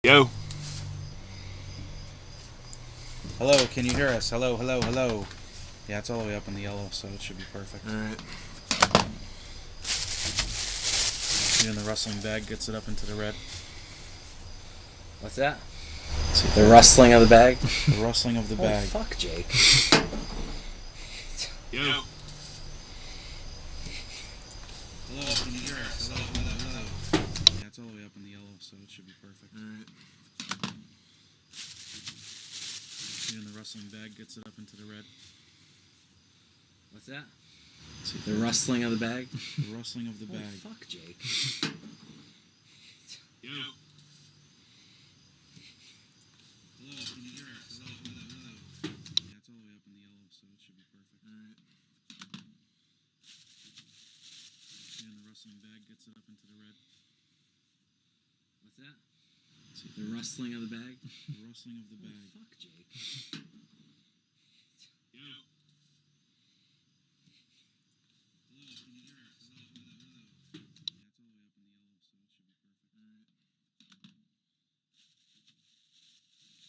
Yo. Hello, can you hear us? Hello, hello, hello. Yeah, it's all the way up in the yellow, so it should be perfect. Alright. Even the rustling bag gets it up into the red. What's that? The rustling of the bag? The rustling of the Holy bag. fuck, Jake. Yo. Hello, can you hear us? Hello, hello, hello. Yeah, it's all the way up in the yellow, so it should be perfect. Alright. Even the rustling bag gets it up into the red. What's that? The rustling of the bag? The rustling of the Holy bag. fuck, Jake. Yo. Hello, can you hear us? Hello, hello, hello. Yeah, it's all the way up in the yellow, so it should be perfect. Alright. Even the rustling bag gets it up into the red. What's that? The rustling of the bag? The rustling of the Holy bag. fuck, Jake. Yo. Hello, can you hear us? Hello, hello, hello. Yeah, it's all the way up in the yellow, so it should be perfect. Alright. Even the rustling bag gets it up into the red. What's that? The rustling of the bag? The rustling of the Holy bag. fuck, Jake. Yo. Hello, can you hear us? Hello, hello, hello. Yeah, it's all the way up in the yellow, so it should be perfect. Alright.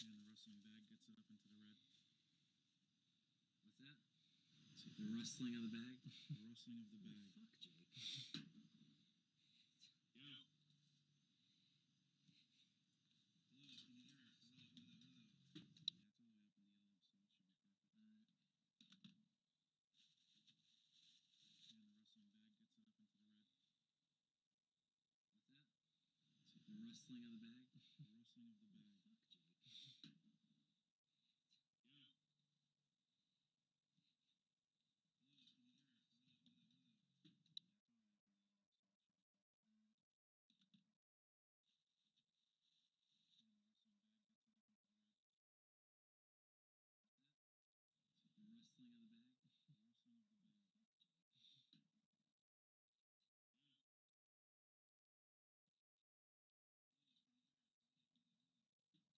Even the rustling bag gets it up into the red. What's that? The rustling of the bag? The rustling of the bag. Fuck, Jake. Yo. Hello, can you hear us? Hello, hello, hello. Yeah, it's all the way up in the yellow, so it should be perfect. Alright. Even the rustling bag gets it up into the red. What's that? The rustling of the bag? The rustling of the bag. Fuck, Jake. Yo. Hello, can you hear us? Hello, hello, hello.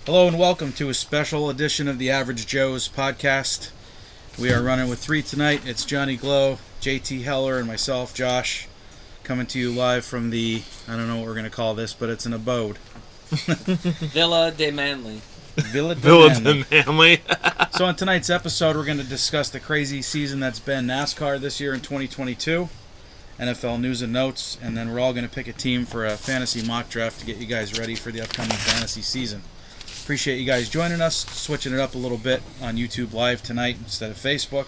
Hello and welcome to a special edition of the Average Joe's podcast. We are running with three tonight. It's Johnny Glow, JT Heller, and myself, Josh, coming to you live from the, I don't know what we're going to call this, but it's an abode. Villa de Manly. Villa Villa de de Manly. So on tonight's episode, we're going to discuss the crazy season that's been NASCAR this year in 2022, NFL news and notes, and then we're all going to pick a team for a fantasy mock draft to get you guys ready for the upcoming fantasy season. Appreciate you guys joining us, switching it up a little bit on YouTube Live tonight instead of Facebook.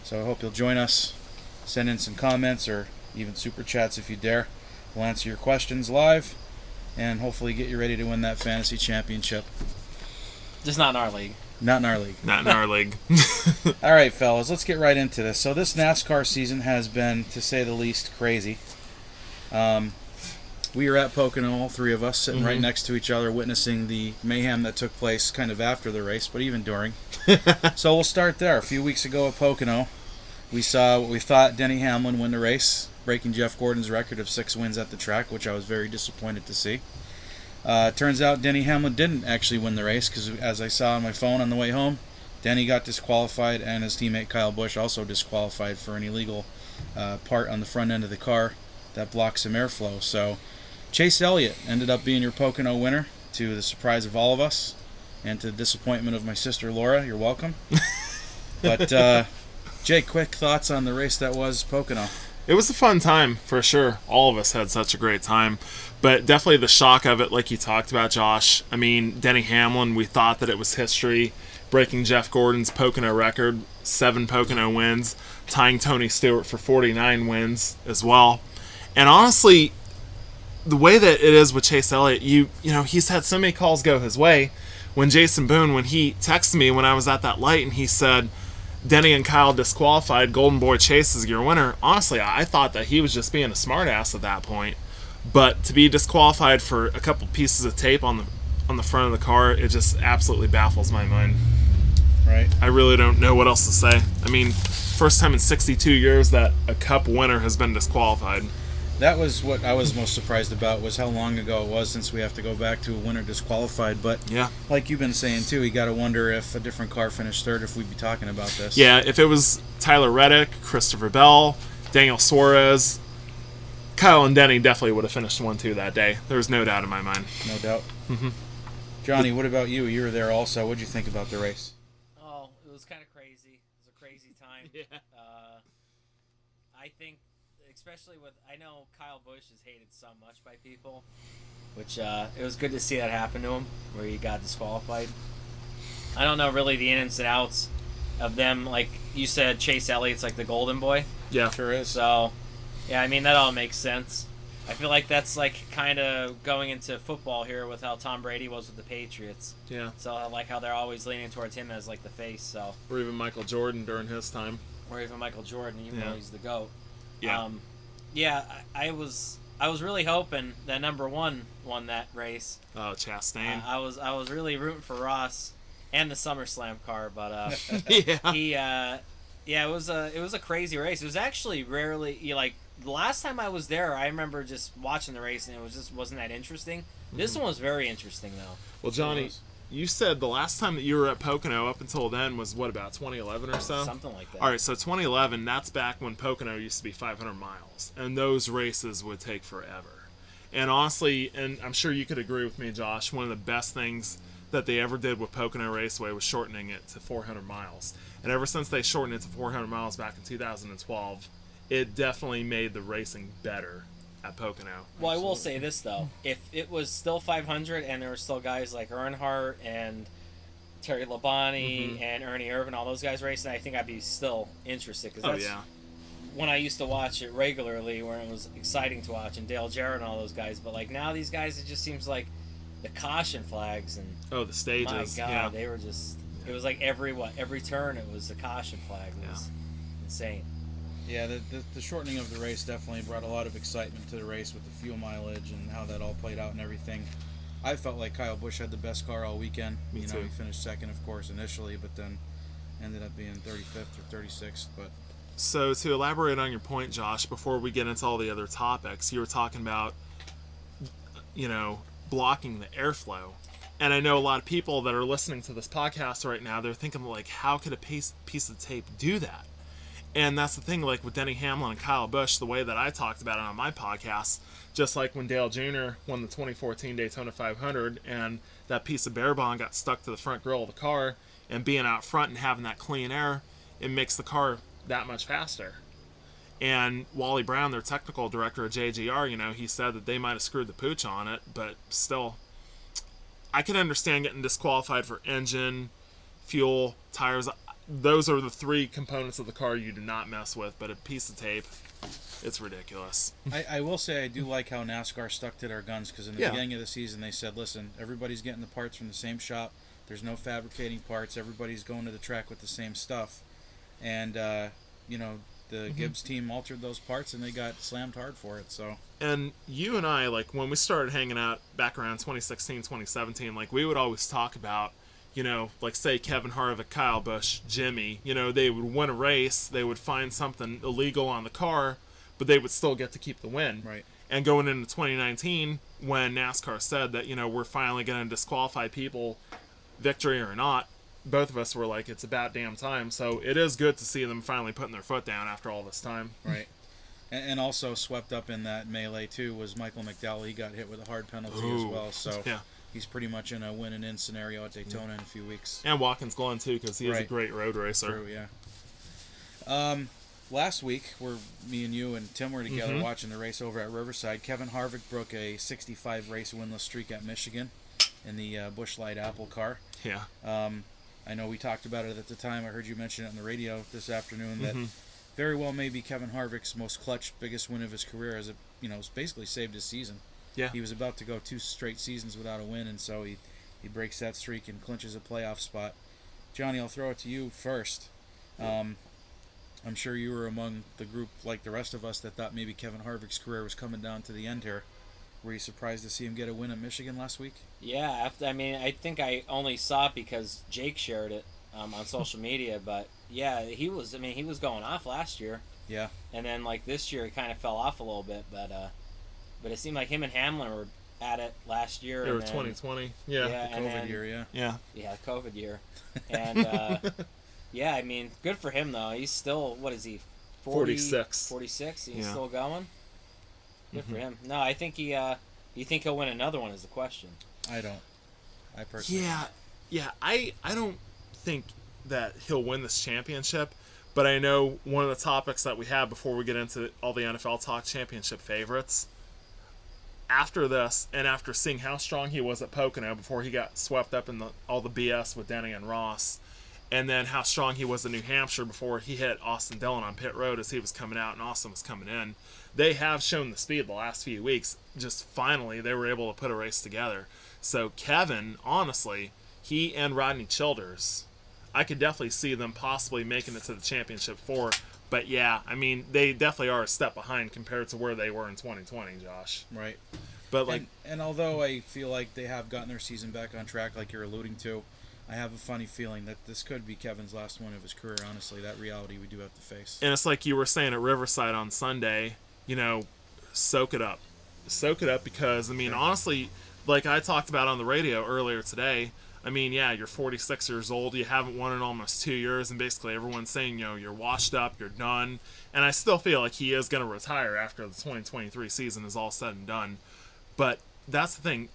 So I hope you'll join us. Send in some comments or even super chats if you dare. We'll answer your questions live and hopefully get you ready to win that fantasy championship. Just not in our league. Not in our league. Not in our league. All right, fellas, let's get right into this. So this NASCAR season has been, to say the least, crazy. We were at Pocono, all three of us, sitting right next to each other, witnessing the mayhem that took place kind of after the race, but even during. So we'll start there. A few weeks ago at Pocono, we saw what we thought Denny Hamlin win the race, breaking Jeff Gordon's record of 6 wins at the track, which I was very disappointed to see. Turns out Denny Hamlin didn't actually win the race because, as I saw on my phone on the way home, Denny got disqualified and his teammate Kyle Busch also disqualified for an illegal part on the front end of the car that blocked some airflow. So Chase Elliott ended up being your Pocono winner, to the surprise of all of us and to the disappointment of my sister Laura. You're welcome. But Jake, quick thoughts on the race that was Pocono. It was a fun time, for sure. All of us had such a great time. But definitely the shock of it, like you talked about, Josh. I mean, Denny Hamlin, we thought that it was history, breaking Jeff Gordon's Pocono record, 7 Pocono wins, tying Tony Stewart for 49 wins as well. And honestly, the way that it is with Chase Elliott, you know, he's had so many calls go his way. When Jason Boone, when he texted me when I was at that light and he said, Denny and Kyle disqualified, Golden Boy Chase is your winner, honestly, I thought that he was just being a smartass at that point. But to be disqualified for a couple pieces of tape on the front of the car, it just absolutely baffles my mind. Right. I really don't know what else to say. I mean, first time in 62 years that a Cup winner has been disqualified. That was what I was most surprised about, was how long ago it was since we have to go back to a winner disqualified. But yeah, like you've been saying too, you got to wonder if a different car finished third, if we'd be talking about this. Yeah, if it was Tyler Reddick, Christopher Bell, Daniel Suarez, Kyle and Denny definitely would have finished 1-2 that day. There's no doubt in my mind. No doubt. Johnny, what about you? You were there also. What did you think about the race? Oh, it was kind of crazy. It was a crazy time. Yeah. I think, especially with, I know Kyle Busch is hated so much by people, which it was good to see that happen to him, where he got disqualified. I don't know really the ins and outs of them. Like you said, Chase Elliott's like the golden boy. Yeah. Sure is. So, yeah, I mean, that all makes sense. I feel like that's like kind of going into football here with how Tom Brady was with the Patriots. Yeah. So I like how they're always leaning towards him as like the face. So, Or even Michael Jordan during his time. or even Michael Jordan, even Yeah. though he's the GOAT. Yeah. I was really hoping that number 1 won that race. Oh, Chastain. I was really rooting for Ross and the SummerSlam car, but yeah. it was a crazy race. It was actually rarely like the last time I was there. I remember just watching the race and it wasn't that interesting. This one was very interesting though. Well, Johnny, you said the last time that you were at Pocono up until then was what, about 2011 or so? Something like that. All right, so 2011, that's back when Pocono used to be 500 miles, and those races would take forever. And honestly, and I'm sure you could agree with me, Josh, one of the best things that they ever did with Pocono Raceway was shortening it to 400 miles. And ever since they shortened it to 400 miles back in 2012, it definitely made the racing better at Pocono. Well, I will say this though: if it was still 500 and there were still guys like Earnhardt and Terry Labonte and Ernie Irvin, all those guys racing, I think I'd be still interested because that's when I used to watch it regularly, where it was exciting to watch, and Dale Jarrett and all those guys. But like now, these guys, it just seems like the caution flags and the stages. My God, they were just. It was like every turn, it was a caution flag. It was insane. Yeah, the shortening of the race definitely brought a lot of excitement to the race with the fuel mileage and how that all played out and everything. I felt like Kyle Busch had the best car all weekend. Me too. He finished second, of course, initially, but then ended up being 35th or 36th. But so to elaborate on your point, Josh, before we get into all the other topics, you were talking about, blocking the airflow. And I know a lot of people that are listening to this podcast right now, they're thinking, like, how could a piece of tape do that? And that's the thing, like with Denny Hamlin and Kyle Busch, the way that I talked about it on my podcast, just like when Dale Jr. won the 2014 Daytona 500 and that piece of bare bond got stuck to the front grille of the car, and being out front and having that clean air, it makes the car that much faster. And Wally Brown, their technical director of JGR, he said that they might have screwed the pooch on it, but still, I can understand getting disqualified for engine, fuel, tires. Those are the three components of the car you do not mess with, but a piece of tape, it's ridiculous. I will say I do like how NASCAR stuck to their guns, because in the beginning of the season they said, listen, everybody's getting the parts from the same shop. There's no fabricating parts. Everybody's going to the track with the same stuff. And, the Gibbs team altered those parts and they got slammed hard for it. So. And you and I, like when we started hanging out back around 2016, 2017, like we would always talk about, like say Kevin Harvick, Kyle Busch, Jimmy, they would win a race, they would find something illegal on the car, but they would still get to keep the win. Right. And going into 2019, when NASCAR said that, we're finally going to disqualify people, victory or not, both of us were like, it's about damn time. So it is good to see them finally putting their foot down after all this time. Right. And also swept up in that melee, too, was Michael McDowell. He got hit with a hard penalty as well. So he's pretty much in a win and in scenario at Daytona in a few weeks. And Watkins Glen, too, because he is a great road racer. True, yeah. Last week, where me and you and Tim were together watching the race over at Riverside, Kevin Harvick broke a 65-race winless streak at Michigan in the Busch Light Apple car. Yeah. I know we talked about it at the time. I heard you mention it on the radio this afternoon that very well may be Kevin Harvick's most clutch, biggest win of his career, as it basically saved his season. Yeah. He was about to go 2 straight seasons without a win, and so he breaks that streak and clinches a playoff spot. Johnny, I'll throw it to you first. I'm sure you were among the group, like the rest of us, that thought maybe Kevin Harvick's career was coming down to the end here. Were you surprised to see him get a win at Michigan last week? Yeah, I think I only saw it because Jake shared it on social media. But yeah, he was going off last year. Yeah. And then like this year, he kind of fell off a little bit. But it seemed like him and Hamlin were at it last year. They were 2020. Yeah. The COVID year. Yeah. Yeah. Yeah, COVID year. And yeah, good for him though. He's still, what is he? 46. 46. He's still going. Good for him. No, I think he. You think he'll win another one? Is the question. I don't. I personally. Yeah. I don't think that he'll win this championship, but I know one of the topics that we have before we get into all the NFL talk, championship favorites. After this, and after seeing how strong he was at Pocono before he got swept up in all the BS with Denny and Ross, and then how strong he was in New Hampshire before he hit Austin Dillon on pit road as he was coming out and Austin was coming in. They have shown the speed the last few weeks. Just finally, they were able to put a race together. So Kevin, honestly, he and Rodney Childers, I could definitely see them possibly making it to the championship 4. But yeah, they definitely are a step behind compared to where they were in 2020, Josh. Right. But and although I feel like they have gotten their season back on track, like you're alluding to, I have a funny feeling that this could be Kevin's last one of his career, honestly. That reality we do have to face. And it's like you were saying at Riverside on Sunday, soak it up. Soak it up because, honestly, like I talked about on the radio earlier today, you're 46 years old, you haven't won in almost 2 years, and basically everyone's saying, you're washed up, you're done. And I still feel like he is going to retire after the 2023 season is all said and done. But that's the thing.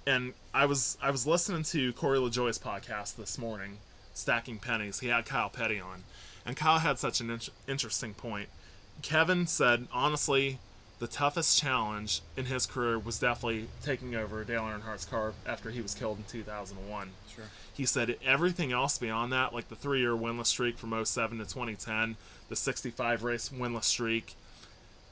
And I was listening to Corey LaJoie's podcast this morning, Stacking Pennies. He had Kyle Petty on. And Kyle had such an interesting point. Kevin said, honestly, the toughest challenge in his career was definitely taking over Dale Earnhardt's car after he was killed in 2001. Sure. He said everything else beyond that, like the 3-year winless streak from 07 to 2010, the 65 race winless streak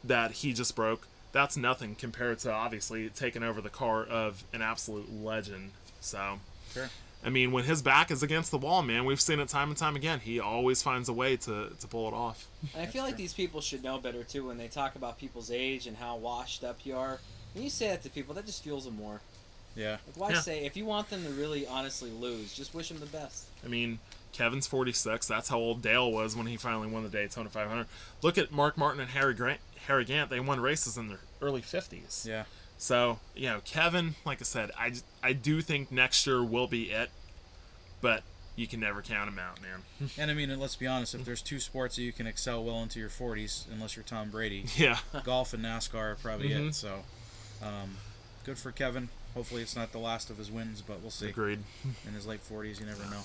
that he just broke, that's nothing compared to obviously taking over the car of an absolute legend. So, Sure. I mean, when his back is against the wall, man, we've seen it time and time again. He always finds a way to pull it off. And I feel like these people should know better too when they talk about people's age and how washed up you are. When you say that to people, that just fuels them more. Yeah. Like, why Yeah. say, if you want them to really honestly lose, just wish them the best. I mean, Kevin's 46. That's how old Dale was when he finally won the Daytona 500. Look at Mark Martin and Harry Gant. They won races in their early 50s. Yeah. So, Kevin, like I said, I do think next year will be it, but you can never count him out, man. And I mean, and let's be honest, if there's two sports that you can excel well into your 40s, unless you're Tom Brady, Yeah. golf and NASCAR are probably it. So, good for Kevin. Hopefully it's not the last of his wins, but we'll see. Agreed. In his late 40s, you never know.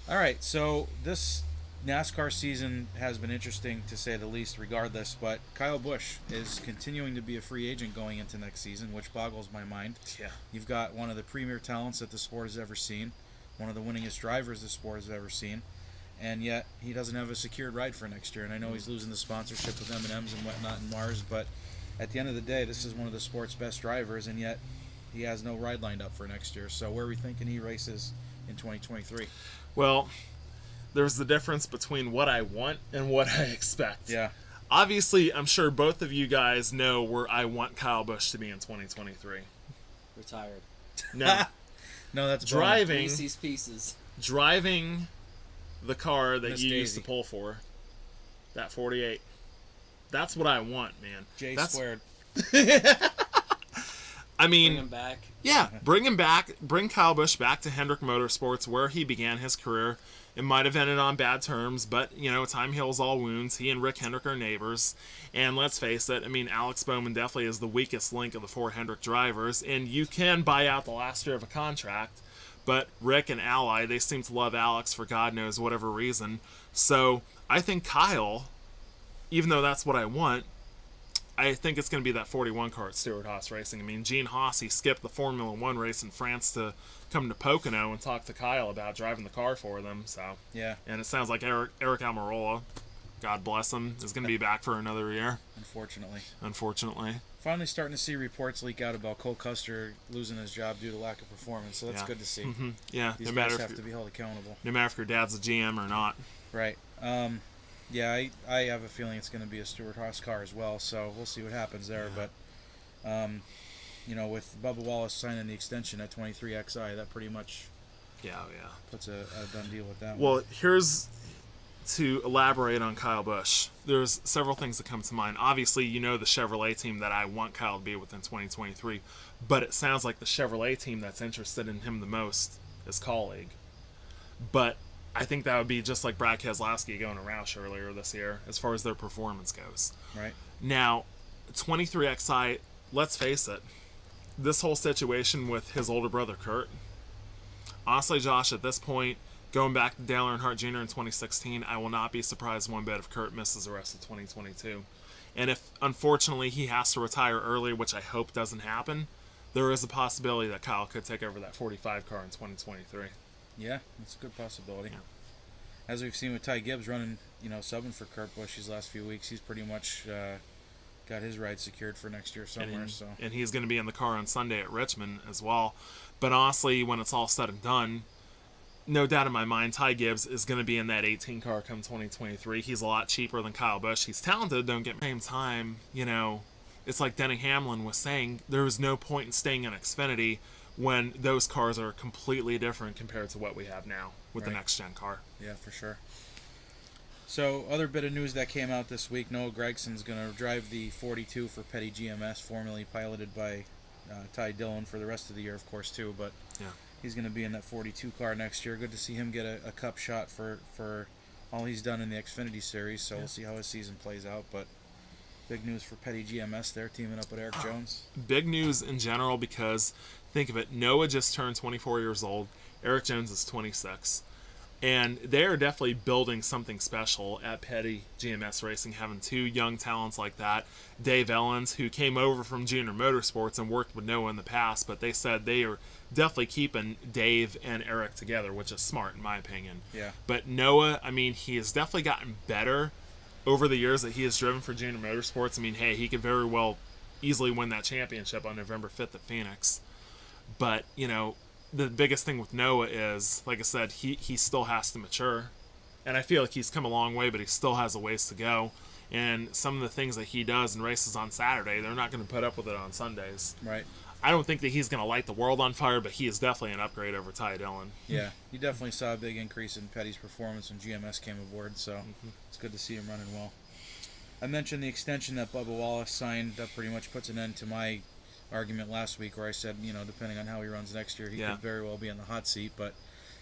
All right, so this NASCAR season has been interesting to say the least regardless, but Kyle Busch is continuing to be a free agent going into next season, which boggles my mind. Yeah. You've got one of the premier talents that the sport has ever seen, one of the winningest drivers the sport has ever seen, and yet he doesn't have a secured ride for next year. And I know he's losing the sponsorship with M&M's and whatnot and Mars, but at the end of the day, this is one of the sport's best drivers, and yet he has no ride lined up for next year. So where are we thinking he races in 2023? Well, there's the difference between what I want and what I expect. Yeah. Obviously, I'm sure both of you guys know where I want Kyle Busch to be in 2023. Retired. No, No, that's driving Reese's Pieces. driving the car that Miss you used Daisy. to pull for, that 48. That's what I want, man. J That's, squared. I Bring mean, him back. yeah, bring him back. Bring Kyle Busch back to Hendrick Motorsports, where he began his career. It might have ended on bad terms, but, time heals all wounds. He and Rick Hendrick are neighbors. And let's face it, I mean, Alex Bowman definitely is the weakest link of the four Hendrick drivers. And you can buy out the last year of a contract, but Rick and Ally, they seem to love Alex for God knows whatever reason. So I think Kyle, even though that's what I want, I think it's going to be that 41 car at Stewart-Haas Racing. I mean, Gene Haas, he skipped the Formula One race in France to come to Pocono and talk to Kyle about driving the car for them. So, Yeah, and it sounds like Eric Almirola, God bless him, is going to be back for another year, unfortunately. unfortunately. Finally starting to see reports leak out about Cole Custer losing his job due to lack of performance, so that's Yeah. good to see. Hmm. Yeah, These no guys matter have if to be held accountable. your dad's a GM or not. Right. Yeah, I have a feeling it's going to be a Stewart-Haas car as well, so we'll see what happens there. Yeah. But, with Bubba Wallace signing the extension at 23XI, that pretty much Yeah. puts a done deal with that one. Well, here's to elaborate on Kyle Busch. There's several things that come to mind. Obviously, the Chevrolet team that I want Kyle to be with in 2023, but it sounds like the Chevrolet team that's interested in him the most is Colleague. But I think that would be just like Brad Keselowski going to Roush earlier this year as far as their performance goes. Right. Now, 23XI, let's face it, this whole situation with his older brother Kurt, honestly, Josh, at this point, going back to Dale Earnhardt Jr. in 2016, I will not be surprised one bit if Kurt misses the rest of 2022. And if, unfortunately, he has to retire early, which I hope doesn't happen, there is a possibility that Kyle could take over that 45 car in 2023. Yeah, that's a good possibility. Yeah. As we've seen with Ty Gibbs running, subbing for Kurt Busch these last few weeks, he's pretty much got his ride secured for next year somewhere. And he's going to be in the car on Sunday at Richmond as well. But honestly, when it's all said and done, no doubt in my mind, Ty Gibbs is going to be in that 18 car come 2023. He's a lot cheaper than Kyle Busch. He's talented, don't get me. At the same time, it's like Denny Hamlin was saying, there was no point in staying in Xfinity when those cars are completely different compared to what we have now with the Right. next-gen car. Yeah, for sure. So, other bit of news that came out this week, Noah Gregson's going to drive the 42 for Petty GMS, formerly piloted by Ty Dillon for the rest of the year, of course, too. But Yeah. he's going to be in that 42 car next year. Good to see him get a cup shot for all he's done in the Xfinity Series, so we'll see how his season plays out. But big news for Petty GMS there, teaming up with Eric Jones. Big news in general because, think of it, Noah just turned 24 years old. Eric Jones is 26. And they're definitely building something special at Petty GMS Racing, having two young talents like that. Dave Ellens, who came over from Junior Motorsports and worked with Noah in the past, but they said they are definitely keeping Dave and Eric together, which is smart in my opinion. Yeah. But Noah, I mean, he has definitely gotten better over the years that he has driven for Junior Motorsports. I mean, hey, he could very well easily win that championship on November 5th at Phoenix. But, the biggest thing with Noah is, like I said, he still has to mature. And I feel like he's come a long way, but he still has a ways to go. And some of the things that he does in races on Saturday, they're not going to put up with it on Sundays. Right. I don't think that he's going to light the world on fire, but he is definitely an upgrade over Ty Dillon. Yeah, you definitely saw a big increase in Petty's performance when GMS came aboard, so it's good to see him running well. I mentioned the extension that Bubba Wallace signed. That pretty much puts an end to my argument last week where I said, depending on how he runs next year, he could very well be in the hot seat, but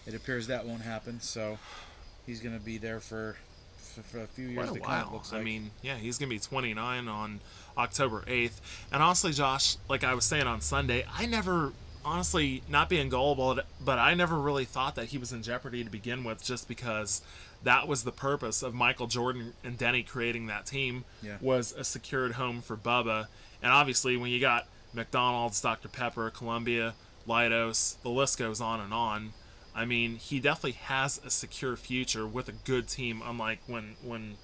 it appears that won't happen, so he's going to be there for a few years to come, it looks like. I mean, he's going to be 29 on October 8th. And honestly, Josh, like I was saying on Sunday, I never, honestly, not being gullible, but I never really thought that he was in jeopardy to begin with, just because that was the purpose of Michael Jordan and Denny creating that team, was a secured home for Bubba. And obviously, when you got McDonald's, Dr. Pepper, Columbia, Leidos, the list goes on and on. I mean, he definitely has a secure future with a good team, unlike when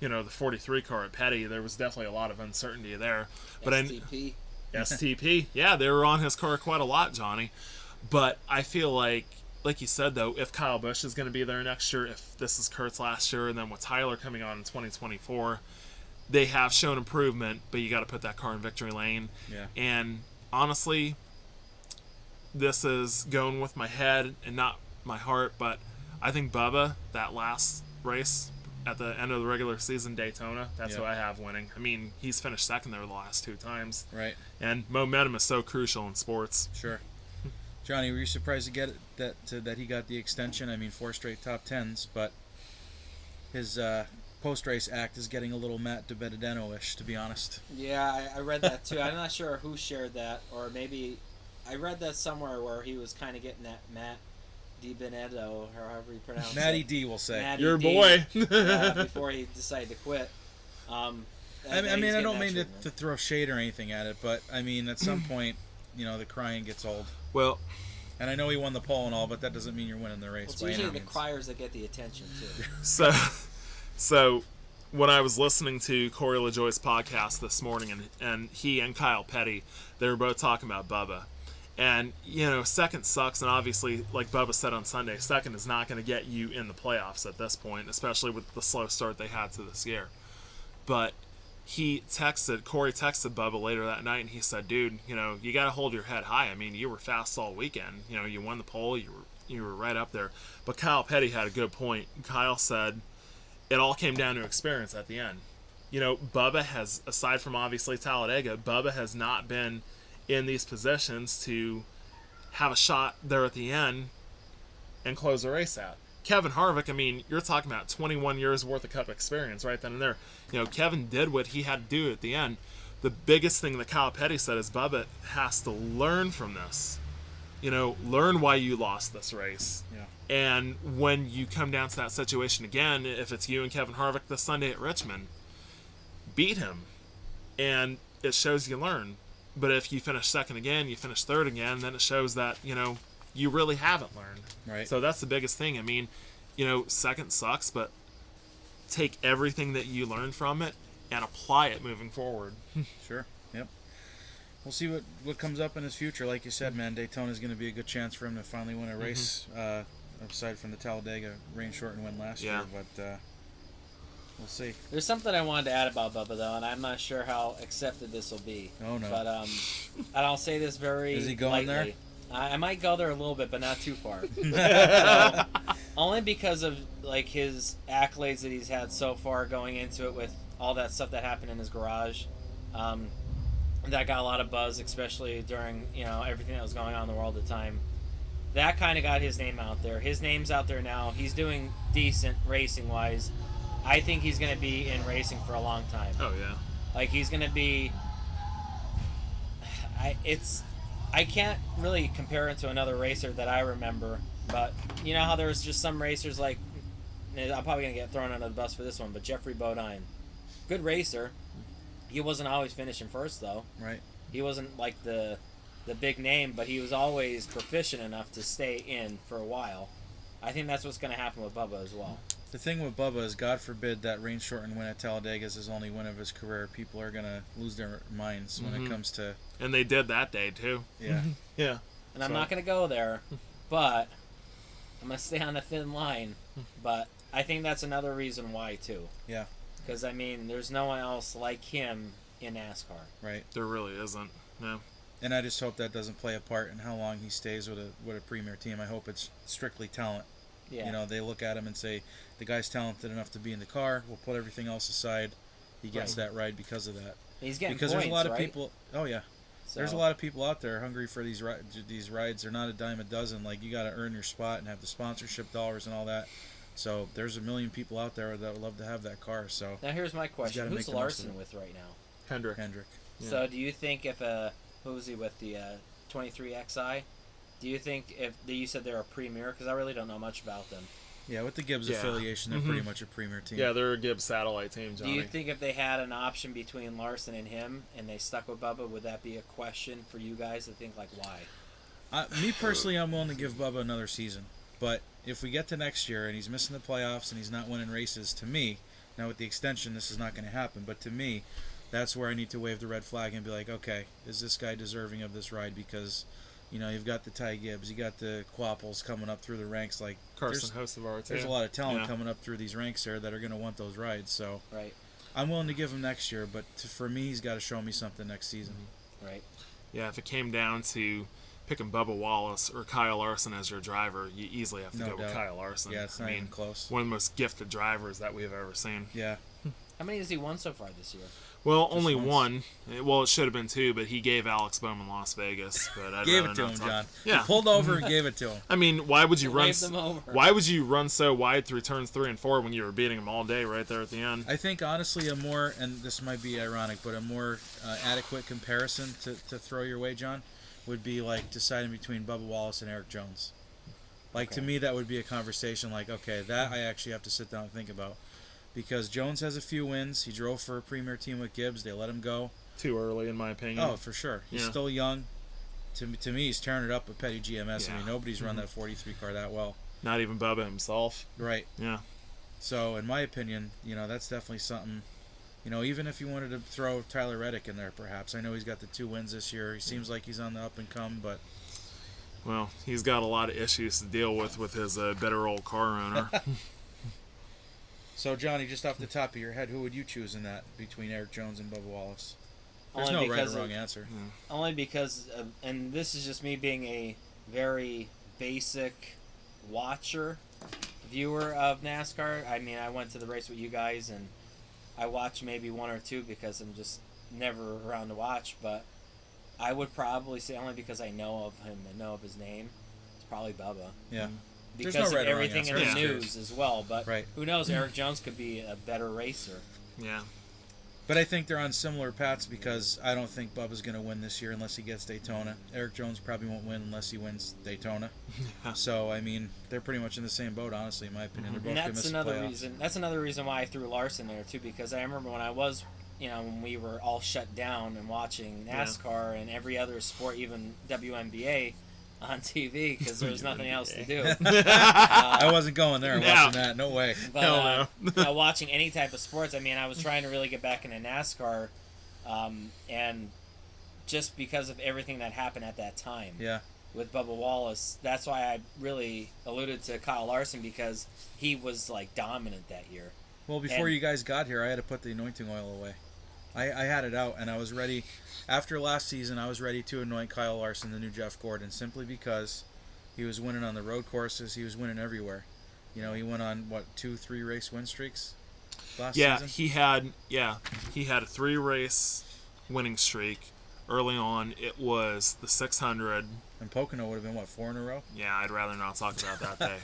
the 43 car at Petty, there was definitely a lot of uncertainty there. But STP. STP, yeah, they were on his car quite a lot, Johnny. But I feel like you said, though, if Kyle Busch is going to be there next year, if this is Kurt's last year, and then with Tyler coming on in 2024, they have shown improvement, but you got to put that car in victory lane. Yeah. And honestly, this is going with my head and not my heart, but I think Bubba, that last race at the end of the regular season, Daytona, that's who I have winning. I mean, he's finished second there the last two times. Right. And momentum is so crucial in sports. Sure. Johnny, were you surprised to get that he got the extension? I mean, 4 straight top 10s, but his post-race act is getting a little Matt DiBenedetto-ish, to be honest. Yeah, I read that too. I'm not sure who shared that, or maybe I read that somewhere where he was kind of getting that Matt DiBenedetto, or however you pronounce it. Matty D, will say. Matty Your D, boy. before he decided to quit. I don't mean to throw shade or anything at it, but I mean, at some point, the crying gets old. Well, and I know he won the pole and all, but that doesn't mean you're winning the race. It's by usually any the means. criers that get the attention too. So when I was listening to Corey LaJoy's podcast this morning, and he and Kyle Petty, they were both talking about Bubba. And, second sucks, and obviously, like Bubba said on Sunday, second is not going to get you in the playoffs at this point, especially with the slow start they had to this year. But Corey texted Bubba later that night, and he said, dude, you got to hold your head high. I mean, you were fast all weekend. You won the pole, you were right up there. But Kyle Petty had a good point. Kyle said it all came down to experience at the end. Bubba has, aside from obviously Talladega, Bubba has not been in these positions to have a shot there at the end and close the race out. Kevin Harvick, I mean, you're talking about 21 years worth of Cup experience right then and there. Kevin did what he had to do at the end. The biggest thing that Kyle Petty said is Bubba has to learn from this. Learn why you lost this race. Yeah. And when you come down to that situation again, if it's you and Kevin Harvick this Sunday at Richmond, beat him. And it shows you learn. But if you finish second again, you finish third again, then it shows that, you really haven't learned. Right. So that's the biggest thing. I mean, second sucks, but take everything that you learned from it and apply it moving forward. Sure. Yep. We'll see what comes up in his future. Like you said, man, Daytona is going to be a good chance for him to finally win a race, aside from the Talladega rain-shortened win last year. But we'll see. There's something I wanted to add about Bubba, though, and I'm not sure how accepted this will be. Oh, no. But and I'll say this very Is he going lightly. there? I might go there a little bit, but not too far. So, only because of his accolades that he's had so far going into it with all that stuff that happened in his garage. That got a lot of buzz, especially during everything that was going on in the world at the time. That kind of got his name out there. His name's out there now. He's doing decent racing-wise. I think he's going to be in racing for a long time. Oh, yeah. He's going to be... I can't really compare it to another racer that I remember But you know how there was just some racers like, I'm probably gonna get thrown under the bus for this one, but Jeffrey Bodine, good racer. He wasn't always finishing first though. Right. He wasn't like the big name, but he was always proficient enough to stay in for a while. I think that's what's gonna happen with Bubba as well. The thing with Bubba is, God forbid that rain shortened win at Talladega is his only win of his career. People are gonna lose their minds when it comes to And they did that day too. yeah. Yeah. And I'm So- not gonna go there, but I'm gonna stay on a thin line. But I think that's another reason why too. Yeah. Because I mean, there's no one else like him in NASCAR. Right. There really isn't. No. And I just hope that doesn't play a part in how long he stays with a premier team. I hope it's strictly talent. Yeah. You know, they look at him and say, the guy's talented enough to be in the car. We'll put everything else aside. He gets Right. that ride because of that. He's getting Because points, there's a lot of right? people. Oh yeah. So, There's a lot of people out there hungry for these rides. They're not a dime a dozen. Like, you got to earn your spot and have the sponsorship dollars and all that. So there's a million people out there that would love to have that car. So Now here's my question: gotta make who's the most of Larson it. with right now? Hendrick. Hendrick. Yeah. So do you think if who was he with the 23XI? Do you think if you said they're a premier? Because I really don't know much about them. Yeah, with the Gibbs Yeah. affiliation, they're pretty much a premier team. Yeah, they're a Gibbs satellite team, Do Johnny. you think if they had an option between Larson and him, and they stuck with Bubba, would that be a question for you guys to think like why? Me personally, I'm willing to give Bubba another season. But if we get to next year and he's missing the playoffs and he's not winning races, to me, now with the extension, this is not going to happen. But to me, that's where I need to wave the red flag and be like, okay, is this guy deserving of this ride? Because, you know, you've got the Ty Gibbs, you got the Quapples coming up through the ranks. Like, Carson Hocevar, too. there's a lot of talent Yeah. coming up through these ranks here that are going to want those rides. So Right, I'm willing to give him next year, but for me, he's got to show me something next season. right. Yeah, if it came down to picking Bubba Wallace or Kyle Larson as your driver, you easily have to No go with doubt. Kyle Larson. Yeah, it's not even close. One of the most gifted drivers that we've ever seen. Yeah. How many has he won so far this year? Well, only once. one. Well, it should have been two, but he gave Alex Bowman Las Vegas. But I'd Gave rather it to not him, talk- John. Yeah. He pulled over and gave it to him. I mean, why would you run? Waved them over. Why would you run so wide through turns 3 and 4 when you were beating him all day right there at the end? I think, honestly, a more, and this might be ironic, but a more adequate comparison to throw your way, John, would be like deciding between Bubba Wallace and Eric Jones. Like, to Okay. me, that would be a conversation like, okay, that I actually have to sit down and think about. Because Jones has a few wins. He drove for a premier team with Gibbs. They let him go. Too early, in my opinion. Oh, for sure. He's Yeah. still young. To me, he's tearing it up with Petty GMS. I Yeah. mean, nobody's run that 43 car that well. Not even Bubba himself. Right. Yeah. So, in my opinion, you know, that's definitely something. You know, even if you wanted to throw Tyler Reddick in there, perhaps. I know he's got the 2 wins this year. He seems like he's on the up and come, but Well, he's got a lot of issues to deal with his bitter old car owner. so Johnny, just off the top of your head, who would you choose in that between Eric Jones and Bubba Wallace? There's Only no right or because wrong of- answer. Only because, and this is just me being a very basic watcher, viewer of NASCAR. I mean, I went to the race with you guys, and I watched maybe one or two because I'm just never around to watch. But I would probably say, only because I know of him and know of his name, it's probably Bubba. Yeah. Because There's no of right or wrong everything in answer. the Yeah. news as well. But Right. who knows? Eric Jones could be a better racer. Yeah. But I think they're on similar paths because I don't think Bubba's going to win this year unless he gets Daytona. Eric Jones probably won't win unless he wins Daytona. So, I mean, they're pretty much in the same boat, honestly, in my opinion. They're both And going to that's miss the another playoffs. reason. That's another reason why I threw Larson there too, because I remember when I was, when we were all shut down and watching NASCAR and every other sport, even WNBA, on TV because there was nothing else to do. I wasn't going there No. watching that. No way. But Hell no. watching any type of sports, I mean, I was trying to really get back into NASCAR, and just because of everything that happened at that time. Yeah. With Bubba Wallace, that's why I really alluded to Kyle Larson because he was like dominant that year. Well, before And- you guys got here, I had to put the anointing oil away. I had it out, and I was ready. After last season, I was ready to anoint Kyle Larson the new Jeff Gordon, simply because he was winning on the road courses. He was winning everywhere. You know, he went on, 2-3 race win streaks last Yeah, season? he had a 3-race winning streak. Early on, it was the 600. And Pocono would have been, 4 in a row? Yeah, I'd rather not talk about that day.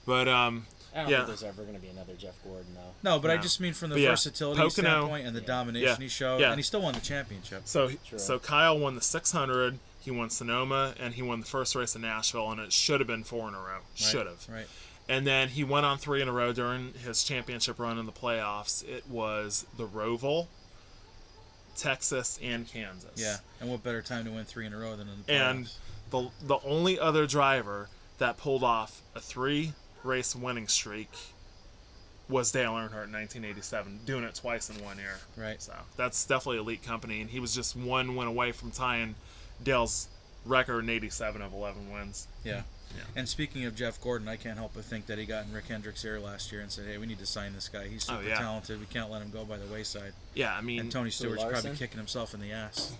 But I don't Yeah. think there's ever going to be another Jeff Gordon though. No, but I No. just mean from the But yeah, versatility Pocono- standpoint and the Yeah. domination Yeah. he showed. Yeah. And he still won the championship. so True. so Kyle won the 600. he won Sonoma, and he won the first race in Nashville, and it should have been 4 in a row. Should have. Right. And then he went on 3 in a row during his championship run in the playoffs. It was the Roval, Texas, and Kansas. Yeah. And what better time to win 3 in a row than in the And playoffs? the only other driver that pulled off a 3-race winning streak was Dale Earnhardt in 1987, doing it twice in 1 year. Right. So that's definitely elite company, and he was just 1 win away from tying Dale's record in 87 of 11 wins. Yeah. Yeah. And speaking of Jeff Gordon, I can't help but think that he got in Rick Hendrick's ear last year and said, hey, we need to sign this guy. He's super yeah. talented. We can't let him go by the wayside. Yeah, I mean, And Tony Stewart's probably Larson? kicking himself in the ass.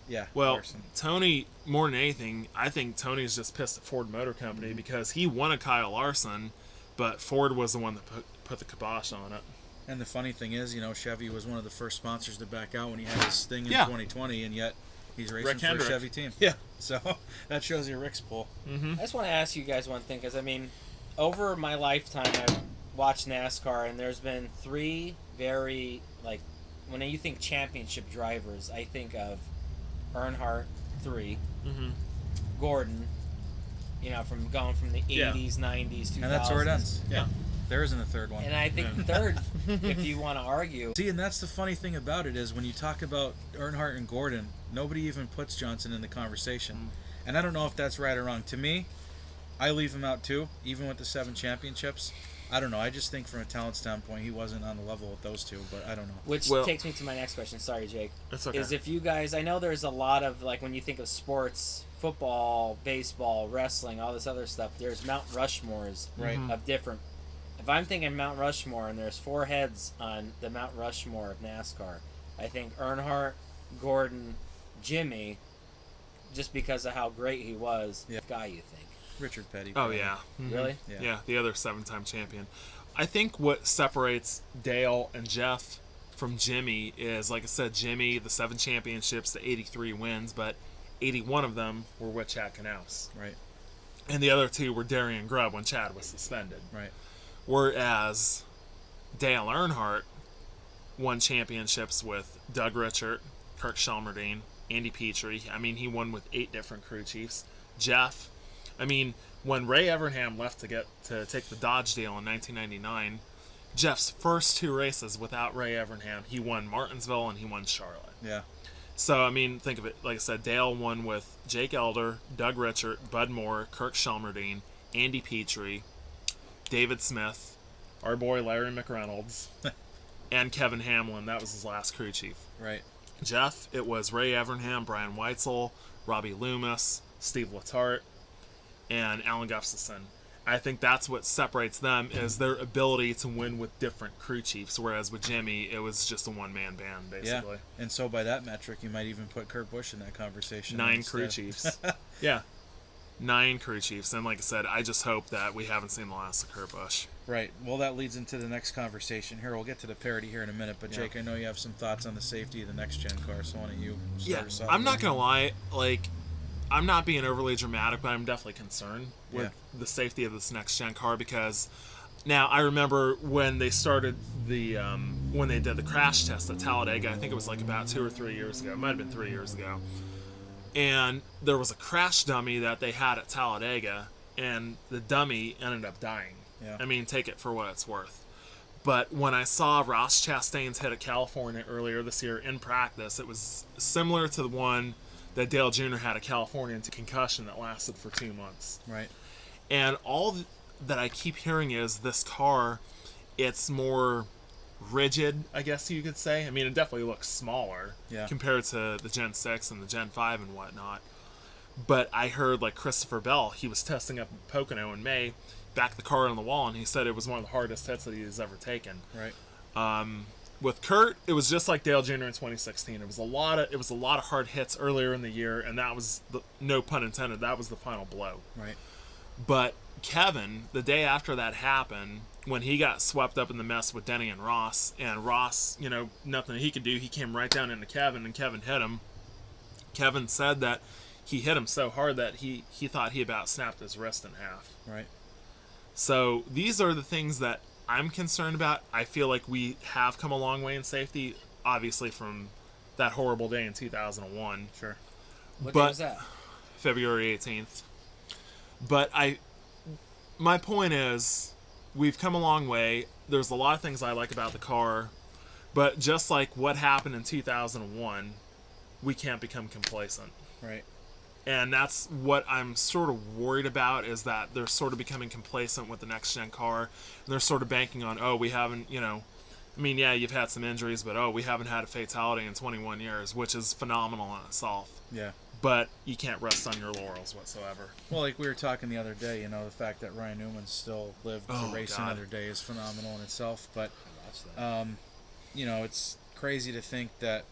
Yeah. well, Larson. Tony, more than anything, I think Tony's just pissed at Ford Motor Company because he wanted Kyle Larson, but Ford was the one that put the kibosh on it. And the funny thing is, Chevy was one of the first sponsors to back out when he had his thing in Yeah. 2020, and yet he's racing Rick for a Hendrick. Chevy team. Yeah. So that shows you Rick's pull. I just want to ask you guys one thing, because, I mean, over my lifetime, I've watched NASCAR, and there's been 3 very, like, when you think championship drivers, I think of Earnhardt, 3, Mm-hmm. Gordon, from going from the 80s, 90s, 2000s. And that's where it ends. Yeah. There isn't a third one. And I think third, if you want to argue, See, and that's the funny thing about it is when you talk about Earnhardt and Gordon, nobody even puts Johnson in the conversation. And I don't know if that's right or wrong. To me, I leave him out too, even with the 7 championships. I don't know. I just think from a talent standpoint, he wasn't on the level with those 2, but I don't know. which Well- takes me to my next question. Sorry, Jake. That's okay. Is if you guys, I know there's a lot of, like, when you think of sports, football, baseball, wrestling, all this other stuff, there's Mount Rushmores Right. of different. If I'm thinking Mount Rushmore and there's 4 heads on the Mount Rushmore of NASCAR, I think Earnhardt, Gordon, Jimmy, just because of how great he was, Yeah. guy you think. Richard Petty. Oh, probably. yeah. Mhm. Really? Yeah. The other 7-time champion. I think what separates Dale and Jeff from Jimmy is, like I said, Jimmy, the 7 championships, the 83 wins, but 81 of them were with Chad Knaus. Right. And the other 2 were Darian Grubb when Chad was suspended. Right. Whereas Dale Earnhardt won championships with Doug Richert, Kirk Shelmerdine, Andy Petrie. I mean, he won with 8 different crew chiefs. Jeff, I mean, when Ray Evernham left to take the Dodge deal in 1999, Jeff's first 2 races without Ray Evernham, he won Martinsville and he won Charlotte. Yeah. So, I mean, think of it. Like I said, Dale won with Jake Elder, Doug Richert, Bud Moore, Kirk Shelmerdine, Andy Petrie, David Smith, our boy Larry McReynolds, and Kevin Hamlin. That was his last crew chief. Right. Jeff, it was Ray Evernham, Brian Weitzel, Robbie Loomis, Steve Letarte, and Alan Gustafson. I think that's what separates them is their ability to win with different crew chiefs, whereas with Jimmy, it was just a one-man band, basically. Yeah. And so by that metric, you might even put Kurt Busch in that conversation. 9 instead. crew chiefs. Yeah. 9 crew chiefs. And like I said, I just hope that we haven't seen the last of Kurt Busch. Right. Well, that leads into the next conversation. Here, we'll get to the parity here in a minute. But Yeah. Jake, I know you have some thoughts on the safety of the next gen car. So why don't you start Yeah, us off? I'm not going to lie. Like, I'm not being overly dramatic, but I'm definitely concerned with Yeah. the safety of this next gen car because now I remember when they started the when they did the crash test at Talladega. I think it was like about 2 or 3 years ago. It might have been 3 years ago. And there was a crash dummy that they had at Talladega, and the dummy ended up dying. Yeah. I mean, take it for what it's worth. But when I saw Ross Chastain's hit at California earlier this year in practice, it was similar to the one that Dale Jr. had at California into concussion that lasted for 2 months. Right. And all that I keep hearing is this car, it's more rigid, I guess you could say. I mean, it definitely looks smaller Yeah. compared to the Gen 6 and the Gen 5 and whatnot. But I heard, like, Christopher Bell, he was testing up in Pocono in May, backed the car on the wall, and he said it was one of the hardest hits that he's ever taken. Right. With Kurt, it was just like Dale Jr. in 2016. It was a lot of hard hits earlier in the year, and that was no pun intended. That was the final blow. Right. But Kevin, the day after that happened, when he got swept up in the mess with Denny and Ross, nothing he could do, he came right down into Kevin, and Kevin hit him. Kevin said that he hit him so hard that he thought he about snapped his wrist in half. Right. So these are the things that I'm concerned about. I feel like we have come a long way in safety, obviously from that horrible day in 2001. Sure. What But- day was that? February 18th. But my point is, we've come a long way. There's a lot of things I like about the car, but just like what happened in 2001, we can't become complacent. Right. And that's what I'm sort of worried about, is that they're sort of becoming complacent with the next-gen car. And they're sort of banking on, oh, we haven't, I mean, yeah, you've had some injuries, but, oh, we haven't had a fatality in 21 years, which is phenomenal in itself. Yeah. But you can't rest on your laurels whatsoever. Well, like we were talking the other day, the fact that Ryan Newman still lived to race God. another day is phenomenal in itself. But, I watched that. it's crazy to think that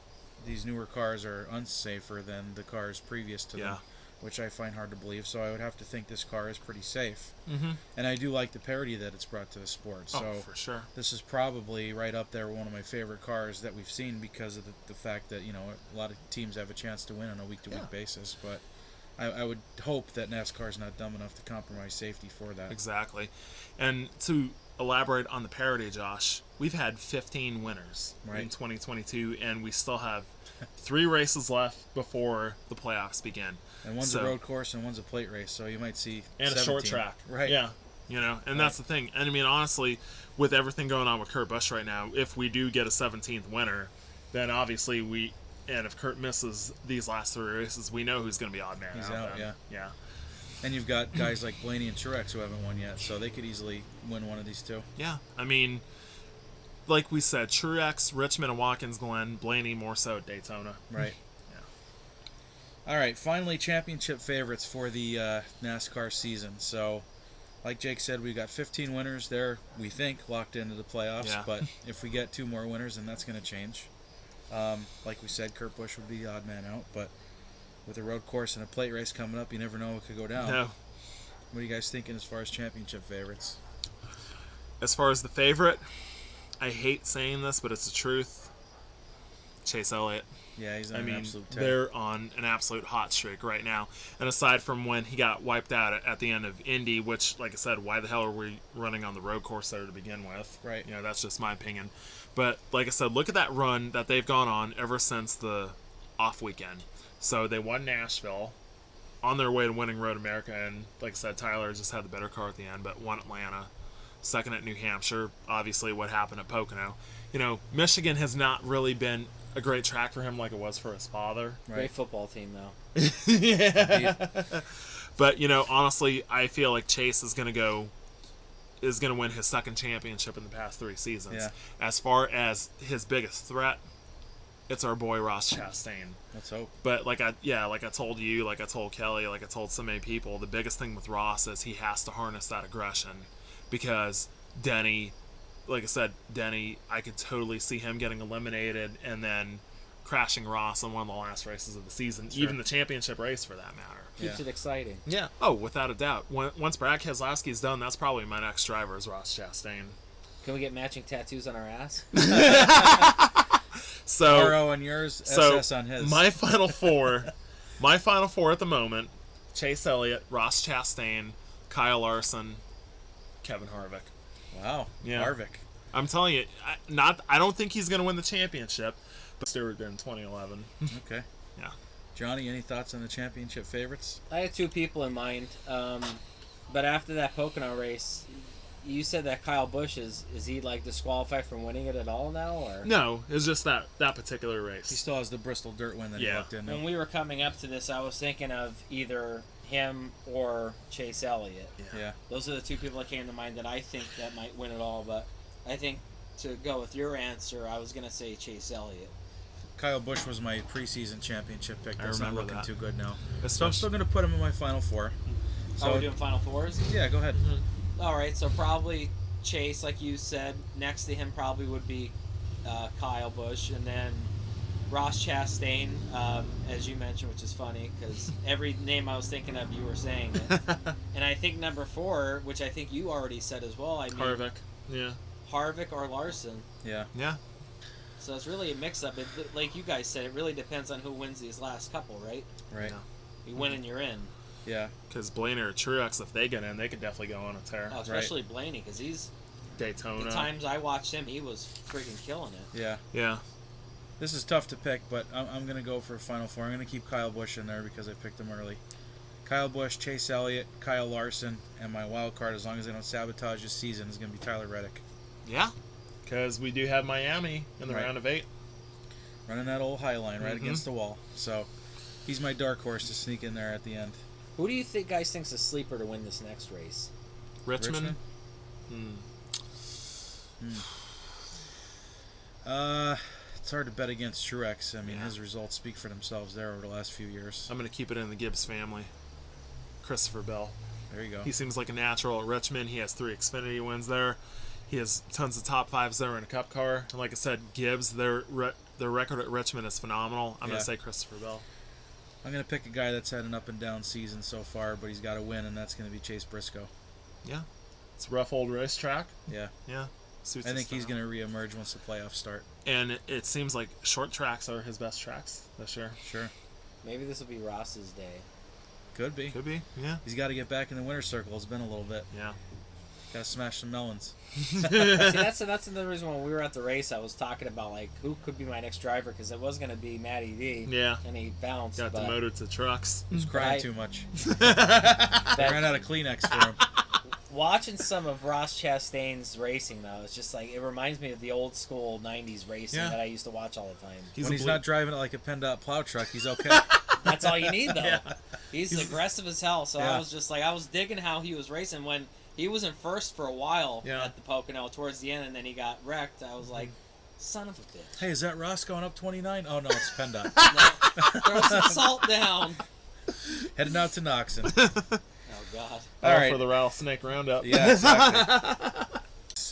these newer cars are unsafer than the cars previous to them, which I find hard to believe. So I would have to think this car is pretty safe. Mm-hmm. And I do like the parity that it's brought to the sport. So For sure. this is probably right up there with one of my favorite cars that we've seen, because of the fact that, a lot of teams have a chance to win on a week-to-week basis. But I would hope that NASCAR's not dumb enough to compromise safety for that. Exactly. And to elaborate on the parity, Josh, we've had 15 winners in 2022, and we still have 3 races left before the playoffs begin. And one's a road course and one's a plate race, so you might see and 17. a short track. Right. Yeah. And that's the thing. And I mean, honestly, with everything going on with Kurt Busch right now, if we do get a 17th winner, then obviously and if Kurt misses these last 3 races, we know who's going to be odd man He's out. out, Yeah. And you've got guys like Blaney and Truex who haven't won yet, so they could easily win one of these two. Yeah. I mean, like we said, Truex, Richmond, and Watkins Glen, Blaney more so at Daytona. Right. Yeah. All right, finally championship favorites for the NASCAR season. So, like Jake said, we've got 15 winners there, we think, locked into the playoffs. Yeah. But if we get 2 more winners, then that's going to change. Like we said, Kurt Busch would be the odd man out, but with a road course and a plate race coming up, you never know what could go down. No. What are you guys thinking as far as championship favorites? As far as the favorite, I hate saying this, but it's the truth. Chase Elliott. Yeah, he's on an absolute tear. They're on an absolute hot streak right now. And aside from when he got wiped out at the end of Indy, which, like I said, why the hell are we running on the road course there to begin with? Right. That's just my opinion. But like I said, look at that run that they've gone on ever since the off weekend. So they won Nashville, on their way to winning Road America, and like I said, Tyler just had the better car at the end, but won Atlanta. Second at New Hampshire, obviously what happened at Pocono. Michigan has not really been a great track for him like it was for his father. Right. Great football team, though. Yeah. But, honestly, I feel like Chase is going to win his second championship in the past 3 seasons. Yeah. As far as his biggest threat, it's our boy Ross Chastain. Let's hope. But like I told you, like I told Kelly, like I told so many people, the biggest thing with Ross is he has to harness that aggression, because Denny, like I said, I could totally see him getting eliminated and then crashing Ross on one of the last races of the season, even the championship race for that matter. Keeps it exciting. Yeah. Oh, without a doubt. Once Brad Keselowski's done, that's probably my next driver is Ross Chastain. Can we get matching tattoos on our ass? So RO on yours, SS on his. My final four at the moment: Chase Elliott, Ross Chastain, Kyle Larson, Kevin Harvick. Wow. Yeah. Harvick. I'm telling you, I don't think he's going to win the championship, but Stewart did in 2011. Okay. Yeah. Johnny, any thoughts on the championship favorites? I had 2 people in mind, but after that Pocono race, you said that Kyle Busch is he like disqualified from winning it at all now, or No, it's just that particular race. He still has the Bristol dirt win that he lucked in. when we were coming up to this, I was thinking of either him or Chase Elliott. Yeah. Those are the 2 people that came to mind that I think that might win it all. But I think to go with your answer, I was gonna say Chase Elliott. Kyle Busch was my preseason championship pick. I That's not remember looking that. too good now. So I'm Especially- still going to put him in my final 4. So we're doing Final Fours? Yeah, go ahead. All right, so probably Chase, like you said. Next to him probably would be Kyle Busch, and then Ross Chastain, as you mentioned, which is funny because every name I was thinking of, you were saying it. And I think number 4, which I think you already said as well. I mean, Harvick. Yeah. Harvick or Larson. Yeah. Yeah. So it's really a mix-up. Like you guys said, it really depends on who wins these last couple, right? Right. Yeah. You win and you're in. Yeah. Because Blaney or Truex, if they get in, they could definitely go on a tear. Oh, especially Blaney, because he's Daytona. the times I watched him, he was freaking killing it. Yeah. Yeah. This is tough to pick, but I'm going to go for a final 4. I'm going to keep Kyle Busch in there because I picked him early. Kyle Busch, Chase Elliott, Kyle Larson, and my wild card, as long as they don't sabotage this season, is going to be Tyler Reddick. Yeah, because we do have Miami in the Right. round of 8. Running that old high line right Mhm. against the wall. So he's my dark horse to sneak in there at the end. Who do you think guys think's a sleeper to win this next race? Richmond. It's hard to bet against Truex. I mean, Yeah. his results speak for themselves there over the last few years. I'm going to keep it in the Gibbs family. Christopher Bell. There you go. He seems like a natural at Richmond. He has 3 Xfinity wins there. He has tons of top 5s there in a Cup car. And like I said, Gibbs, their record at Richmond is phenomenal. I'm going Yeah. to say Christopher Bell. I'm going to pick a guy that's had an up and down season so far, but he's got to win, and that's going to be Chase Briscoe. Yeah. It's a rough old racetrack. Yeah. Yeah. Suits I his think he's style. going to reemerge once the playoffs start. And it seems like short tracks are his best tracks this year. Sure. Maybe this will be Ross's day. Could be. Could be. Yeah. He's got to get back in the winner's circle. It's been a little bit. Yeah. Got to smash some melons. See, that's another reason when we were at the race, I was talking about like who could be my next driver because it was going to be Matty D. Yeah. And he bounced. Got but, demoted to trucks. He was crying Right. too much. but Ran out of Kleenex for him. watching some of Ross Chastain's racing though, it's just like it reminds me of the old school '90s racing Yeah. that I used to watch all the time. When he's not driving it like a PennDOT plow truck, he's okay. That's all you need though. Yeah. He's aggressive as hell. So Yeah. I was just like, I was digging how he was racing when he was in first for a while Yeah. at the Pocono towards the end, and then he got wrecked. I was like, son of a bitch. Hey, is that Ross going up 29? Oh, no, it's PennDOT. No, throw some salt down. Heading out to Knoxon. Oh God. All right. For the Rattlesnake Roundup. Yeah, exactly.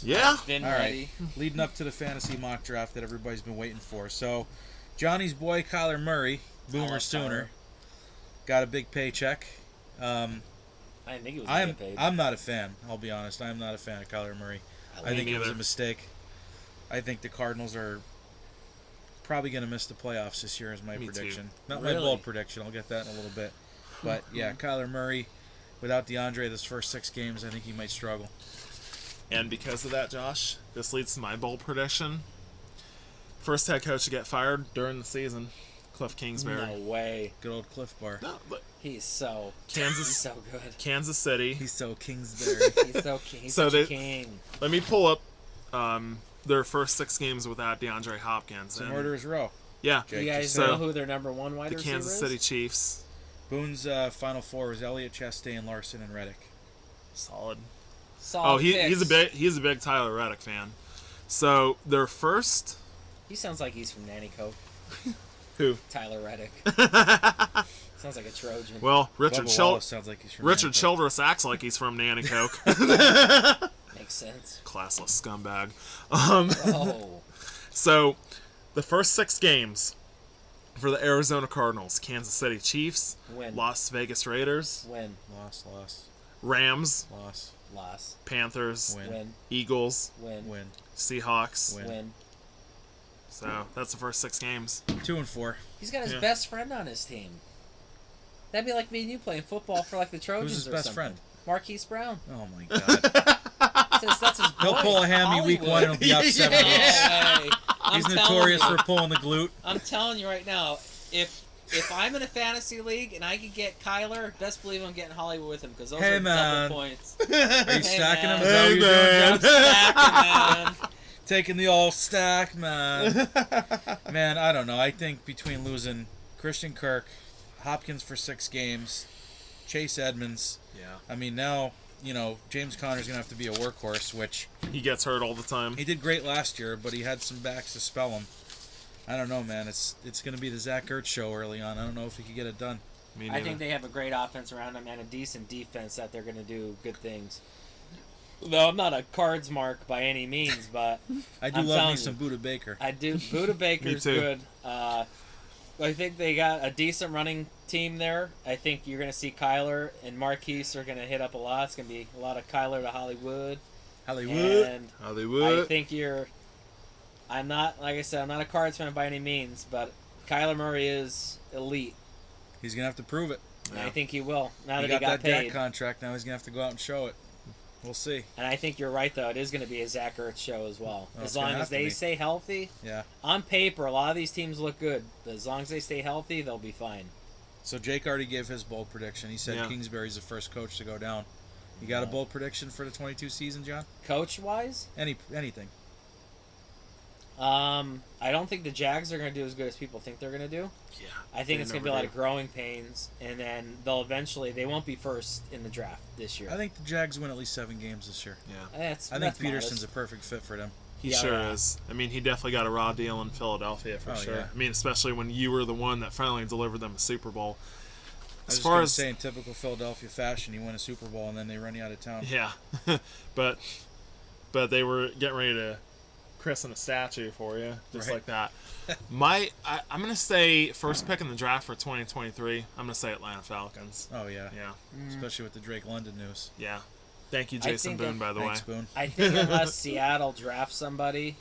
Yeah. Been All ready. right. Leading up to the fantasy mock draft that everybody's been waiting for. So, Johnny's boy, Kyler Murray, Boomer love Sooner, Kyler. got a big paycheck. I didn't think he was going to get paid. I'm not a fan. I'll be honest. I'm not a fan of Kyler Murray. I think it was a neither. mistake. I think the Cardinals are probably going to miss the playoffs this year is my Me too. prediction. Not my Really? bold prediction. I'll get that in a little bit. But, yeah, Kyler Murray, without DeAndre this first 6 games, I think he might struggle. And because of that, Josh, this leads to my bold prediction. First head coach to get fired during the season, Cliff Kingsbury. No way. Good old Cliff Bar. No, but He's so Kansas, so good. Kansas City. He's so Kingsbury. He's so king. He's So such a they- king. Let me pull up their first 6 games without DeAndre Hopkins. It's a And- murderer's row. Yeah, Do you guys so- know who their number one wide the receiver Kansas is? City Chiefs. Boone's Final Four was Elliott, Chastain, Larson, and Reddick. Solid. Solid Oh, he's picks. a big Tyler Reddick fan. So their first He sounds like he's from Nanny Coke. who? Tyler Reddick. Sounds like a Trojan. Well, Richard Bubba Chil- Wallace sounds like he's from Richard Nantucket. Childress acts like he's from Nanticoke. Makes sense. Classless scumbag. Oh. So, the first 6 games for the Arizona Cardinals: Kansas City Chiefs, Win. Las Vegas Raiders, Win. Loss. Rams, Loss. Panthers, Win. Win. Eagles, Win. Win. Seahawks. Win. Win. So that's the first 6 games. 2 and 4. He's got his Yeah. best friend on his team. That'd be like me and you playing football for like the Trojans. Who's his or best something. friend? Marquise Brown. Oh my God. That's his He'll boy. pull a hammy week Hollywood. 1 and he'll be up 7 No weeks. way. I'm He's telling notorious you. for pulling the glute. I'm telling you right now, if I'm in a fantasy league and I can get Kyler, best believe I'm getting Hollywood with him because those Hey, are man. double points. Are you Hey, stacking man. him? Is that what you're Hey, doing, John? Stacking, man. Taking the all stack, man. Man, I don't know. I think between losing Christian Kirk, Hopkins for 6 games, Chase Edmonds, Yeah. I mean, now, James Conner's going to have to be a workhorse, which He gets hurt all the time. he did great last year, but he had some backs to spell him. I don't know, man. It's going to be the Zach Ertz show early on. I don't know if he could get it done. Me I neither. think they have a great offense around them and a decent defense that they're going to do good things. Though I'm not a cards mark by any means, but I do I'm love telling me some you. Buda Baker. I do. Buda Baker's Me too. good. I think they got a decent running team there. I think you're going to see Kyler and Marquise are going to hit up a lot. It's going to be a lot of Kyler to Hollywood. Hollywood. And Hollywood. I think I'm not, like I said, I'm not a Cards fan by any means, but Kyler Murray is elite. He's going to have to prove it. And I think he will, now He that he got got that Dak paid. contract. Now he's going to have to go out and show it. We'll see. And I think you're right, though. It is going to be a Zach Ertz show as well. Oh, As it's gonna long have as to they be. stay healthy. Yeah. On paper, a lot of these teams look good. But as long as they stay healthy, they'll be fine. So Jake already gave his bold prediction. He said Yeah. Kingsbury's the first coach to go down. You got a bold prediction for the 22 season, John? Coach wise, Anything? I don't think the Jags are going to do as good as people think they're going to do. Yeah. I think it's going to be a lot of growing pains, and then they won't be first in the draft this year. I think the Jags win at least 7 games this year. Yeah. I think Peterson's a perfect fit for them. He Yeah, sure yeah. is. I mean, he definitely got a raw deal in Philadelphia for Oh, sure. yeah. I mean, especially when you were the one that finally delivered them a Super Bowl. I was As just far going to as say, in typical Philadelphia fashion, you win a Super Bowl and then they run you out of town. yeah, but they were getting ready to christen a statue for you, just Right. like that. I'm gonna say first pick in the draft for 2023. I'm gonna say Atlanta Falcons. Oh, yeah. Yeah, Especially with the Drake London news. yeah. Thank you, I Jason think Boone, that- by the Thanks, way. Boone. I think unless Seattle drafts somebody,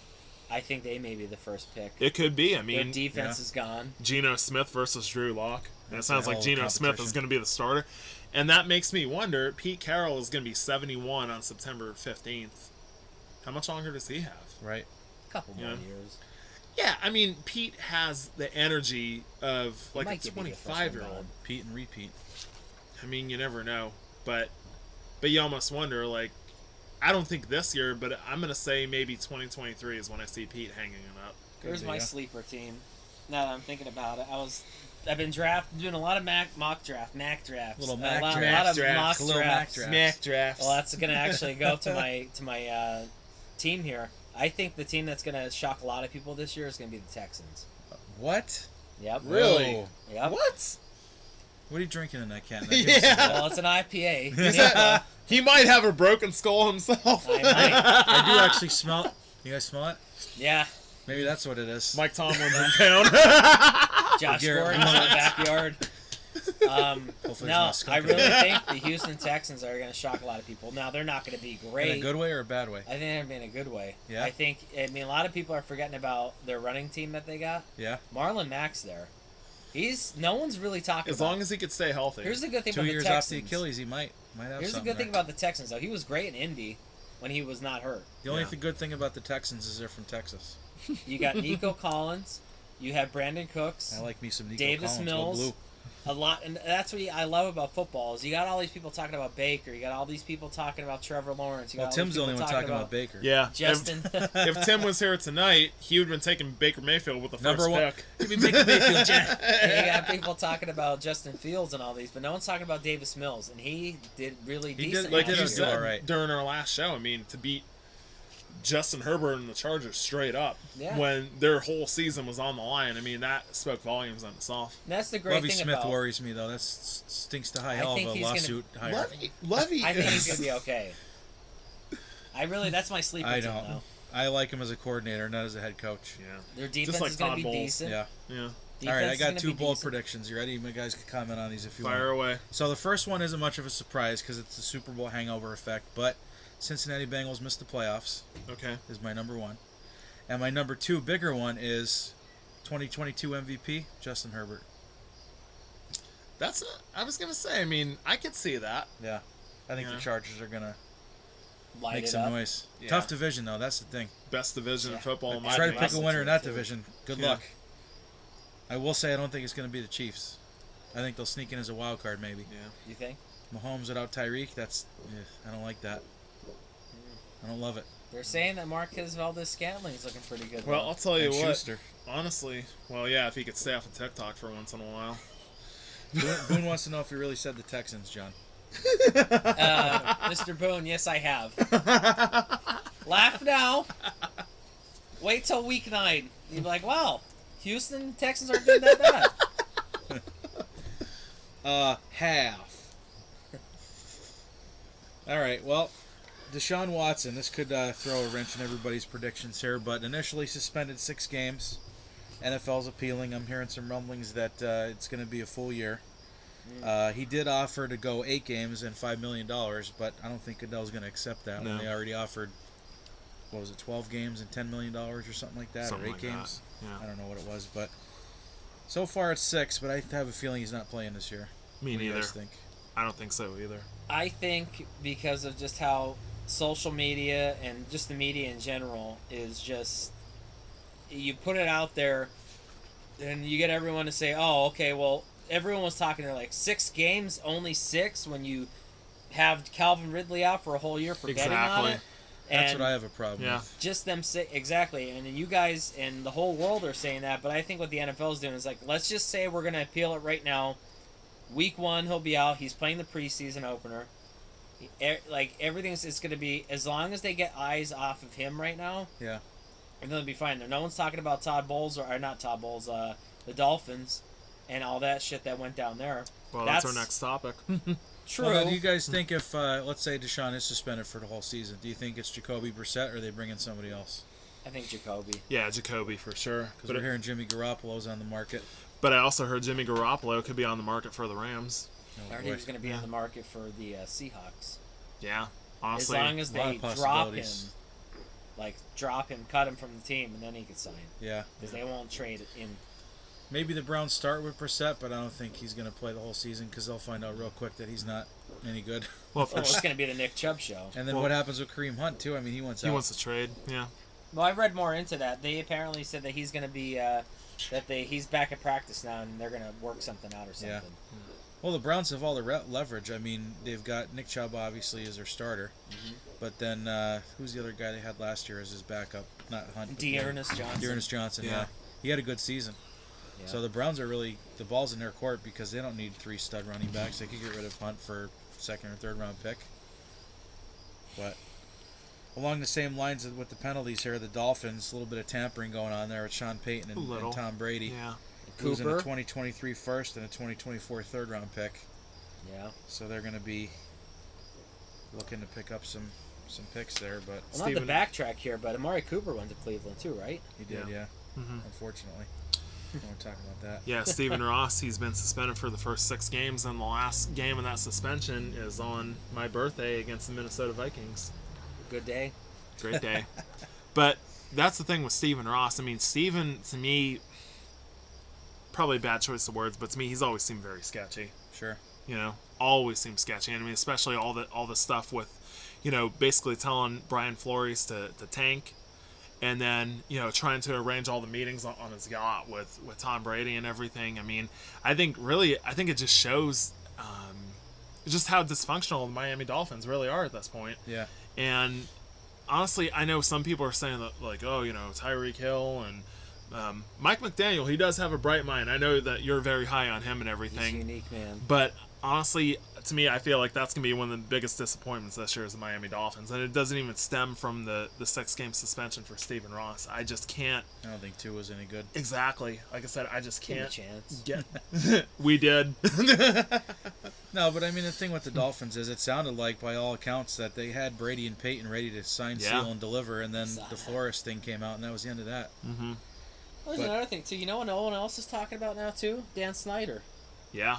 I think they may be the first pick. It could be. I Their mean, defense yeah. is gone. Geno Smith versus Drew Lock. And it That's sounds a like hell of a Geno Smith is competition. going to be the starter. And that makes me wonder, Pete Carroll is going to be 71 on September 15th. How much longer does he have? Right? A couple more Yeah. years. Yeah, I mean, Pete has the energy of like a Might give me the first one 25-year-old. done. Pete and repeat. I mean, you never know. But you almost wonder, like, I don't think this year, but I'm going to say maybe 2023 is when I see Pete hanging it up. Here's be, my yeah. sleeper team. Now that I'm thinking about it, I've been doing a lot of mock drafts. Little a Mac lot, drafts. lot of mock A little Mac drafts. drafts. Mac drafts. Well, that's going to actually go to my team here. I think the team that's going to shock a lot of people this year is going to be the Texans. What? Yep. Really? Whoa. Yep. What? What are you drinking in that can? Yeah. Well, it's an IPA. Is that- he might have a broken skull himself. I might. I do actually smell it. You guys smell it? Yeah. Maybe that's what it is. Mike Tomlin's in town. Josh Garrett Gordon's in the Wilson. backyard. Hopefully it's No, not I skunk really in think the Houston Texans are going to shock a lot of people. Now, they're not going to be In great. a good way or a bad way? I think they're going to be in a good way. Yeah? I mean, a lot of people are forgetting about their running team that they got. Yeah. Marlon Mack's there. No one's really talking As about long as he could stay healthy. Here's the good thing 2 about years the off Texans. the Achilles, he might have Here's the something good thing there. about the Texans, though. He was great in Indy when he was not hurt. The only Yeah. good thing about the Texans is they're from Texas. You got Nico Collins. You have Brandon Cooks. I like me some Nico Davis Collins. Go Mills. blue. A lot, and that's what I love about football is you got all these people talking about Baker. You got all these people talking about Trevor Lawrence. You got Well, all Tim's these the only people one talking about Baker. yeah. Justin. If Tim was here tonight, he would have been taking Baker Mayfield with the Number first one. pick. Give me Baker Mayfield, Jack. And you got people talking about Justin Fields and all these, but no one's talking about Davis Mills, and he did really He did- decent. Like He last you did year. said all right. during our last show, I mean, to beat Justin Herbert and the Chargers straight up Yeah. when their whole season was on the line, I mean, that spoke volumes on itself. And that's the great Lovey thing Smith about. worries me, though. That stinks to high I hell think of a he's gonna- lawsuit. hire. Levy I think he's gonna be okay. That's my sleeper I team don't. though. I like him as a coordinator, not as a head coach. Yeah. Their defense Just like is gonna Todd be Bowles. decent. Yeah. Yeah. All right, Defense I is got gonna 2 be bold decent. predictions. You ready? You guys can comment on these if you Fire want. away. So the first one isn't much of a surprise because it's the Super Bowl hangover effect, but Cincinnati Bengals missed the playoffs Okay. is my number 1. And my number 2 bigger one is 2022 MVP, Justin Herbert. I was going to say, I mean, I could see that. Yeah. I think Yeah. the Chargers are going to Light make it some up. noise. Yeah. Tough division, though. That's the thing. Best division in football, in my Try to opinion. pick a winner in that too. division. Good Yeah. luck. I will say I don't think it's going to be the Chiefs. I think they'll sneak in as a wild card, maybe. Yeah. You think? Mahomes without Tyreek, I don't like that. I don't love it. They're saying that Marquez Valdez-Scantling's looking pretty good. Well, though. I'll tell you And what. Schuster. Honestly, well, yeah, if he could stay off of TikTok for once in a while. Boone wants to know if you really said the Texans, John. Mr. Boone, yes, I have. Laugh now. Wait till week 9. You'll be like, wow, Houston Texans aren't doing that bad. Half. All right, well, Deshaun Watson, this could throw a wrench in everybody's predictions here, but initially suspended 6 games. NFL's appealing. I'm hearing some rumblings that it's going to be a full year. He did offer to go 8 games and $5 million, but I don't think Goodell's going to accept that when No. they already offered, 12 games and $10 million or something like that, Something or 8 like games? that. Yeah. I don't know what it was, but so far it's 6, but I have a feeling he's not playing this year. Me What do you neither. guys think? I don't think so either. I think because of just how social media and just the media in general is just, you put it out there and you get everyone to say, oh, okay, well, everyone was talking. They're like 6 games, only 6 when you have Calvin Ridley out for a whole year for betting on Exactly. it. That's And what I have a problem Yeah. with. just them say exactly, and you guys and the whole world are saying that. But I think what the NFL is doing is like, let's just say we're gonna appeal it right now. Week 1, he'll be out. He's playing the preseason opener. Like everything's it's gonna be as long as they get eyes off of him right now. Yeah. And they'll be fine. No one's talking about Todd Bowles or not Todd Bowles, the Dolphins, and all that shit that went down there. Well, that's our next topic. True. Well, now, do you guys think if, let's say Deshaun is suspended for the whole season, do you think it's Jacoby Brissett or are they bringing somebody else? I think Jacoby. Yeah, Jacoby for sure. Because we're hearing Jimmy Garoppolo's on the market. But I also heard Jimmy Garoppolo could be on the market for the Rams. Oh, I heard boy. he was going to be on the market for the Seahawks. Yeah, As honestly. long as a lot they of drop him, possibilities. drop him, cut him from the team, and then he could sign. Yeah. Because they won't trade him. Maybe the Browns start with Brissett, but I don't think he's going to play the whole season because they'll find out real quick that he's not any good. well, if Oh, it's going to be the Nick Chubb show. And then Well- what happens with Kareem Hunt, too? I mean, he wants he out. wants to trade, yeah. Well, I read more into that. They apparently said that he's going to be he's back at practice now, and they're going to work something out or Yeah. something. Well, the Browns have all the leverage. I mean, they've got Nick Chubb, obviously, as their starter. Mm-hmm. But then, who's the other guy they had last year as his backup? Not Hunt. but Dearness Johnson. Dearness Johnson, Yeah. yeah. He had a good season. Yeah. So the Browns are really, the ball's in their court because they don't need 3 stud running backs. They could get rid of Hunt for 2nd or 3rd round pick. But along the same lines with the penalties here, the Dolphins, a little bit of tampering going on there with Sean Payton A little. and Tom Brady. Yeah. Losing a Cooper. 2023 first and a 2024 3rd round pick. Yeah. So they're going to be looking to pick up some picks there, but Well, not to backtrack here, but Amari Cooper went to Cleveland too, right? he did, yeah. Mhm. Unfortunately. I don't want to talk about that. Yeah, Stephen Ross, he's been suspended for the first 6 games, and the last game of that suspension is on my birthday against the Minnesota Vikings. Good day. Great day. But that's the thing with Stephen Ross. I mean, Stephen, to me, probably a bad choice of words, but to me, he's always seemed very sketchy. Sure. You know, always seems sketchy. And I mean, especially all the stuff with, you know, basically telling Brian Flores to tank, and then, you know, trying to arrange all the meetings on his yacht with Tom Brady and everything. I mean, I think it just shows just how dysfunctional the Miami Dolphins really are at this point. Yeah. And honestly, I know some people are saying that, like, oh, you know, Tyreek Hill and Mike McDaniel, he does have a bright mind. I know that you're very high on him and He's everything. unique, man. But honestly, to me, I feel like that's going to be one of the biggest disappointments this year is the Miami Dolphins. And it doesn't even stem from the 6-game suspension for Stephen Ross. I just can't. I don't think 2 was any good. Exactly. Like I said, I just Give him a can't chance. get. We did. No, but I mean, the thing with the Dolphins is it sounded like, by all accounts, that they had Brady and Peyton ready to sign, Yeah. seal, and deliver, and then Saw the that. Flores thing came out, and that was the end of that. Mm-hmm. Well, there's But- another thing too. You know what no one else is talking about now too? Dan Snyder. Yeah.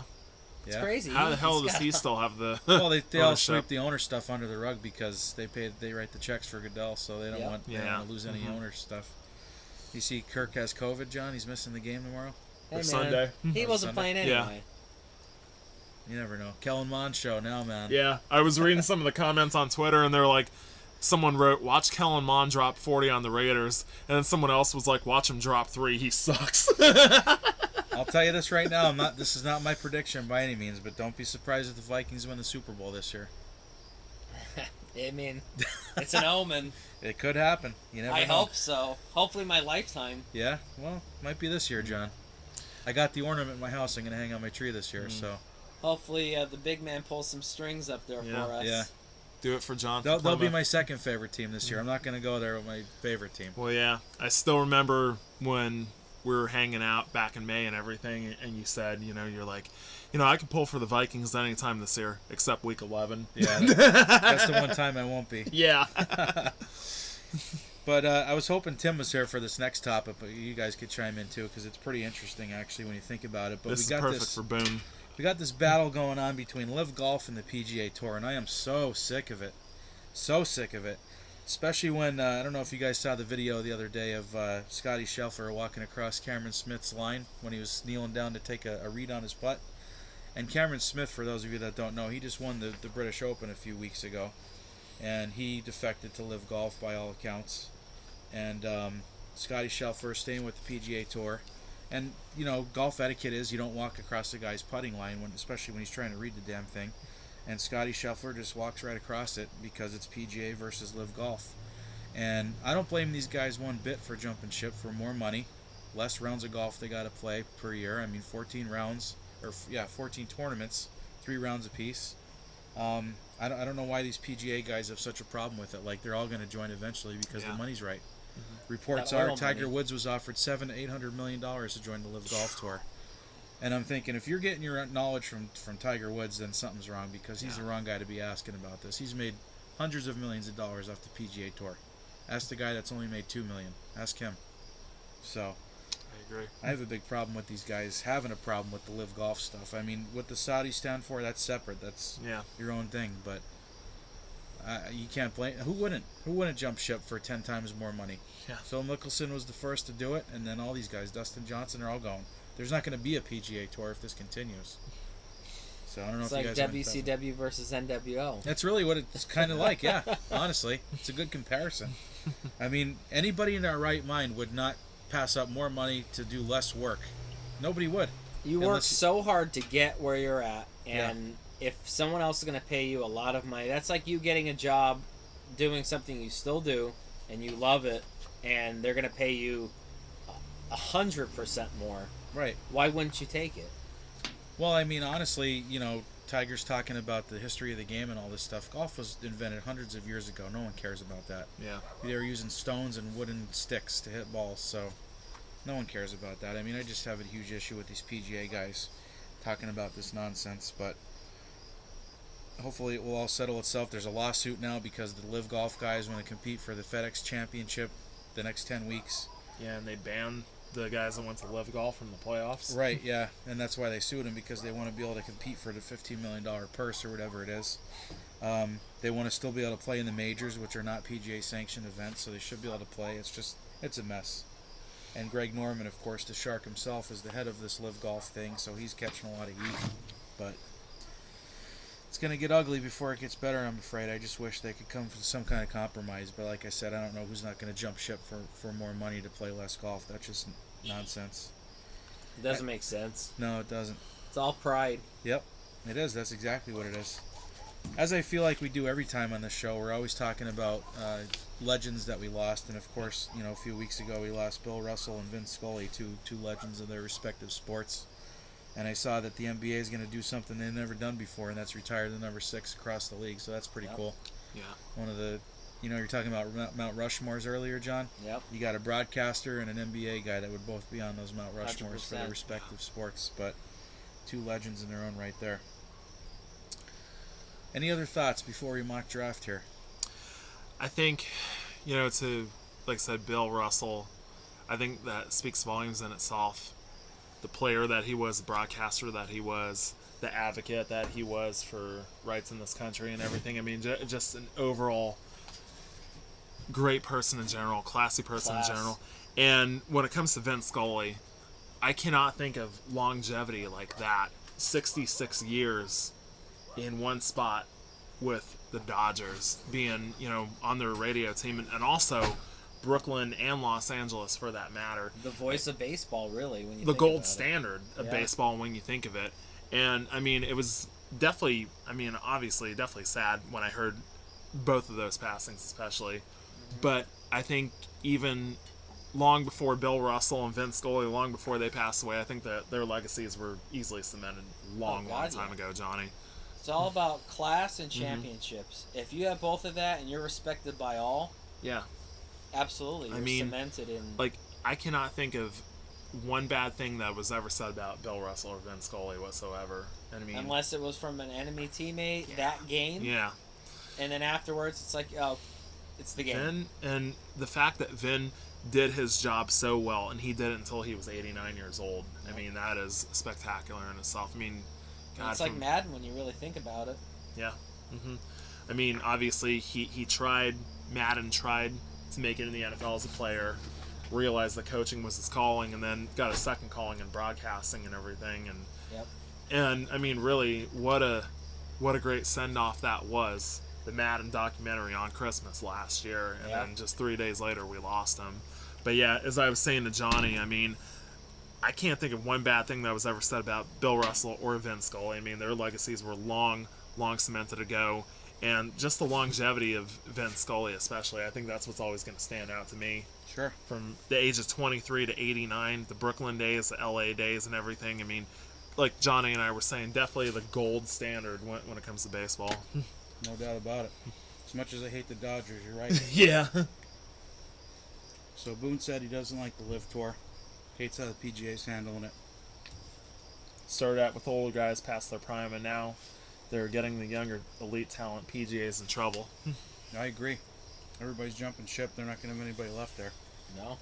It's Yeah. crazy. How the hell He's does got- he still have the. Well, they all ownership? sweep the owner stuff under the rug because they write the checks for Goodell, so they don't Yeah. want they Yeah. don't want to lose any Mhm. owner stuff. You see, Kirk has COVID, John. He's missing the game tomorrow. Hey, man, Sunday. He wasn't Sunday. playing Yeah. anyway. You never know. Kellen Mond show now, man. Yeah, I was reading some of the comments on Twitter, and they're like, someone wrote, "Watch Kellen Mond drop 40 on the Raiders," and then someone else was like, "Watch him drop 3. He sucks." I'll tell you this right now. This is not my prediction by any means, but don't be surprised if the Vikings win the Super Bowl this year. I mean, it's an omen. It could happen. You never I know. hope so. Hopefully, my lifetime. Yeah, well, might be this year, John. I got the ornament in my house. I'm going to hang on my tree this year, so Hopefully, the big man pulls some strings up there Yeah. for us. yeah. Do it for John. They'll be Plymouth. my second favorite team this year. I'm not going to go there with my favorite team. Well, yeah, I still remember when we were hanging out back in May and everything, and you said, you know, you're like, you know, I can pull for the Vikings any time this year except week 11. Yeah, that's the one time I won't be. Yeah. But I was hoping Tim was here for this next topic, but you guys could chime in too because it's pretty interesting actually when you think about it. But This is we got perfect this. for Boone. We got this battle going on between Live Golf and the PGA Tour, and I am so sick of it. So sick of it. Especially when, I don't know if you guys saw the video the other day of Scotty Scheffler walking across Cameron Smith's line when he was kneeling down to take a read on his putt. And Cameron Smith, for those of you that don't know, he just won the British Open a few weeks ago. And he defected to Live Golf by all accounts. And Scotty Scheffler staying with the PGA Tour. And golf etiquette is you don't walk across the guy's putting line especially when he's trying to read the damn thing. And Scotty Scheffler just walks right across it because it's PGA versus Live Golf. And I don't blame these guys one bit for jumping ship for more money, less rounds of golf they got to play per year. I mean, 14 rounds, 14 tournaments, 3 rounds apiece. I don't know why these PGA guys have such a problem with it. Like, they're all going to join eventually because the money's right. Reports That are oil Tiger money. Woods was offered $700 to $800 million to join the Live Golf Tour. And I'm thinking, if you're getting your knowledge from Tiger Woods, then something's wrong because he's the wrong guy to be asking about this. He's made hundreds of millions of dollars off the PGA Tour. Ask the guy that's only made $2 million. Ask him. So, I agree. I have a big problem with these guys having a problem with the Live Golf stuff. I mean, what the Saudis stand for, that's separate. That's your own thing. But you can't blame. Who wouldn't jump ship for 10 times more money? Yeah. Phil Mickelson was the first to do it, and then all these guys, Dustin Johnson, are all going. There's not going to be a PGA Tour if this continues. So I don't know It's if like you guys want WCW versus NWO. That's really what it's kind of like, yeah. Honestly, it's a good comparison. I mean, anybody in their right mind would not pass up more money to do less work. Nobody would. You work Unless- so hard to get where you're at, and if someone else is going to pay you a lot of money, that's like you getting a job doing something you still do and you love it, and they're going to pay you 100% more. Right. Why wouldn't you take it? Well, I mean, honestly, Tiger's talking about the history of the game and all this stuff. Golf was invented hundreds of years ago. No one cares about that. Yeah. They were using stones and wooden sticks to hit balls, so no one cares about that. I mean, I just have a huge issue with these PGA guys talking about this nonsense, but hopefully it will all settle itself. There's a lawsuit now because the Live Golf guys want to compete for the FedEx Championship the next 10 weeks. Yeah, and they banned the guys that went to Live Golf from the playoffs. Right, yeah, and that's why they sued him, because they want to be able to compete for the $15 million purse or whatever it is. They want to still be able to play in the majors, which are not PGA sanctioned events, so they should be able to play. It's a mess. And Greg Norman, of course, the Shark himself, is the head of this Live Golf thing, so he's catching a lot of heat. But it's going to get ugly before it gets better, I'm afraid. I just wish they could come to some kind of compromise. But like I said, I don't know who's not going to jump ship for more money to play less golf. That's just nonsense. It doesn't make sense. No, it doesn't. It's all pride. Yep, it is. That's exactly what it is. As I feel like we do every time on this show, we're always talking about legends that we lost. And of course, a few weeks ago we lost Bill Russell and Vince Scully, two legends of their respective sports. And I saw that the NBA is going to do something they've never done before, and that's retire the number 6 across the league. So that's pretty cool. Yeah. One of the, you're talking about Mount Rushmores earlier, John. Yep. You got a broadcaster and an NBA guy that would both be on those Mount Rushmores for their 100%. respective sports, but two legends in their own right there. Any other thoughts before we mock draft here? I think, to, like I said, Bill Russell, I think that speaks volumes in itself. The player that he was, the broadcaster that he was, the advocate that he was for rights in this country and everything. I mean, just an overall great person in general, classy person in general. And when it comes to Vince Scully, I cannot think of longevity like that. 66 years in one spot with the Dodgers, being, on their radio team, and also Brooklyn and Los Angeles for that matter. The voice of baseball, really, when you The think gold about standard of Yeah. baseball when you think of it. And, I mean, it was definitely, obviously, definitely sad when I heard both of those passings, especially. But I think even long before Bill Russell and Vince Scully, long before they passed away, I think that their legacies were easily cemented long time ago, Johnny. it. It's all about class and championships. If you have both of that and you're respected by all, Yeah. absolutely, you're cemented in. Like, I cannot think of one bad thing that was ever said about Bill Russell or Vince Scully whatsoever. And I mean, unless it was from an enemy teammate that game, yeah. and then afterwards it's like, oh, it's the game. Vin, and the fact that Vin did his job so well, and he did it until he was 89 years old. I mean, that is spectacular in itself. I mean, God, It's like Madden when you really think about it. Yeah. I mean, obviously, he tried, Madden tried to make it in the NFL as a player, realized that coaching was his calling, and then got a second calling in broadcasting and everything. And Yep. and I mean, really, what a great send-off that was. The Madden documentary on Christmas last year, and then just 3 days later we lost him. But yeah, as I was saying to Johnny, I mean, I can't think of one bad thing that was ever said about Bill Russell or Vin Scully. I mean, their legacies were long cemented ago, and just the longevity of Vin Scully, especially, I think that's what's always going to stand out to me. Sure. From the age of 23 to 89, the Brooklyn days, the LA days, and everything. I mean, like Johnny and I were saying, definitely the gold standard when it comes to baseball. No doubt about it. As much as I hate the Dodgers, you're right. Yeah. So Boone said he doesn't like the Live Tour. Hates how the PGA's handling it. Started out with older guys past their prime, and now they're getting the younger elite talent. PGA's in trouble. I agree. Everybody's jumping ship. They're not going to have anybody left there. No.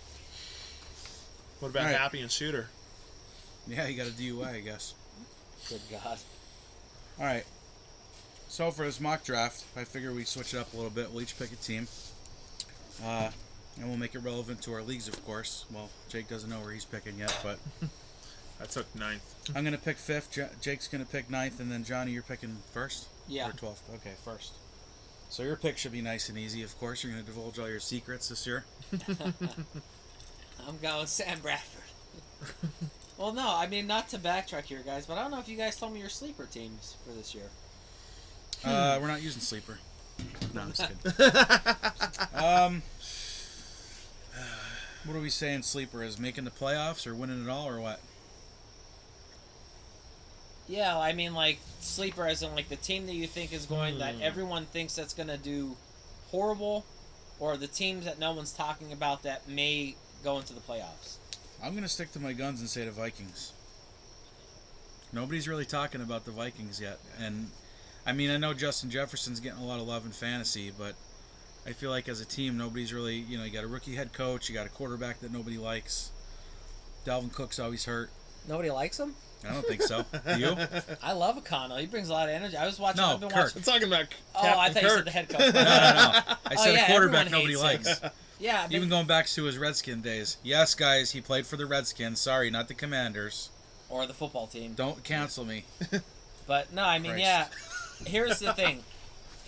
What about All right. Happy and Shooter? Yeah, you got a DUI, I guess. Good God. All right. So for this mock draft, I figure we switch it up a little bit. We'll each pick a team. And we'll make it relevant to our leagues, of course. Well, Jake doesn't know where he's picking yet, but I took 9th. I'm going to pick 5th. Jake's going to pick 9th, and then Johnny, you're picking 1st? Yeah. Or 12th? Okay, 1st. So your pick should be nice and easy, of course. You're going to divulge all your secrets this year. I'm going Sam Bradford. Well, no, I mean, not to backtrack here, guys, but I don't know if you guys told me your sleeper teams for this year. We're not using sleeper. No, I'm just kidding. What are we saying sleeper is? Making the playoffs or winning it all or what? Yeah, I mean, like, sleeper as in, like, the team that you think is going, that everyone thinks that's going to do horrible, or the teams that no one's talking about that may go into the playoffs. I'm going to stick to my guns and say the Vikings. Nobody's really talking about the Vikings yet. And, I mean, I know Justin Jefferson's getting a lot of love in fantasy, but I feel like as a team, nobody's really, you got a rookie head coach, you got a quarterback that nobody likes. Dalvin Cook's always hurt. Nobody likes him? I don't think so. Do you? I love O'Connell. He brings a lot of energy. I was watching. No, I've been Kirk. watching. I'm talking about I thought you Kirk. said the head coach. No. I said yeah, a quarterback everyone nobody hates likes. Yeah, I've been- Even going back to his Redskin days. Yes, guys, he played for the Redskins. Sorry, not the Commanders. or the football team. Don't cancel me. But no, I mean, Christ. yeah. Here's the thing.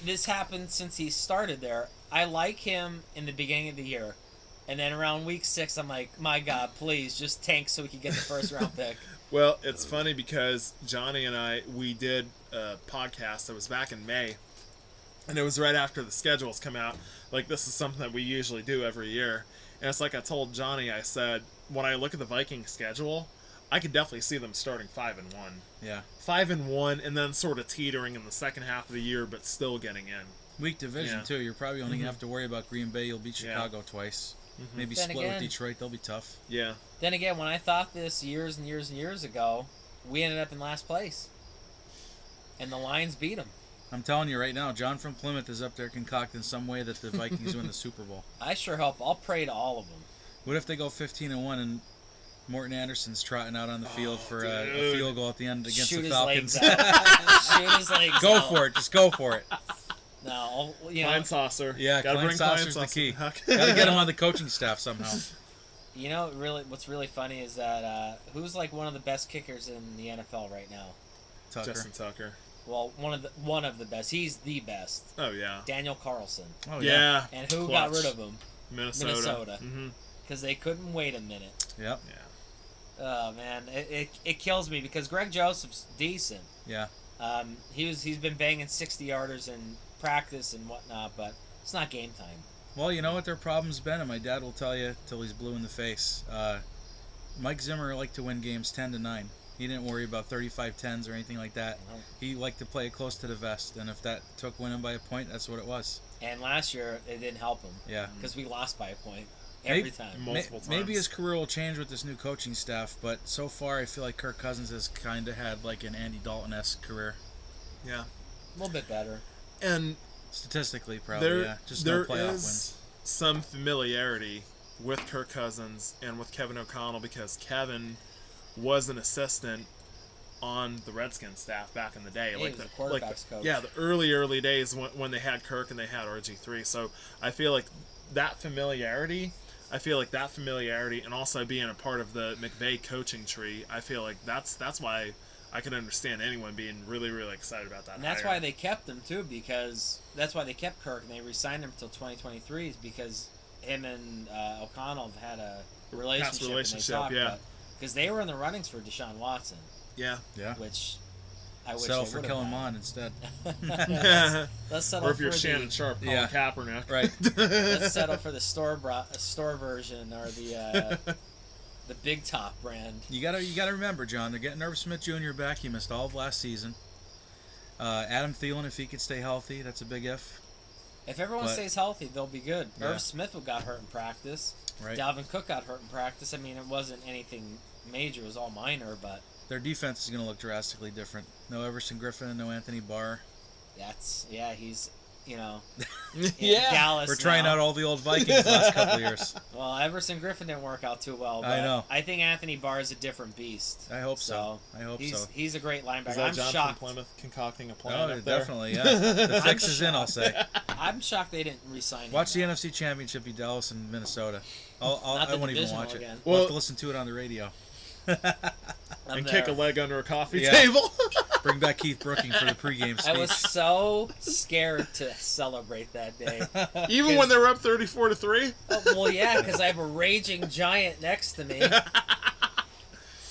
This happened since he started there. I like him in the beginning of the year. And then around week 6, I'm like, my God, please, just tank so we can get the first round pick. Well, it's funny because Johnny and we did a podcast that was back in May, and it was right after the schedules come out. Like, this is something that we usually do every year. And it's like I told Johnny, I said, when I look at the Vikings schedule, I could definitely see them starting 5-1. Yeah. 5-1, and then sort of teetering in the second half of the year, but still getting in. Weak division, Yeah. too. You're probably only going to have to worry about Green Bay. You'll beat Yeah. Chicago twice. Maybe Then split again- with Detroit. They'll be tough. Yeah. Then again, when I thought this years and years and years ago, we ended up in last place. And the Lions beat them. I'm telling you right now, John from Plymouth is up there concocting some way that the Vikings win the Super Bowl. I sure hope. I'll pray to all of them. What if they go 15-1 and Morton Anderson's trotting out on the field for a dude. field goal at the end against Shoot the his Falcons? legs out. Shoot his legs Go out. for it. Just go for it. No, you know, Klein saucer. Yeah, Gotta Klein bring Saucer's Klein the key. saucer. Got to get him on the coaching staff somehow. you know, really, what's really funny is that who's like one of the best kickers in the NFL right now? Tucker. Justin Tucker. Well, one of the best. He's the best. Oh, yeah. Daniel Carlson. Oh, Yeah. And who Clutch. got rid of him? Minnesota. Mm-hmm. Because they couldn't wait a minute. Yep. Yeah. Oh man, it kills me because Greg Joseph's decent. Yeah. He's been banging 60-yarders in practice and whatnot, but it's not game time. Well, you know what their problem's been, and my dad will tell you till he's blue in the face. Mike Zimmer liked to win games 10-9. He didn't worry about 35-10s or anything like that. No. He liked to play it close to the vest, and if that took winning by a point, that's what it was. And last year it didn't help him Yeah. because we lost by a point every time. Multiple times. Maybe his career will change with this new coaching staff, but so far I feel like Kirk Cousins has kind of had like an Andy Dalton-esque career. Yeah. A little bit better. And Statistically, probably, there, yeah. Just there no playoff is wins. some familiarity with Kirk Cousins and with Kevin O'Connell because Kevin was an assistant on the Redskins staff back in the day. Yeah, he was the quarterback's coach. Yeah, the early days when they had Kirk and they had RG3. So I feel like that familiarity, and also being a part of the McVay coaching tree, I feel like that's why I can understand anyone being really, really excited about that. And that's hire. why they kept him too, because that's why they kept Kirk and they re-signed him until 2023 is because him and O'Connell have had a relationship. And they talk, relationship, yeah. because they were in the runnings for Deshaun Watson, Yeah. Yeah. which I wish Settle they for would've Kellen had. Mond instead. Let's settle Or if you're for Shannon the Sharp, Colin Yeah. Kaepernick. Right. let's settle for the store version or the big top brand. You gotta remember, John. They're getting Irv Smith Jr. back. He missed all of last season. Adam Thielen, if he could stay healthy, that's a big if. If everyone But- stays healthy, they'll be good. Yeah. Irv Smith got hurt in practice. Right. Dalvin Cook got hurt in practice. I mean, it wasn't anything major. It was all minor, but Their defense is going to look drastically different. No Everson Griffin, no Anthony Barr. he's, in Yeah. Dallas We're trying now. out all the old Vikings last couple of years. Well, Everson Griffin didn't work out too well. But I know. I think Anthony Barr is a different beast. I hope so. I hope he's, so. He's a great linebacker. Is that I'm John shocked. from Plymouth concocting a plan Oh, up there? definitely, yeah. The fix is in, I'll say. I'm shocked they didn't re-sign him. Watch the NFC Championship be Dallas and Minnesota. Not I the won't even divisional watch it. again. We'll have Well- to listen to it on the radio. I'm And there. kick a leg under a coffee Yeah. table. Bring back Keith Brooking for the pregame I was speech. so scared to celebrate that day. Even when they were up 34-3. Oh, well, yeah, because I have a raging giant next to me.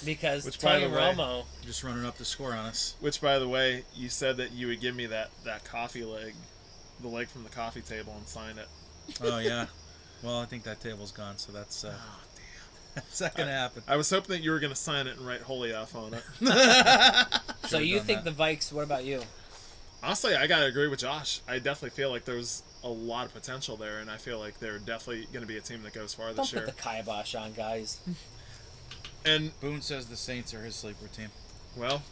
Because Which, by Tony the way- Romo, Just running up the score on us. Which, by the way, you said that you would give me that coffee leg, the leg from the coffee table, and sign it. Oh, yeah. Well, I think that table's gone, so that's Oh, damn. that's not going to happen. I was hoping that you were going to sign it and write Holy F on it. so Should've you done think that. the Vikes? What about you? Honestly, I got to agree with Josh. I definitely feel like there's a lot of potential there, and I feel like they're definitely going to be a team that goes far Don't this put year. the kibosh on, guys. And, Boone says the Saints are his sleeper team. well,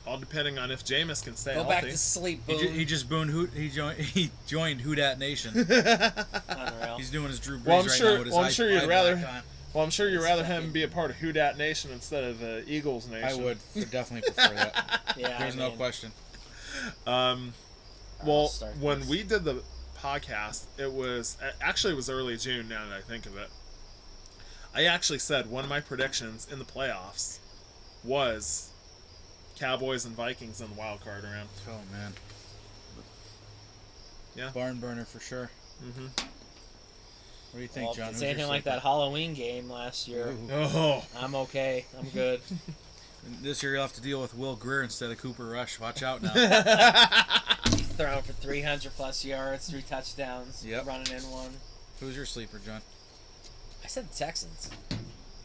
all depending on if Jameis can stay Go healthy. back to sleep, He, Boone. he just Boone he joined Who Dat Nation. Unreal. He's doing his Drew Brees Well, I'm right sure- now with his well, I'm eye- sure you'd eye rather- black on. Well, I'm sure you'd It's rather fucking- him be a part of Who Dat Nation instead of Eagles Nation. I would definitely prefer that. Yeah, There's I no mean, question. Well, I'll start when this. we did the podcast, it was early June. Now that I think of it, I actually said one of my predictions in the playoffs was Cowboys and Vikings in the wild card round. Oh man. Yeah. Barn burner for sure. Mm-hmm. What do you think, Well, John? if it's Who's your anything like sleeper? that Halloween game last year, Ooh. Oh, I'm okay. I'm good. This year you'll have to deal with Will Greer instead of Cooper Rush. Watch out now. He's throwing for 300 plus yards, 3 touchdowns, Yep. running in one. Who's your sleeper, John? I said the Texans.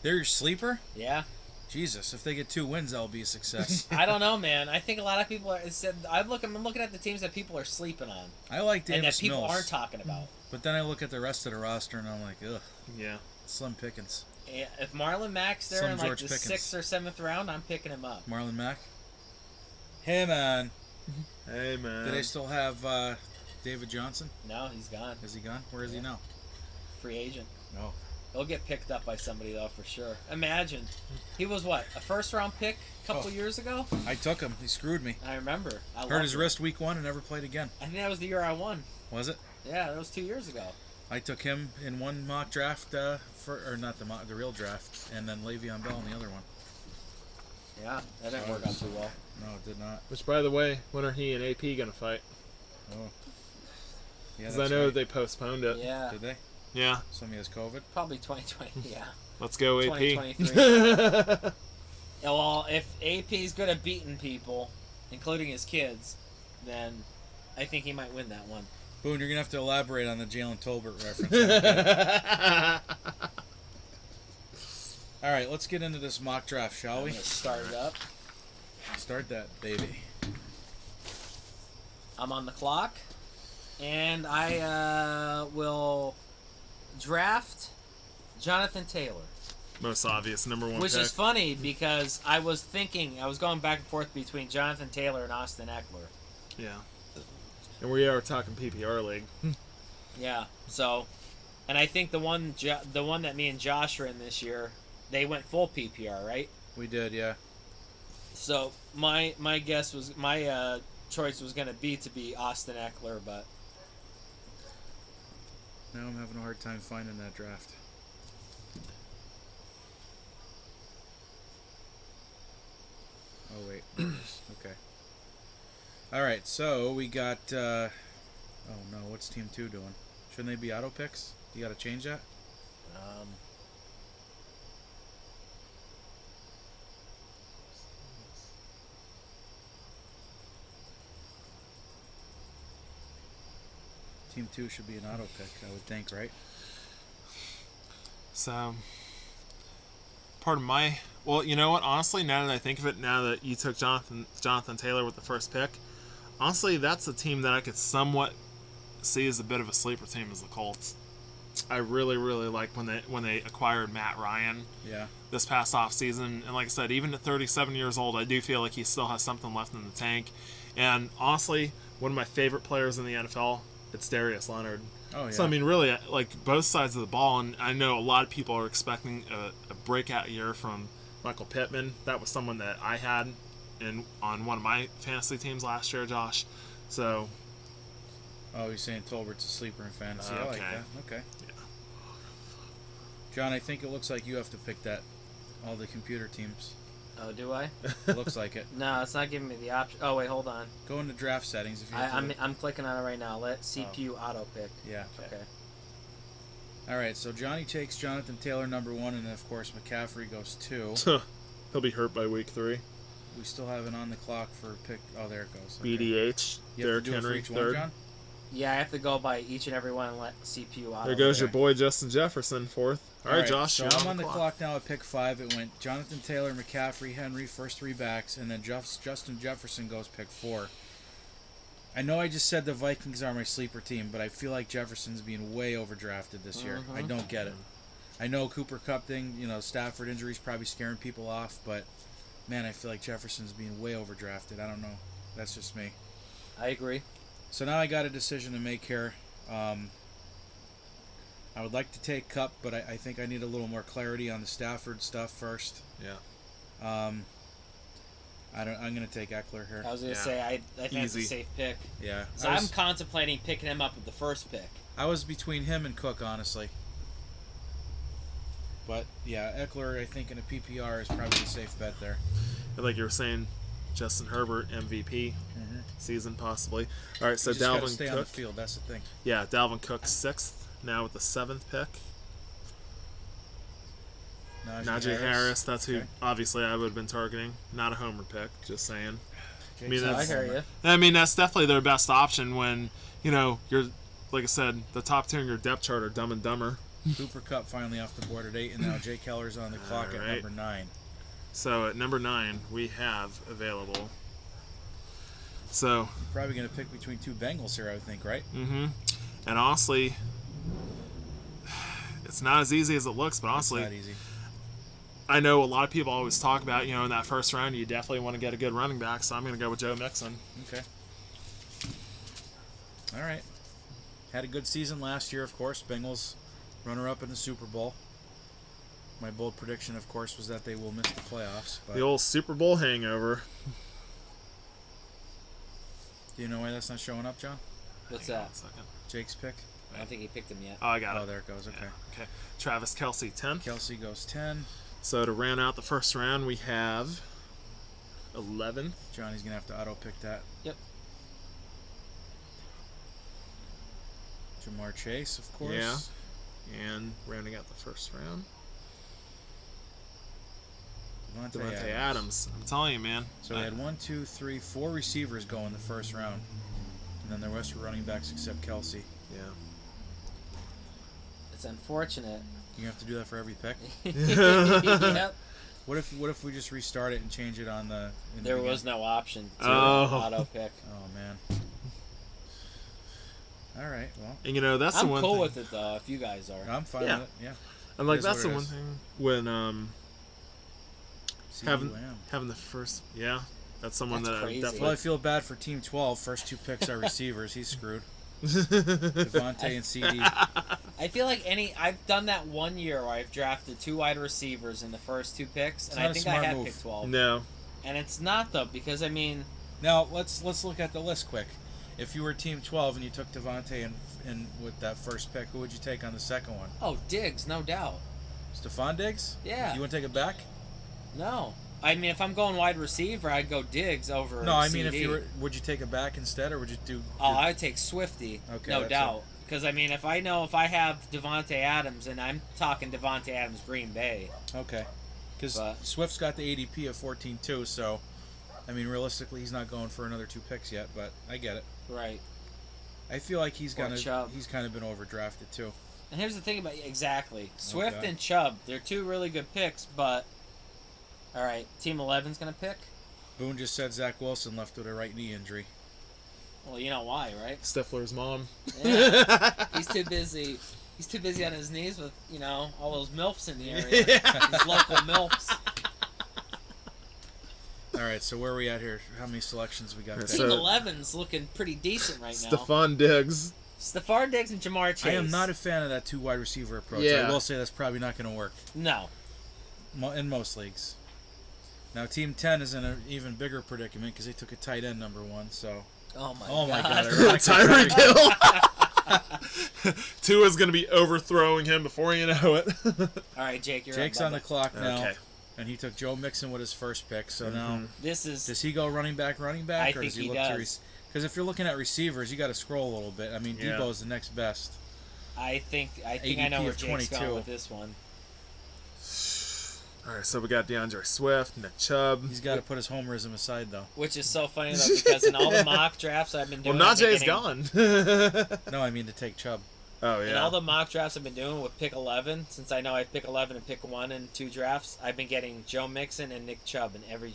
They're your sleeper? Yeah. Jesus, if they get 2 wins, that'll be a success. I don't know, man. I think a lot of people are. I'm looking at the teams that people are sleeping on, I like and that Davis people Mills, aren't talking about. but then I look at the rest of the roster and I'm like, ugh, yeah. slim pickings. And if Marlon Mack's there Some in like George the Pickens. 6th or 7th round, I'm picking him up. Marlon Mack. Hey man, Hey man. do they still have David Johnson? No, he's gone. Is he gone? Where is he now? Free agent. No. He'll get picked up by somebody though for sure. Imagine, he was what, a 1st round pick a couple Oh. years ago. I took him. He screwed me. I remember. I Hurt loved his him. wrist week 1 and never played again. I think that was the year I won. Was it? Yeah, that was 2 years ago. I took him in one mock draft, or not the real draft, and then Le'Veon Bell in the other one. Yeah, that didn't work out too well. No, it did not. Which, by the way, when are he and AP gonna fight? Oh. Yeah, Because that's I know right. they postponed it. Yeah, Did they? Yeah. Somebody has COVID. probably 2020. Yeah, Let's go, AP. 2023. Yeah, well, if AP's good at beating people, including his kids, then I think he might win that one. Boone, you're gonna have to elaborate on the Jalen Tolbert reference. All right, let's get into this mock draft, shall I'm we? gonna start it up. Start that, baby. I'm on the clock, and I will draft Jonathan Taylor. Most obvious number one Which pick. is funny because I was going back and forth between Jonathan Taylor and Austin Eckler. Yeah. And we are talking PPR league. Yeah. So, and I think the one that me and Josh are in this year, they went full PPR, right? We did, yeah. So my guess was choice was going to be Austin Eckler, but Now I'm having a hard time finding that draft. Oh wait, there it is. Okay. All right, so we got. Oh no, what's Team 2 doing? Shouldn't they be auto picks? You got to change that. Team 2 should be an auto pick, I would think, right? So, part of my... Well, you know what? Honestly, now that I think of it, now that you took Jonathan Taylor with the first pick, honestly, that's a team that I could somewhat see as a bit of a sleeper team, is the Colts. I really, really like when they acquired Matt Ryan Yeah. this past offseason. And like I said, even at 37 years old, I do feel like he still has something left in the tank. And honestly, one of my favorite players in the NFL, it's Darius Leonard. Oh, yeah. So, I mean, really, like, both sides of the ball, and I know a lot of people are expecting a breakout year from Michael Pittman. That was someone that I had on one of my fantasy teams last year, Josh. So... Oh, you're saying Tolbert's a sleeper in fantasy. I like Okay. that. Okay. Yeah. John, I think it looks like you have to pick all the computer teams. Oh, do I? It looks like it. No, it's not giving me the option. Oh, wait, hold on. Go into draft settings if you have to. I'm clicking on it right now. Let CPU auto pick. Yeah. Okay. All right, so Johnny takes Jonathan Taylor number 1, and then, of course, McCaffrey goes 2. He'll be hurt by week 3. We still have it on the clock for pick. Oh, there it goes. Okay. BDH, You have to Derrick do it for Henry, each third. one, John? Yeah, I have to go by each and every one and let CPU auto. There goes Okay. your boy Justin Jefferson, fourth. All right, Josh, So you're I'm on the clock now at pick 5. It went Jonathan Taylor, McCaffrey, Henry, first 3 backs, and then Justin Jefferson goes pick 4. I know I just said the Vikings are my sleeper team, but I feel like Jefferson's being way overdrafted this year. I don't get it. I know Cooper Kupp thing, Stafford injuries probably scaring people off, but man, I feel like Jefferson's being way overdrafted. I don't know. That's just me. I agree. So now I got a decision to make here. I would like to take Kupp, but I think I need a little more clarity on the Stafford stuff first. Yeah. I'm going to take Eckler here. I was going to Yeah. say, I think it's a Easy. safe pick. Yeah. So I'm contemplating picking him up with the first pick. I was between him and Cook, honestly. But yeah, Eckler, I think in a PPR is probably a safe bet there. And like you were saying, Justin Herbert MVP season possibly. All right, so You just gotta Dalvin stay on the Cook. field. That's the thing. Yeah, Dalvin Cook 6th now with the 7th pick. Najee Harris, that's who Okay. obviously I would have been targeting. Not a homer pick, just saying. Jake I mean, I that's- hear you. I mean, that's definitely their best option when, you're, like I said, the top 2 in your depth chart are Dumb and Dumber. Cooper Kupp finally off the board at 8, and now Jay Keller's on the clock at Alright. number 9. So at number 9, we have available. So, Probably going to pick between 2 Bengals here, I would think, right? and honestly, it's not as easy as it looks, but It's honestly, not easy. I know a lot of people always talk about, in that first round, you definitely want to get a good running back, so I'm going to go with Joe Mixon. Okay. All right. Had a good season last year, of course. Bengals runner-up in the Super Bowl. My bold prediction, of course, was that they will miss the playoffs. But The old Super Bowl hangover. do you know why that's not showing up, John? What's Hang on that? a second. Jake's pick? I don't think he picked him yet. Oh, I got Oh, it. there it goes. Okay. Okay. Travis Kelce, 10th. Kelsey goes 10. So to round out the first round, we have 11th. Johnny's going to have to auto-pick that. Yep. Jamar Chase, of course. Yeah. And rounding out the first round, Devontae Adams. I'm telling you, man. So we had 4 receivers go in the first round. And then the rest were running backs except Kelsey. Yeah. It's unfortunate. You have to do that for every pick? Yep. What if we just restart it and change it on the... in the There beginning? was no option to Oh. auto pick. Oh, man. All right, well, And that's the I'm one cool thing. with it though, if you guys are. I'm fine Yeah. with it. Yeah. And like is that's what the it one is. thing when CeeDee Lamb. having the first that's someone That's that I crazy. definitely Well, I feel bad for Team 12. First 2 picks are receivers. He's screwed. Devontae and CD. I feel like I've done that one year where I've drafted 2 wide receivers in the first 2 picks, and not I a think smart I had move. picked 12. No. And it's not though, because I mean, Now let's look at the list quick. If you were Team 12 and you took Devontae and with that first pick, who would you take on the second one? oh, Diggs, no doubt. Stephon Diggs? Yeah. You want to take it back? No. I mean, if I'm going wide receiver, I'd go Diggs over No, I mean CD. if you were, would you take it back instead, or would you do? Oh, I'd take Swifty. Okay, no that's doubt. Because I mean, if I have Devontae Adams, and I'm talking Devontae Adams, Green Bay. Okay. Because But- Swift's got the ADP of 14-2, so I mean realistically he's not going for another 2 picks yet, but I get it. Right. I feel like he's Or Chubb. kind of been overdrafted too. And here's the thing about exactly Swift Okay. and Chubb. They're two really good picks, but all right, Team 11's gonna pick. Boone just said Zach Wilson left with a right knee injury. Well, you know why, right? Stifler's mom. Yeah. He's too busy. He's too busy on his knees with all those milfs in the area. These local milfs. All right, so where are we at here? How many selections we got? Yeah, there? Team So- 11's looking pretty decent right now. Stephon Diggs. Stephon Diggs and Jamar Chase. I am not a fan of that 2 wide receiver approach. Yeah. I will say that's probably not going to work No. in most leagues. Now, Team 10 is in an even bigger predicament because they took a tight end number 1. So, Oh my oh my god. God, Tyreek Hill. Tua's going to be overthrowing him before you know it. All right, Jake, you're Jake's up, on the Bubba. clock now, Okay. and he took Joe Mixon with his first pick. So now, This is does he go running back, I or think does he he look does. to? Because if you're looking at receivers, you got to scroll a little bit. I mean, Yeah. Debo's the next best. I think I ADP know where of Jake's 22. going with this one. All right, so we got DeAndre Swift, Nick Chubb. He's got to put his homerism aside, though. Which is so funny though, because in all the mock drafts I've been Well, doing, I've been Najee's getting- gone. No, I mean to take Chubb. Oh, In yeah. all the mock drafts I've been doing with pick 11, since I know I pick 11 and pick 1 in 2 drafts, I've been getting Joe Mixon and Nick Chubb in every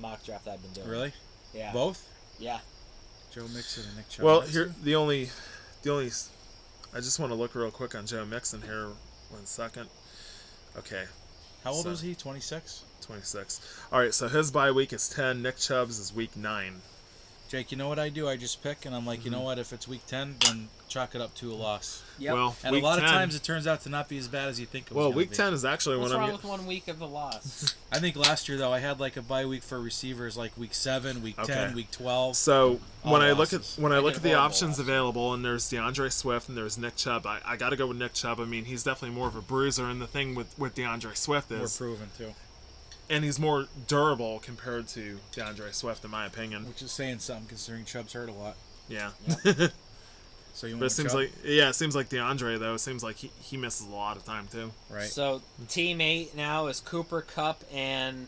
mock draft I've been doing. Really? Yeah. Both? Yeah. Joe Mixon and Nick Chubb. Well, That's- here the only, I just want to look real quick on Joe Mixon here. 1 second. Okay, How old so- was he? 26? 26. All right, so his bye week is 10. Nick Chubb's is week 9. Jake, you know what I do? I just pick, and I'm like, you know what? If it's week 10, then chalk it up to a loss. Yep. Well, And week a lot 10, of times it turns out to not be as bad as you think it was well, gonna week be. 10 is actually What's when wrong I'm. with 1 week of a loss? I think last year, though, I had like a bye week for receivers like week 7, week 10, Okay. week 12. So All when I look losses. at the horrible options losses. available, and there's DeAndre Swift and there's Nick Chubb, I got to go with Nick Chubb. I mean, he's definitely more of a bruiser, and the thing with DeAndre Swift More is, proven, too. and he's more durable compared to DeAndre Swift, in my opinion. Which is saying something considering Chubb's hurt a lot. Yeah. So you But want it seems Chubb? it seems like DeAndre though. It seems like he misses a lot of time too. Right. So Team 8 now is Cooper Kupp and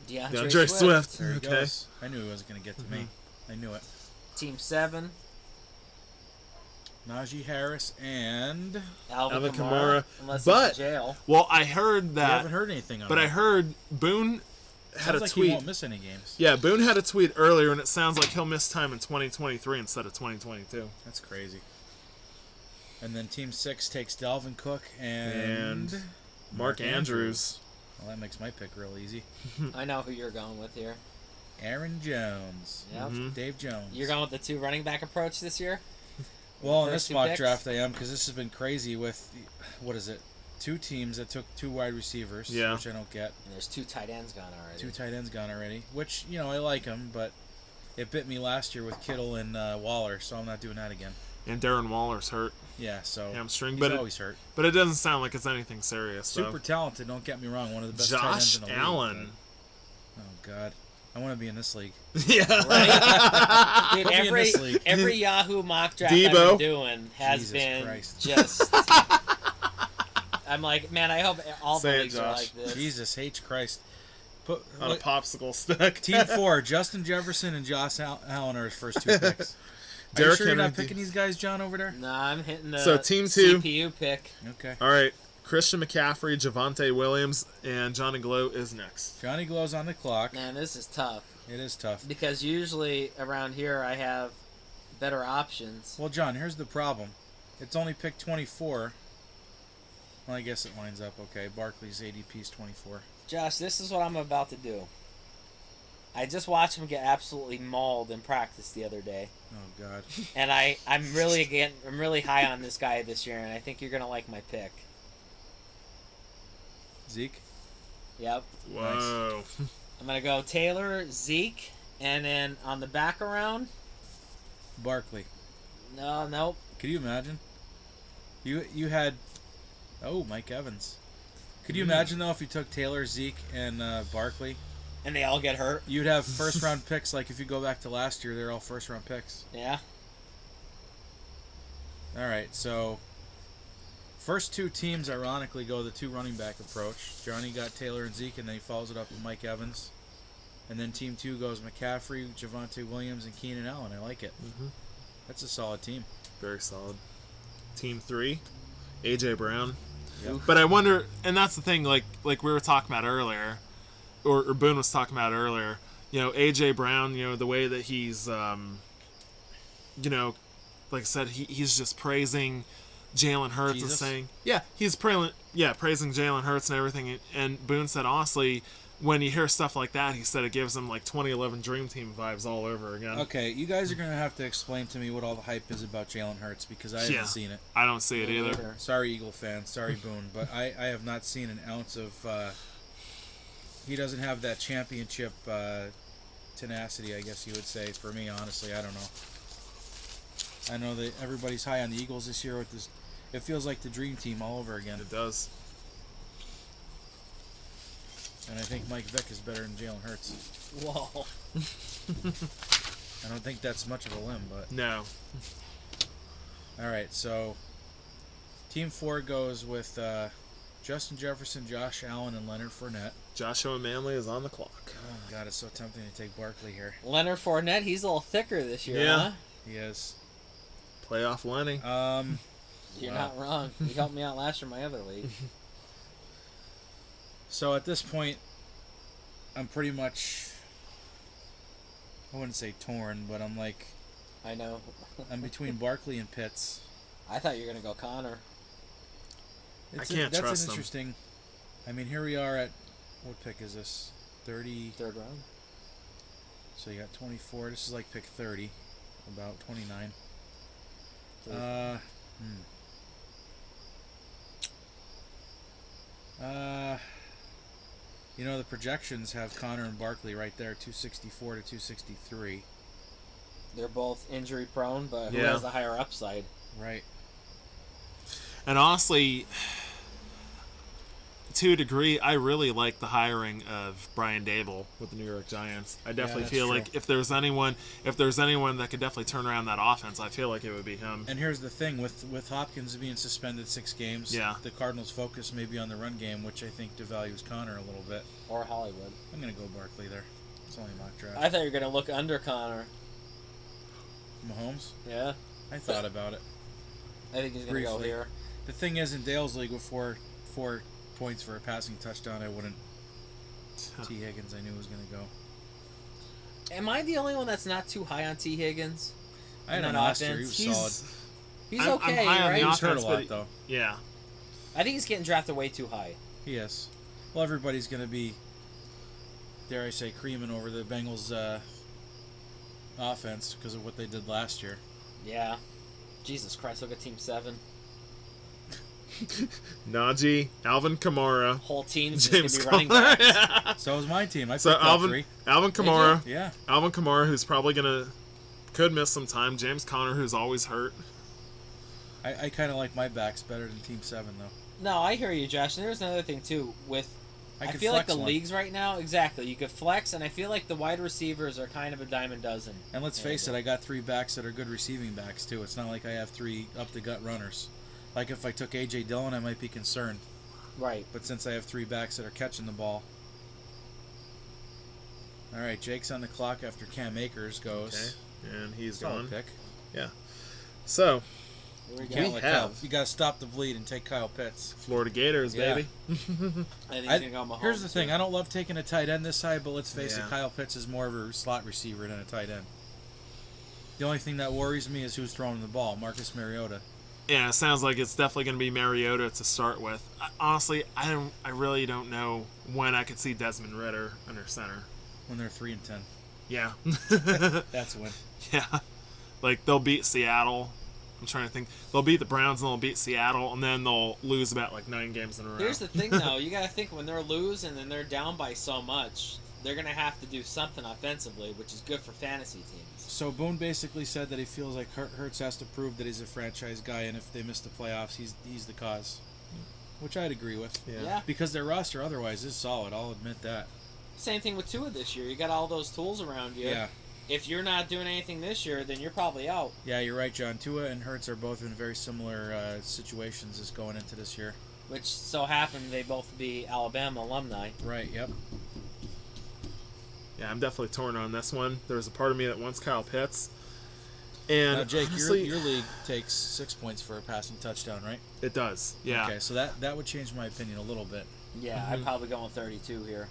DeAndre DeAndre Swift. There he Okay. goes. I knew he wasn't going to get to me. I knew it. Team 7, Najee Harris and... Alvin Alvin Kamara. Kamara. Unless But- he's in jail. Well, I heard I haven't that, heard anything on but that. I heard Boone had Sounds a like tweet. he won't miss any games. Yeah, Boone had a tweet earlier, and it sounds like he'll miss time in 2023 instead of 2022. That's crazy. And then Team 6 takes Dalvin Cook and... And Mark Andrews. Well, that makes my pick real easy. I know who you're going with here. Aaron Jones. Yep. Mhm. Dave Jones. You're going with the 2 running back approach this year? Well, in First this 2 mock picks? draft I am, because this has been crazy with, what is it, 2 teams that took 2 wide receivers, Yeah. which I don't get. And there's 2 tight ends gone already. 2 tight ends gone already, which, I like them, but it bit me last year with Kittle and Waller, so I'm not doing that again. And Darren Waller's hurt, Yeah, so hamstring, he's but always hurt. it doesn't sound like it's anything serious. Super though. talented, don't get me wrong, one of the best tight ends Josh in the league. Allen. but- Oh, God. I want to be in this league. Yeah. Dude, Put me in this league. every Yahoo mock draft Debo. I've been doing has Jesus been Christ. just... I'm like, man, I hope all the Say it, leagues are Josh. like this. Jesus H. Christ. Put, On a look, popsicle stick. Team 4, Justin Jefferson and Josh Allen are his first 2 picks. Are you Derrick sure you're not Henry. picking these guys, John, over there? Nah, I'm hitting the So, Team 2. CPU pick. Okay. All right, Christian McCaffrey, Javonte Williams, and Johnny Glow is next. Johnny Glow's on the clock. Man, this is tough. It is tough. Because usually around here I have better options. Well, John, here's the problem. It's only pick 24. Well, I guess it lines up okay. Barkley's ADP is 24. Josh, this is what I'm about to do. I just watched him get absolutely mauled in practice the other day. Oh, God. And I'm really high on this guy this year, and I think you're gonna like my pick. Zeke? Yep. Whoa. I'm gonna go Taylor, Zeke, and then on the back around, Barkley. nope. Could you imagine? You had... Oh, Mike Evans. Could you imagine, though, if you took Taylor, Zeke, and Barkley? And they all get hurt. You'd have first-round picks. Like, if you go back to last year, they're all first-round picks. Yeah. All right, so... First 2 teams, ironically, go the 2 running back approach. Johnny got Taylor and Zeke, and then he follows it up with Mike Evans. And then Team 2 goes McCaffrey, Javonte Williams, and Keenan Allen. I like it. Mhm. That's a solid team. Very solid. Team 3, AJ Brown. Yep. But I wonder, and that's the thing, like we were talking about earlier, or Boone was talking about earlier. AJ Brown. The way that he's, like I said, he's just praising Jalen Hurts and Jesus? saying, he's praising Jalen Hurts and everything. And Boone said, honestly, when you hear stuff like that, he said it gives him like 2011 Dream Team vibes all over again. Okay, you guys are going to have to explain to me what all the hype is about Jalen Hurts because I haven't seen it. I don't see it either. Either. Sorry, Eagle fans. Sorry, Boone. But I have not seen an ounce of... he doesn't have that championship tenacity, I guess you would say, for me, honestly. I don't know. I know that everybody's high on the Eagles this year with this. It feels like the dream team all over again. It does. And I think Mike Vick is better than Jalen Hurts. Whoa. I don't think that's much of a limb, but... No. All right, so... Team 4 goes with Justin Jefferson, Josh Allen, and Leonard Fournette. Joshua Manley is on the clock. Oh, God, it's so tempting to take Barkley here. Leonard Fournette, he's a little thicker this year, Yeah. huh? He is. Playoff Lenny. You're Wow. not wrong. You helped me out last year in my other league. So at this point, I'm pretty much... I wouldn't say torn, but I'm like... I know. I'm between Barkley and Pitts. I thought you were going to go Connor. I can't that's trust an him. interesting... I mean, here we are at... What pick is this? 30... Third round. So you got 24. This is like pick 30. About 29. The projections have Connor and Barkley right there, 264 to 263. They're both injury prone, but who Yeah. has the higher upside? Right. And honestly, to a degree, I really like the hiring of Brian Dable with the New York Giants. I definitely that's feel true. like if there's anyone that could definitely turn around that offense, I feel like it would be him. And here's the thing, with Hopkins being suspended 6 games, Yeah. the Cardinals' focus may be on the run game, which I think devalues Connor a little bit. Or Hollywood. I'm going to go Barkley there. It's only a mock draft. I thought you were going to look under Connor. Mahomes? Yeah. I thought about it. I think he's going to go Briefly. here. The thing is, in Dale's league with four points for a passing touchdown, I wouldn't. T. Higgins, I knew was going to go. Am I the only one that's not too high on T. Higgins? I had On him last year. He offense, was solid. He's I'm okay, high on right? the He's hurt a offense, lot, but- though. Yeah. I think he's getting drafted way too high. He is. Well, everybody's going to be, dare I say, creaming over the Bengals' offense because of what they did last year. Yeah. Jesus Christ, look at Team 7. Najee, Alvin Kamara, Whole team's James just going to be running Conner. backs. So was my team. I picked So all 3. Alvin Kamara, Yeah. Alvin Kamara, who's probably could miss some time. James Conner, who's always hurt. I kind of like my backs better than Team 7, though. No, I hear you, Josh. And there's another thing, too. I could feel like flex the one. leagues right now, exactly, you could flex, and I feel like the wide receivers are kind of a dime a dozen. And let's face it, I got 3 backs that are good receiving backs, too. It's not like I have 3 up-the-gut runners. Like, if I took A.J. Dillon, I might be concerned. Right. But since I have 3 backs that are catching the ball. All right, Jake's on the clock after Cam Akers goes. Okay. And he's Solid gone. pick. Yeah. So, Here we You go. can't We let have- Kyle. You got to stop the bleed and take Kyle Pitts. Florida Gators, Yeah. baby. I think he's I- going to go Mahomes. Here's the thing. too. I don't love taking a tight end this high, but let's face Yeah. it, Kyle Pitts is more of a slot receiver than a tight end. The only thing that worries me is who's throwing the ball. Marcus Mariota. Yeah, it sounds like it's definitely going to be Mariota to start with. Honestly, I really don't know when I could see Desmond Ritter under center. When they're 3-10. Yeah. That's when. Yeah. Like, they'll beat Seattle. I'm trying to think. They'll beat the Browns and they'll beat Seattle, and then they'll lose about, 9 games in a row. Here's the thing, though. You got to think when they're losing and they're down by so much, they're going to have to do something offensively, which is good for fantasy teams. So Boone basically said that he feels like Hurts has to prove that he's a franchise guy, and if they miss the playoffs, he's the cause. Which I'd agree with. Yeah. Because their roster otherwise is solid. I'll admit that. Same thing with Tua this year. You got all those tools around you. Yeah. If you're not doing anything this year, then you're probably out. Yeah, you're right, John. Tua and Hurts are both in very similar situations as going into this year. Which so happened they both be Alabama alumni. Right, yep. Yeah, I'm definitely torn on this one. There's a part of me that wants Kyle Pitts. And Now, Jake, honestly, your league takes 6 points for a passing touchdown, right? it does. Yeah. Okay, so that would change my opinion a little bit. Yeah, I'd probably go with 32 here.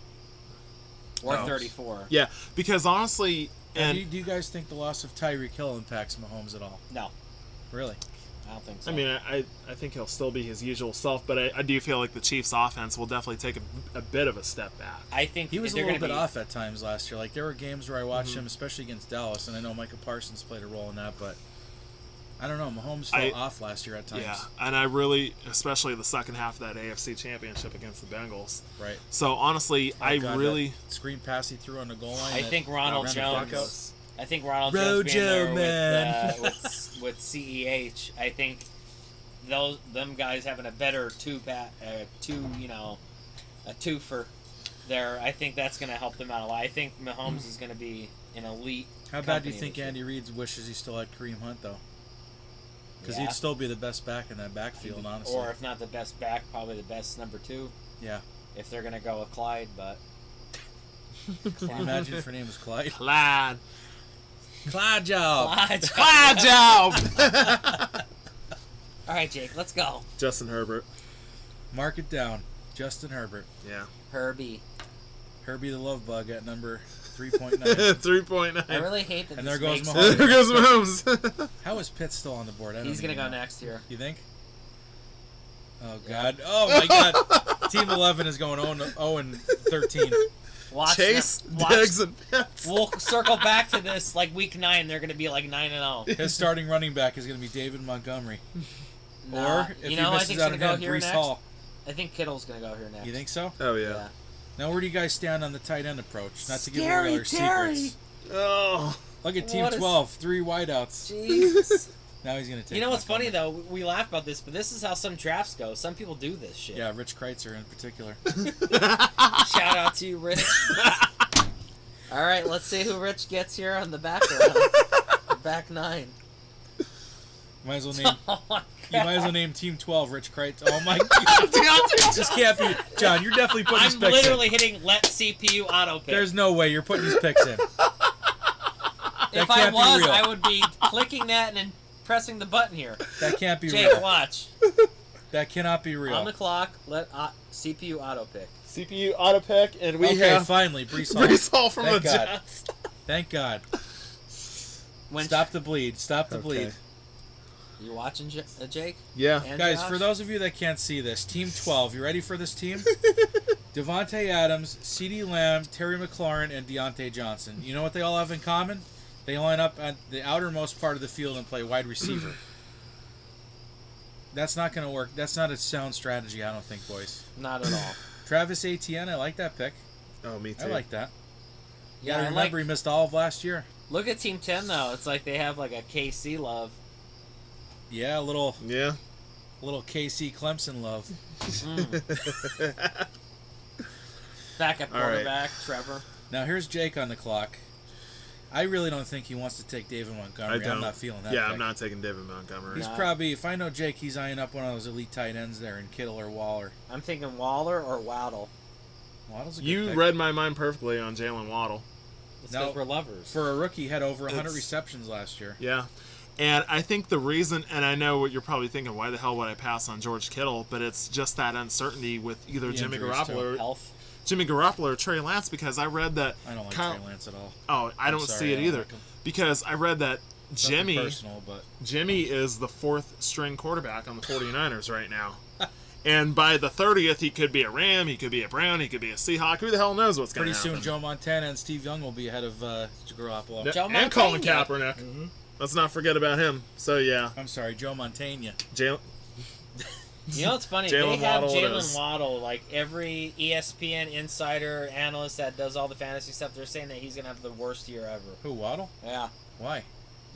Or Oh. 34. Yeah, because honestly, Now, and do you guys think the loss of Tyreek Hill impacts Mahomes at all? No, Really? I don't think so. I mean, I think he'll still be his usual self, but I do feel like the Chiefs' offense will definitely take a bit of a step back. I think He was a they're little gonna bit be, off at times last year. Like, there were games where I watched him, especially against Dallas, and I know Micah Parsons played a role in that, but I don't know. Mahomes fell off last year at times. Yeah, and I really, especially the second half of that AFC Championship against the Bengals. Right. So honestly, Oh, I God, really. that screen pass he threw on the goal line. I that think Ronald ran the Jones. puck out. I think Ronald Rojo, Jones being there man. with CEH. I think them guys having a better a twofer there. I think that's going to help them out a lot. I think Mahomes is going to be an elite. How bad do you company think this year. Andy Reid wishes he still had Kareem Hunt, though? Because Yeah. he'd still be the best back in that backfield, honestly. Or if not the best back, probably the best number 2. Yeah. If they're going to go with Clyde, but Can you imagine if her name was Clyde? Clyde. Clyde job! Clyde. Clyde job! All right, Jake, let's go. Justin Herbert. Mark it down. Justin Herbert. Yeah. Herbie. Herbie the Love Bug at number 3.9. 3.9. I really hate that And this there goes makes Mahomes. There goes Mahomes. How is Pitt still on the board? I don't He's going to even go know. next year. You think? Oh, God. Oh, my God. Team 11 is going 0-13. Watch Chase, them. Watch. Diggs, and Pitts. We'll circle back to this like week 9. They're going to be like 9-0. His starting running back is going to be David Montgomery. Nah, Or, if you he know, I misses think out he's on going to him, go here Brees next. Hall. I think Kittle's going to go here next. You think so? Oh, Yeah. yeah. Now, where do you guys stand on the tight end approach? Not to give Scary away our Terry. secrets. Oh. Look at Team What is- 12, 3 wideouts. Jeez. Now he's going to take You know what's funny Montgomery. though? We laugh about this, but this is how some drafts go. Some people do this shit. Yeah, Rich Kreitzer in particular. Shout out to you, Rich. All right, let's see who Rich gets here on the back row. Back 9. Might as well name. Oh my You might as well God. name Team 12 Rich Kreitzer. Oh my God! This can't be. John, you're definitely putting these I'm picks literally in. hitting let CPU auto pick. There's no way you're putting these picks in. if I can't be was, real. I would be clicking that and then pressing the button here. That can't be Jake, real. watch. That cannot be real. On the clock, let CPU auto pick. CPU auto pick, and we Okay, have finally, Brees Hall. Brees Hall from Thank the God. Jets. Thank God. When Stop the bleed. Stop the Okay. bleed. You watching, Jake? Yeah. And Guys, Josh? for those of you that can't see this, Team 12, you ready for this team? Devontae Adams, CeeDee Lamb, Terry McLaurin, and Deontay Johnson. You know what they all have in common? They line up at the outermost part of the field and play wide receiver. That's not going to work. That's not a sound strategy, I don't think, boys. Not at all. Travis Etienne, I like that pick. Oh, me too. I like that. You Yeah, gotta I remember like. he missed all of last year. Look at Team 10 though. It's like they have like a KC love. Yeah, a little Yeah. KC Clemson love. Backup All right. quarterback, Trevor. Now here's Jake on the clock. I really don't think he wants to take David Montgomery. I don't. I'm not feeling that. Yeah, pick. I'm not taking David Montgomery. He's Nah. probably, if I know Jake, he's eyeing up one of those elite tight ends there in Kittle or Waller. I'm thinking Waller or Waddle. Waddle's a good You pick. read my mind perfectly on Jalen Waddle. It's No. because we're lovers. For a rookie, he had over 100 It's- receptions last year. Yeah. And I think the reason, and I know what you're probably thinking, why the hell would I pass on George Kittle? But it's just that uncertainty with either The Jimmy injuries, Garoppolo, Health. or Trey Lance, because I read that. I don't like Kyle- Trey Lance at all. Oh, I don't sorry, see I it don't either. like him. Because I read that Nothing Jimmy personal, but is the 4th string quarterback on the 49ers right now. And by the 30th, he could be a Ram, he could be a Brown, he could be a Seahawk. Who the hell knows what's going pretty to soon happen? Joe Montana and Steve Young will be ahead of Garoppolo. Joe And Colin Montana. Kaepernick. Mm-hmm. Let's not forget about him. So, yeah. I'm sorry, Joe Montana. Jalen. You know what's funny? Jalen They have Waddle it is. Jalen Waddle. Like every ESPN insider analyst that does all the fantasy stuff, they're saying that he's gonna have the worst year ever. Who, Waddle? Yeah, Why?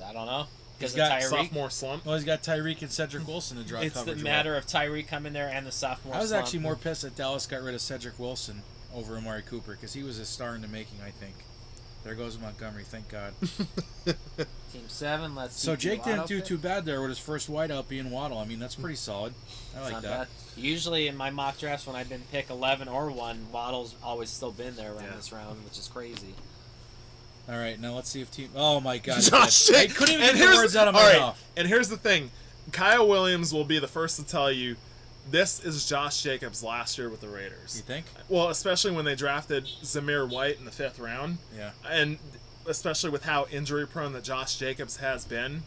I don't know. He's Because of got Tyreek. Sophomore slump. Well, he's got Tyreek and Cedric Wilson to draw It's coverage. the with. matter of Tyreek coming there and the sophomore. I was slump. actually more pissed that Dallas got rid of Cedric Wilson over Amari Cooper because he was a star in the making, I think. There goes Montgomery, thank God. Team 7. Let's. So see Jake Waddle didn't do pick. too bad there with his first wideout being Waddle. I mean, that's pretty solid. I like Not that. bad. Usually in my mock drafts, when I've been pick 11 or 1, Waddle's always still been there around Yeah. this round, which is crazy. All right, now let's see if team. Oh my God! Josh I Jacobs. couldn't even get the words out of my mouth. And here's the thing: Kyle Williams will be the first to tell you this is Josh Jacobs' last year with the Raiders. You think? Well, especially when they drafted Zamir White in the 5th round, Yeah. and especially with how injury prone that Josh Jacobs has been,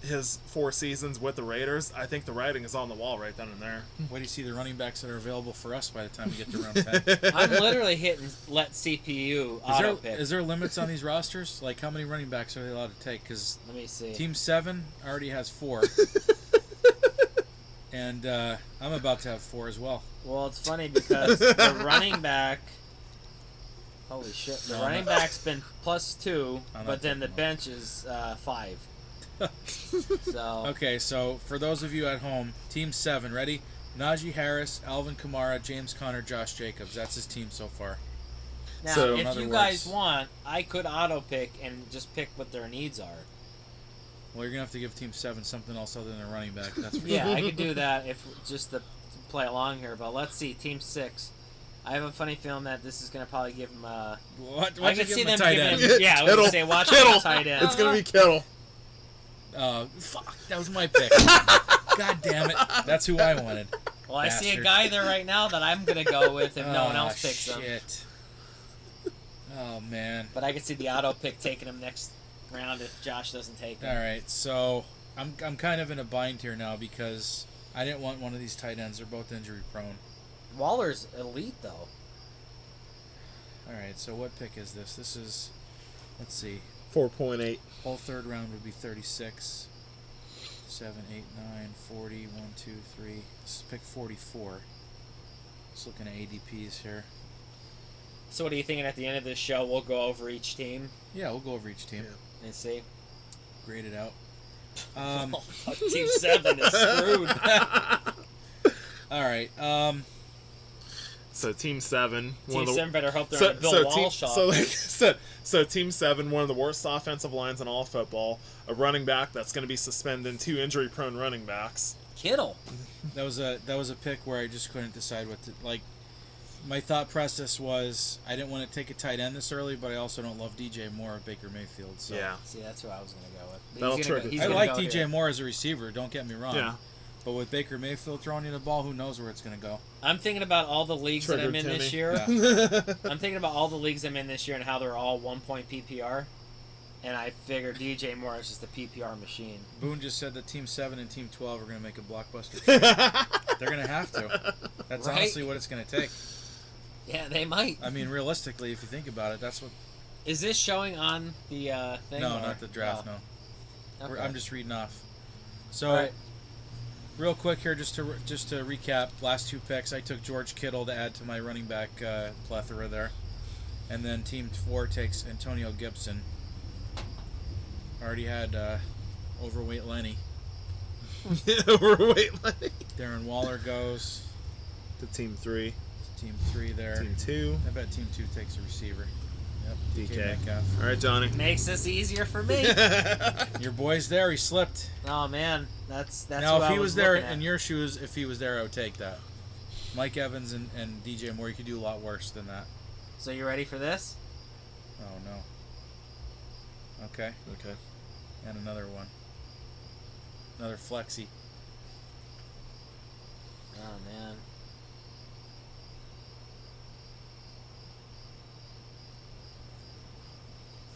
his 4 seasons with the Raiders, I think the writing is on the wall right then and there. Where do you see the running backs that are available for us by the time we get to round 10? I'm literally hitting let CPU auto pick. Is there limits on these rosters? Like, how many running backs are they allowed to take? Because Let me see. Team 7 already has 4. And I'm about to have 4 as well. Well, it's funny because the running back. Holy shit! The No, running no. back's been +2, I'm not but then the taking bench is 5. So Okay, so for those of you at home, Team 7, ready? Najee Harris, Alvin Kamara, James Conner, Josh Jacobs. That's his team so far. now, So, if in other you guys words- want, I could auto pick and just pick what their needs are. Well, you're going to have to give Team 7 something else other than a running back. That's for Yeah, sure. I could do that if just to play along here. But let's see, Team 6. I have a funny feeling that this is going to probably give them. What? I Why'd you could give see him a them tight giving end? him. Yeah, I was Kittle. going to say, watch Kittle. the tight end. It's going to be Kittle. Fuck, that was my pick. God damn it. That's who I wanted. Well, I see a Bastard. guy there right now that I'm going to go with if no one Ah, else picks him. shit. Oh, man. But I could see the auto pick taking him next round if Josh doesn't take him. All right, so I'm kind of in a bind here now because I didn't want one of these tight ends. They're both injury prone. Waller's elite, though. All right, so what pick is this? This is, let's see, 4.8. whole 3rd round would be 36. 7, 8, 9, 40, 1, 2, 3. This is pick 44. Just looking at ADPs here. So what are you thinking at the end of this show? We'll go over each team Yeah, we'll go over each team. Yeah. and see. Grade it out. Team 7 is screwed. All right. So Team 7. Team 7 better hope they're in a Bill Walsh so, off. like I said, so Team 7, one of the worst offensive lines in all of football. A running back that's going to be suspending 2 injury-prone running backs. Kittle. That was a pick where I just couldn't decide what to like. My thought process was I didn't want to take a tight end this early, but I also don't love DJ Moore or Baker Mayfield. So Yeah. See, that's who I was going to go with. But That'll he's gonna trigger. he's I gonna like go DJ here. Moore as a receiver. Don't get me wrong. Yeah. But with Baker Mayfield throwing you the ball, who knows where it's going to go? I'm thinking about all the leagues that I'm in Triggered this Timmy. year. Yeah. I'm thinking about all the leagues I'm in this year and how they're all 1-point PPR. And I figure DJ Moore is just a PPR machine. Boone just said that Team 7 and Team 12 are going to make a blockbuster trade. They're going to have to. That's Right? honestly what it's going to take. Yeah, they might. I mean, realistically, if you think about it, that's what. Is this showing on the thing? No, or- not the draft. Oh, No, okay. I'm just reading off. So, All right. real quick here, just to recap, last 2 picks, I took George Kittle to add to my running back plethora there, and then Team 4 takes Antonio Gibson. Already had overweight Lenny. Overweight Lenny. Darren Waller goes To Team 3. to Team 3 there. Team 2. I bet Team 2 takes a receiver. Yep, DK. Metcalf. All right, Johnny. Makes this easier for me. Your boy's there. He slipped. Oh man, that's Now, who if I he was was there looking at. in your shoes, if he was there, I would take that. Mike Evans and DJ Moore, you could do a lot worse than that. So you ready for this? Oh, no. Okay, Okay. and another one. Another flexi. Oh man.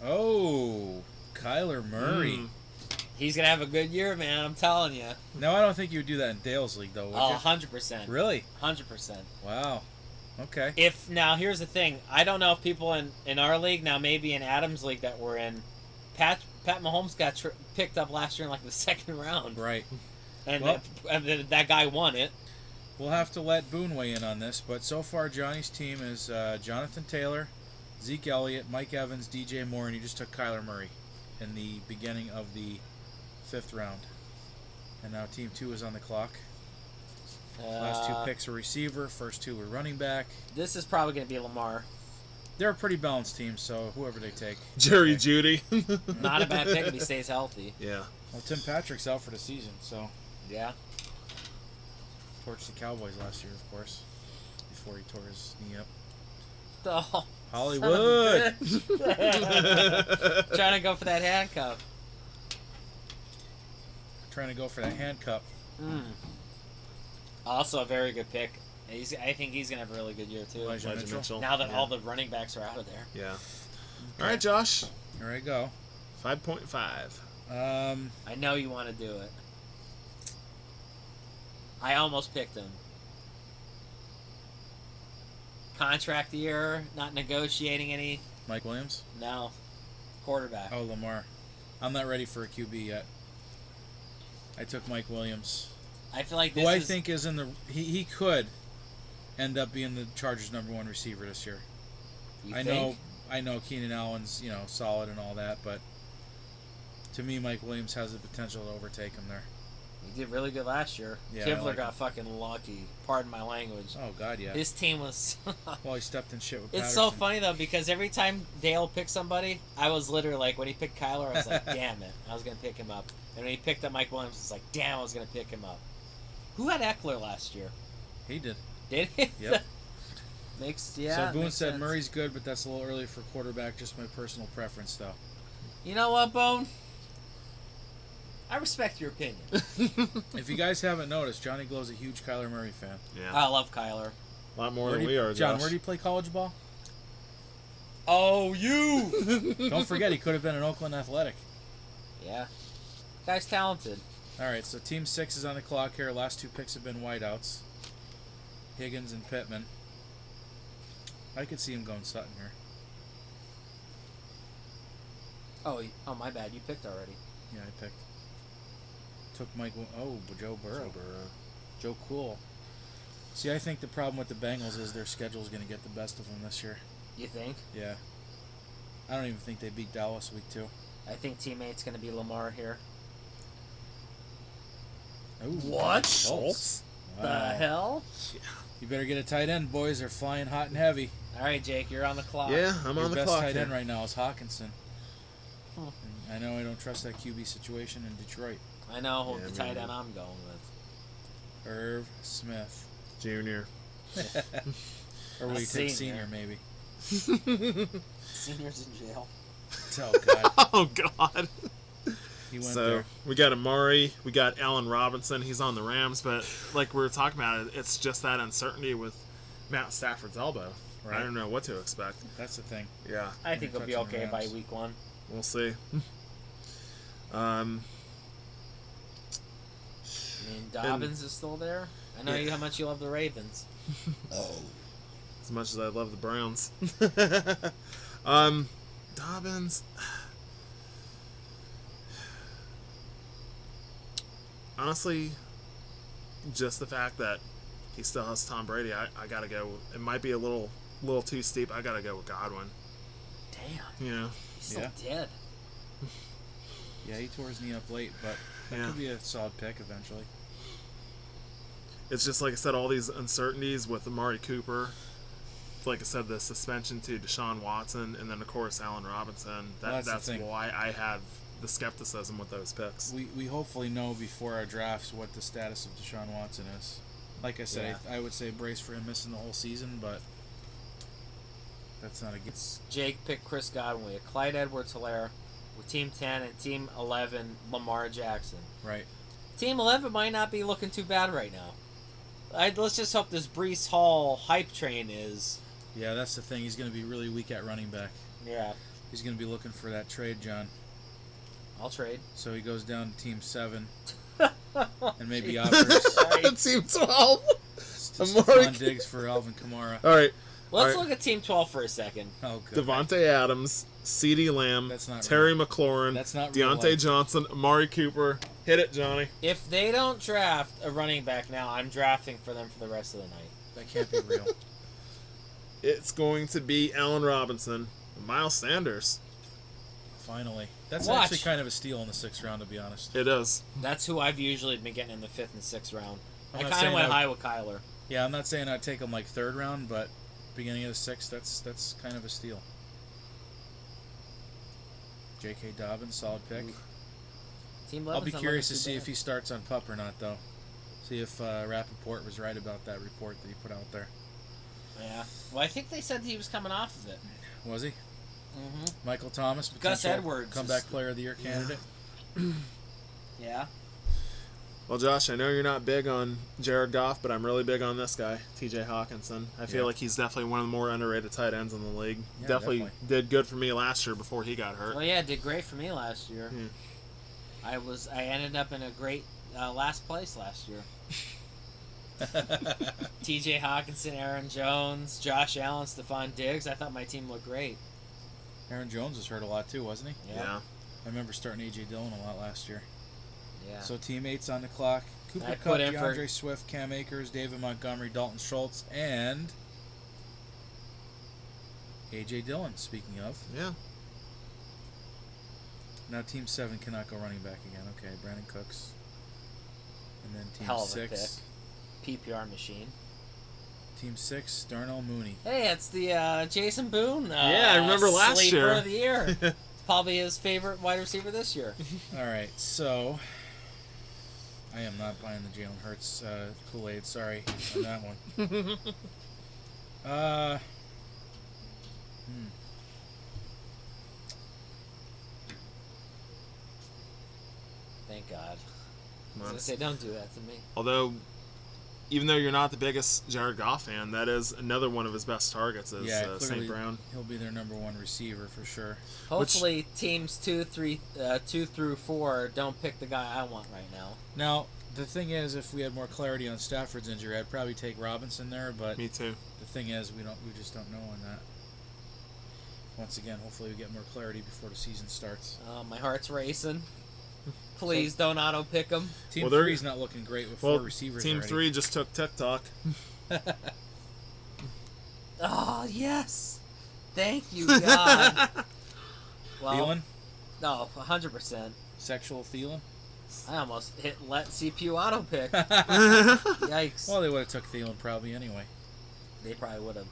Oh, Kyler Murray. Mm. He's gonna have a good year, man. I'm telling you. No, I don't think you would do that in Dale's league, though, would Oh, you? 100%. Really? 100%. Wow. Okay. If now here's the thing, I don't know if people in our league now, maybe in Adam's league that we're in, Pat Mahomes got picked up last year in like the 2nd round, Right. and Well- that guy won it. We'll have to let Boone weigh in on this, but so far Johnny's team is Jonathan Taylor, Zeke Elliott, Mike Evans, DJ Moore, and he just took Kyler Murray in the beginning of the 5th round. And now Team 2 is on the clock. Last 2 picks are receiver, first 2 were running back. This is probably gonna be Lamar. They're a pretty balanced team, so whoever they take. Jerry Judy. Not a bad pick if he stays healthy. Yeah. Well, Tim Patrick's out for the season, so Yeah. torched the Cowboys last year, of course, before he tore his knee up. Oh, Hollywood. trying to go for that handcuff. Trying to go for that handcuff. Also a very good pick. I think he's gonna have a really good year too. Elijah Mitchell. Now that all the running backs are out of there. Yeah. All right, Josh. Here I go. 5.5. I know you want to do it. I almost picked him. Contract year, not negotiating any. Mike Williams. No. Quarterback. Oh, Lamar. I'm not ready for a QB yet. I took Mike Williams. I feel like this Who I is... think is in the... He could end up being the Chargers' #1 receiver this year. You I think? know Keenan Allen's, solid and all that, but to me, Mike Williams has the potential to overtake him there. He did really good last year. Yeah, I Kivler like got him. fucking lucky. Pardon my language. Oh, God, yeah. His team was... Well, he stepped in shit with It's Patterson. so funny, though, because every time Dale picked somebody, I was literally like, when he picked Kyler, I was like, damn it, I was going to pick him up. And when he picked up Mike Williams, it's like, damn, I was going to pick him up. Who had Eckler last year? He did. Did he? Yep. So Boone makes said sense. Murray's good, but that's a little early for quarterback. Just my personal preference, though. You know what, Bone? I respect your opinion. If you guys haven't noticed, Johnny Glow's a huge Kyler Murray fan. Yeah. I love Kyler. A lot more Where than do we are, John, Josh. where do you play college ball? Oh, you! Don't forget, he could have been an Oakland Athletic. Yeah. Guy's talented. All right, so Team 6 is on the clock here. Last two picks have been wideouts. Higgins and Pittman. I could see him going Sutton here. Oh, my bad. You picked already. Yeah, I picked. Took Mike. Joe Burrow. Joe Cool. See, I think the problem with the Bengals is their schedule is going to get the best of them this year. You think? Yeah. I don't even think they beat Dallas week 2. I think teammate's going to be Lamar here. Ooh, What? Schultz. The hell? You better get a tight end, boys. They're flying hot and heavy. All right, Jake, you're on the clock. Yeah, I'm Your on the best clock tight here. end right now is Hawkinson. Huh. And I know I don't trust that QB situation in Detroit. I know who Yeah, the me tight neither. end I'm going with. Irv Smith. Junior. Or will A you take senior. senior, maybe? Senior's in jail. Oh, God. Oh, God. He went So there. we got Amari, we got Allen Robinson. He's on the Rams, but like we were talking about, it's just that uncertainty with Matt Stafford's elbow. Right. I don't know what to expect. That's the thing. Yeah, I think he'll be touching the okay by Rams. week 1. we'll see. I mean, Dobbins is still there. I know Yeah. how much you love the Ravens. As much as I love the Browns. Dobbins. Honestly, just the fact that he still has Tom Brady, I gotta go. It might be a little too steep. I gotta go with Godwin. Damn, You know, he's still Yeah. dead. Yeah, he tore his knee up late, but that Yeah. could be a solid pick eventually. it's just like I said, all these uncertainties with Amari Cooper. Like I said, the suspension to Deshaun Watson, and then of course Allen Robinson. Well, that's the That's thing. why I have the skepticism with those picks. We hopefully know before our drafts what the status of Deshaun Watson is. Like I said, Yeah. I would say brace for him missing the whole season, but that's not a good... Jake picked Chris Godwin. We had Clyde Edwards-Helaire with Team 10 and Team 11, Lamar Jackson. Right. Team 11 might not be looking too bad right now. Let's just hope this Brees Hall hype train is... Yeah, that's the thing. He's going to be really weak at running back. Yeah, He's going to be looking for that trade, John. I'll trade. So he goes down to Team 7 and maybe Jeez. offers Team 12. Stephon Diggs for Alvin Kamara. All right. Let's All right. look at Team 12 for a second. Oh, good. Devontae Adams, CeeDee Lamb, That's not Terry McLaurin, That's not real Deontay life. Johnson, Amari Cooper. Hit it, Johnny. If they don't draft a running back now, I'm drafting for them for the rest of the night. That can't be real. It's going to be Allen Robinson, Miles Sanders. Finally. That's Watch. actually kind of a steal in the 6th round, to be honest. It is. That's who I've usually been getting in the 5th and 6th round. I'm I not kind of saying went I would- high with Kyler. Yeah, I'm not saying I'd take him like 3rd round, but beginning of the 6th, that's kind of a steal. J.K. Dobbins, solid pick. Team 11's I'll be not curious to looking too see bad. if he starts on PUP or not, though. See if Rappaport was right about that report that he put out there. Yeah. Well, I think they said he was coming off of it. Was he? Mm-hmm. Michael Thomas, Gus potential Edwards comeback is- player of the year candidate. Yeah. Well, Josh, I know you're not big on Jared Goff, but I'm really big on this guy, T.J. Hawkinson. I feel Yeah. like he's definitely one of the more underrated tight ends in the league. Yeah, definitely did good for me last year before he got hurt. Well, yeah, did great for me last year. Hmm. I ended up in a great last place last year. T.J. Hawkinson, Aaron Jones, Josh Allen, Stephon Diggs. I thought my team looked great. Aaron Jones was hurt a lot too, wasn't he? Yeah. I remember starting A.J. Dillon a lot last year. Yeah. So teammates on the clock: Cooper I Kupp, put in for- DeAndre Swift, Cam Akers, David Montgomery, Dalton Schultz, and A.J. Dillon. Speaking of, Yeah. now Team 7 cannot go running back again. Okay, Brandon Cooks, and then Team Hell of a 6. PPR machine. Team 6, Darnell Mooney. Hey, it's the Jason Boone. Yeah, I remember last sleeper year. of the year. It's probably his favorite wide receiver this year. All right, so I am not buying the Jalen Hurts Kool-Aid. Sorry on that one. Thank God. I was Months. gonna say, don't do that to me. Although, even though you're not the biggest Jared Goff fan, that is another one of his best targets is Yeah, St. clearly Brown. he'll be their number one receiver for sure. Hopefully, teams 2 through 4 don't pick the guy I want right now. Now, the thing is, if we had more clarity on Stafford's injury, I'd probably take Robinson there. But Me too. the thing is, we just don't know on that. Once again, hopefully we get more clarity before the season starts. My heart's racing. Please don't auto pick him. Team Well, they're- 3's not looking great with Well, 4 receivers Team already. 3 just took TikTok. Oh yes, thank you God. Well, Thielen? no, 100%. Sexual Thielen? I almost hit let CPU auto pick. Yikes. Well, they would have took Thielen probably anyway. They probably would have.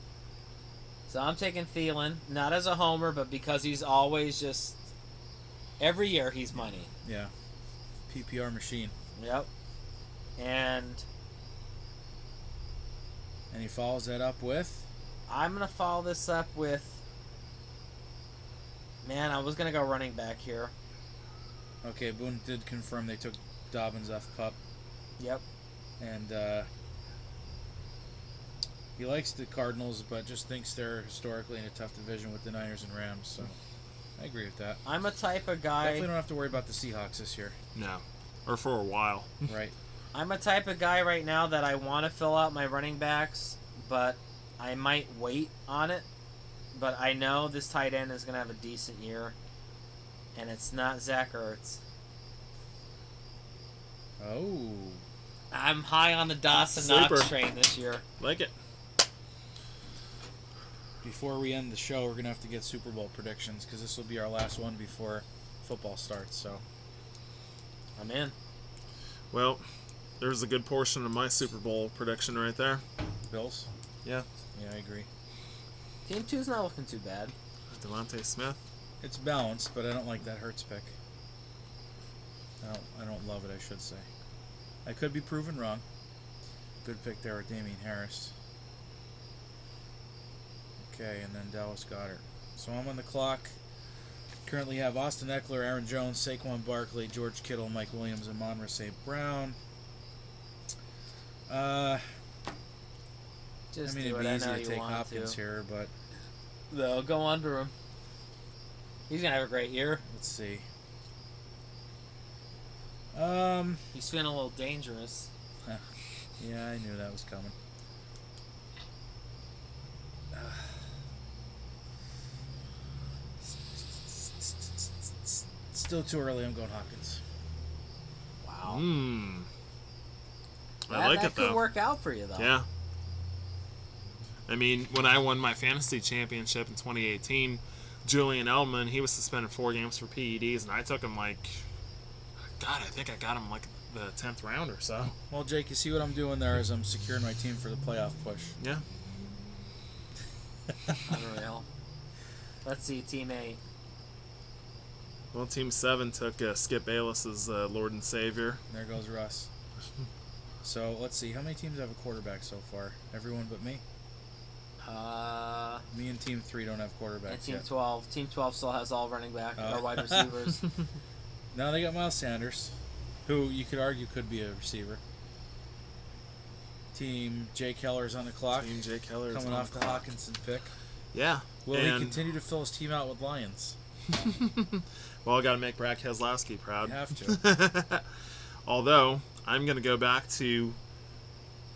So I'm taking Thielen, not as a homer, but because he's always just every year he's money. Yeah. PPR machine. Yep. And And he follows that up with? I'm gonna follow this up with. Man, I was gonna go running back here. Okay, Boone did confirm they took Dobbins off Pup. Yep. And he likes the Cardinals, but just thinks they're historically in a tough division with the Niners and Rams. So I agree with that. I'm a type of Definitely guy. don't have to worry about the Seahawks this year. No. Or for a while. Right. I'm a type of guy right now that I want to fill out my running backs, but I might wait on it. But I know this tight end is gonna have a decent year, and it's not Zach Ertz. Oh. I'm high on the Dawson Sleeper. Knox train this year. Like it. Before we end the show, we're going to have to get Super Bowl predictions because this will be our last one before football starts. So I'm in. Well, there's a good portion of my Super Bowl prediction right there. Bills? Yeah. Yeah, I agree. Team 2's not looking too bad. Devontae Smith. It's balanced, but I don't like that Hurts pick. I don't love it, I should say. I could be proven wrong. Good pick there with Damian Harris. Okay, and then Dallas Goedert. So I'm on the clock. Currently have Austin Eckler, Aaron Jones, Saquon Barkley, George Kittle, Mike Williams, and Amon-Ra St. Brown. Just I mean, do it'd it. be I easy know to you take want Hopkins to. here, but They'll go under him. He's gonna have a great year. let's see. He's feeling a little dangerous. Yeah, I knew that was coming. Still too early. I'm going Hopkins. Wow. I like that it could though. work out for you though. Yeah. I mean, when I won my fantasy championship in 2018, Julian Edelman, he was suspended 4 games for PEDs, and I took him like, God, I think I got him like the 10th round or so. Well, Jake, you see what I'm doing there is I'm securing my team for the playoff push. Yeah. Unreal. Let's see, Team 8. Well, Team 7 took Skip Bayless as Lord and Savior. There goes Russ. So let's see. How many teams have a quarterback so far? Everyone but me. Me and Team 3 don't have quarterbacks And Team yet. 12. Team 12 still has all running back Oh. or wide receivers. Now they got Miles Sanders, who you could argue could be a receiver. Team Jay Keller's on the clock, Team Jay Keller coming off the Hawkinson pick. Yeah. Will and, he continue to fill his team out with Lions? Well, I got to make Brad Keselowski proud. You have to. Although, I'm going to go back to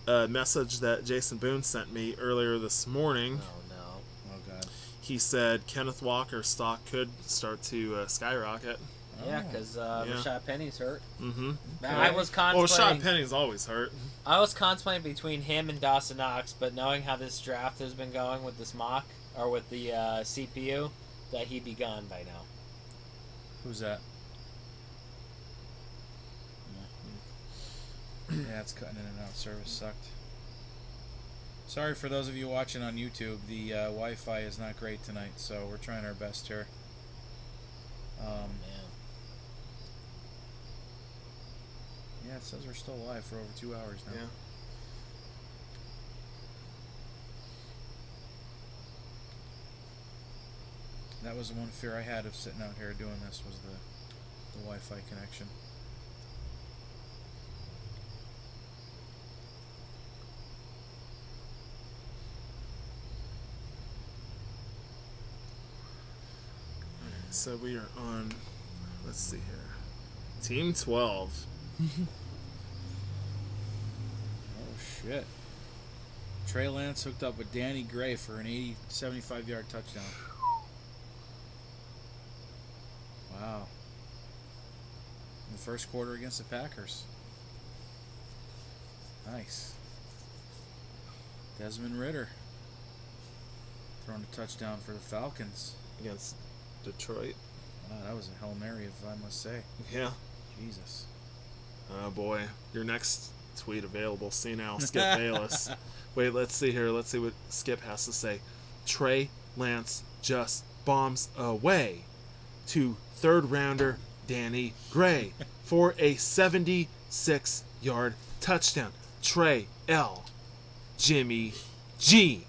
a message that Jason Boone sent me earlier this morning. Oh, no. Oh, God. He said Kenneth Walker's stock could start to skyrocket. Yeah, Oh. because Rashad Penny's hurt. Mm-hmm. I was Well, contemplating. Rashad Penny's always hurt. I was contemplating between him and Dawson Knox, but knowing how this draft has been going with this mock or with the CPU, that he'd be gone by now. Who's that? Yeah, it's cutting in and out. Service sucked. Sorry for those of you watching on YouTube. The Wi-Fi is not great tonight, so we're trying our best here. Man. Yeah, it says we're still live for over 2 hours now. Yeah. That was the one fear I had of sitting out here doing this, was the Wi-Fi connection. So we are on, let's see here, Team 12. Oh, shit. Trey Lance hooked up with Danny Gray for an 75-yard touchdown. Wow. In the first quarter against the Packers. Nice. Desmond Ridder throwing a touchdown for the Falcons. Against Detroit. Wow, that was a Hail Mary, if I must say. Yeah. Jesus. Oh boy. Your next tweet available. See now, Skip Bayless. Wait, let's see here. Let's see what Skip has to say. Trey Lance just bombs away to third rounder Danny Gray for a 76-yard touchdown. Trey L. Jimmy G.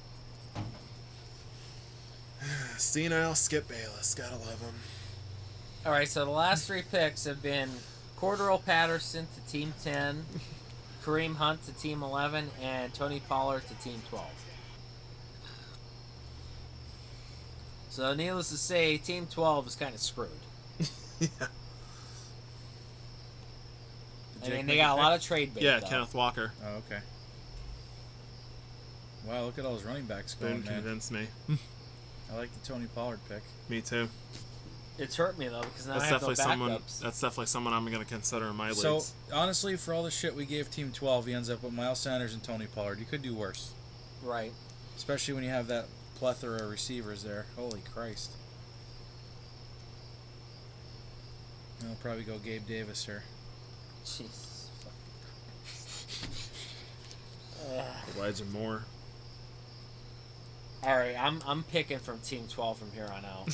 Senile Skip Bayless. Gotta love him. All right, so the last three picks have been Cordero Patterson to Team 10, Kareem Hunt to Team 11, and Tony Pollard to Team 12. So, needless to say, Team 12 is kind of screwed. Yeah. I mean, they got a lot of trade bait, Yeah, though. Kenneth Walker. Oh, okay. Wow, look at all those running backs Boone going, man. convinced me. I like the Tony Pollard pick. Me too. It's hurt me, though, because now That's I have no definitely someone. backups. That's definitely someone I'm going to consider in my So, leagues. honestly, for all the shit we gave Team 12, he ends up with Miles Sanders and Tony Pollard. You could do worse. Right. Especially when you have that plethora of receivers there. Holy Christ. I'll probably go Gabe Davis here. Jesus. Elijah Moore. All right, I'm picking from Team 12 from here on out.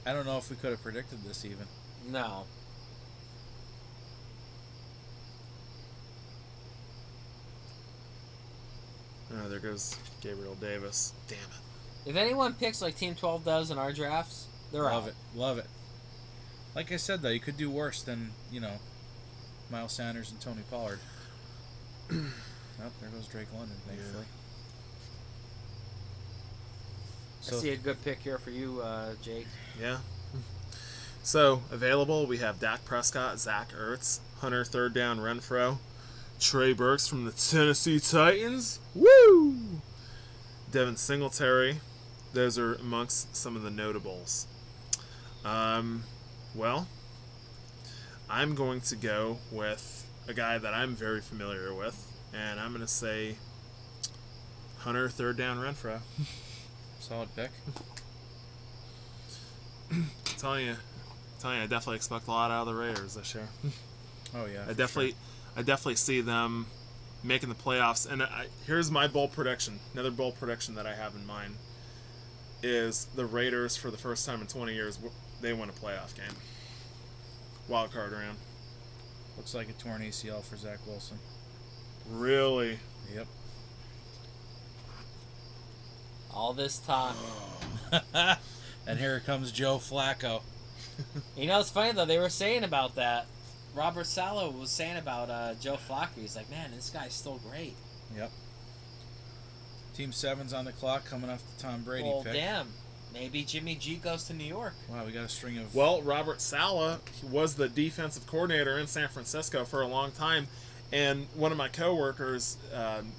I don't know if we could have predicted this even. No. Oh, there goes Gabriel Davis. Damn it. If anyone picks like Team 12 does in our drafts, they're Love out. it. Love it. Like I said, though, you could do worse than, Miles Sanders and Tony Pollard. Oh, there goes Drake London, thankfully. I see a good pick here for you, Jake. Yeah. So, available, we have Dak Prescott, Zach Ertz, Hunter third down Renfro, Trey Burks from the Tennessee Titans. Woo! Devin Singletary. Those are amongst some of the notables. Well, I'm going to go with a guy that I'm very familiar with, and I'm going to say Hunter third down Renfro. Solid pick. I'm telling you, I definitely expect a lot out of the Raiders this year. Oh, yeah. I definitely see them making the playoffs. And here's my bold prediction. Another bold prediction that I have in mind is the Raiders, for the first time in 20 years, they win a playoff game. Wild card round. Looks like a torn ACL for Zach Wilson. Really? Yep. this time. And here comes Joe Flacco. You know, it's funny though. They were saying about that. Robert Saleh was saying about Joe Flacco. He's like, man, this guy's still great. Yep. Team 7's on the clock coming off the Tom Brady Well, pick. damn. Maybe Jimmy G goes to New York. Wow, we got a string of... Well, Robert Saleh was the defensive coordinator in San Francisco for a long time. And one of my coworkers,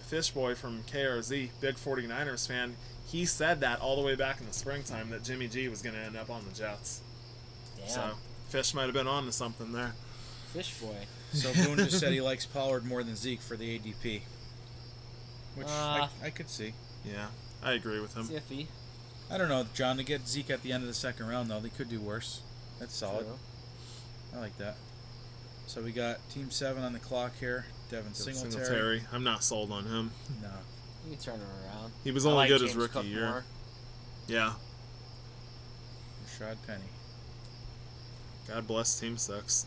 Fishboy from KRZ, big 49ers fan, he said that all the way back in the springtime that Jimmy G was going to end up on the Jets. Damn. So, Fish might have been on to something there. Fish boy. So Boone just said he likes Pollard more than Zeke for the ADP. Which I could see. Yeah, I agree with him. It's iffy. I don't know, John, to get Zeke at the end of the second round, though, they could do worse. That's solid. True. I like that. So we got Team 7 on the clock here. Devin Singletary. I'm not sold on him. No. You can turn him around. He was I only like good James his rookie Cook year. more. Yeah. Rashad Penny. God bless Team 6.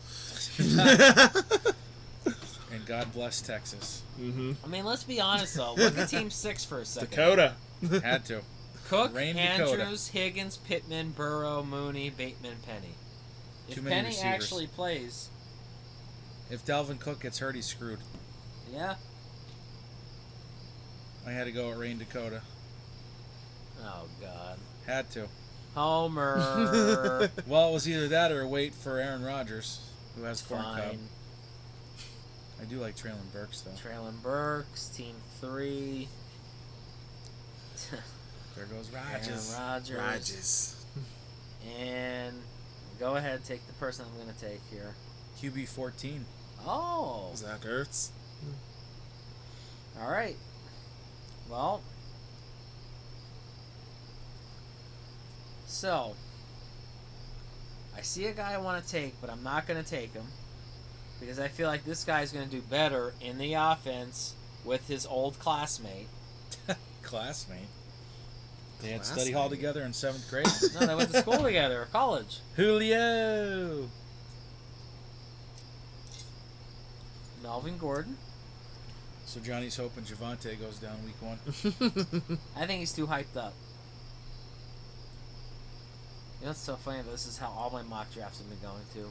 And God bless Texas. Mm-hmm. I mean, let's be honest though. Look at Team 6 for a second. Dakota. Had to. Cook, Rain Andrews, Higgins, Pittman, Burrow, Mooney, Bateman, Penny. If Too many Penny receivers. actually plays, If Dalvin Cook gets hurt, he's screwed. yeah. I had to go at Rain Dakota. Oh God. Had to. Homer. Well, it was either that or wait for Aaron Rodgers, who has corn cob. Fine. I do like Traylon Burks, though. Traylon Burks, Team 3. There goes Aaron Rodgers. Rodgers. And go ahead, take the person I'm going to take here. QB 14. Oh. Zach Ertz. All right. Well. So. I see a guy I want to take, but I'm not going to take him. Because I feel like this guy's going to do better in the offense with his old classmate. Classmate. They had study hall together in 7th grade. No, they went to school together, or college. Julio! Melvin Gordon. So Johnny's hoping Javante goes down week 1. I think he's too hyped up. You know what's so funny? This is how all my mock drafts have been going to.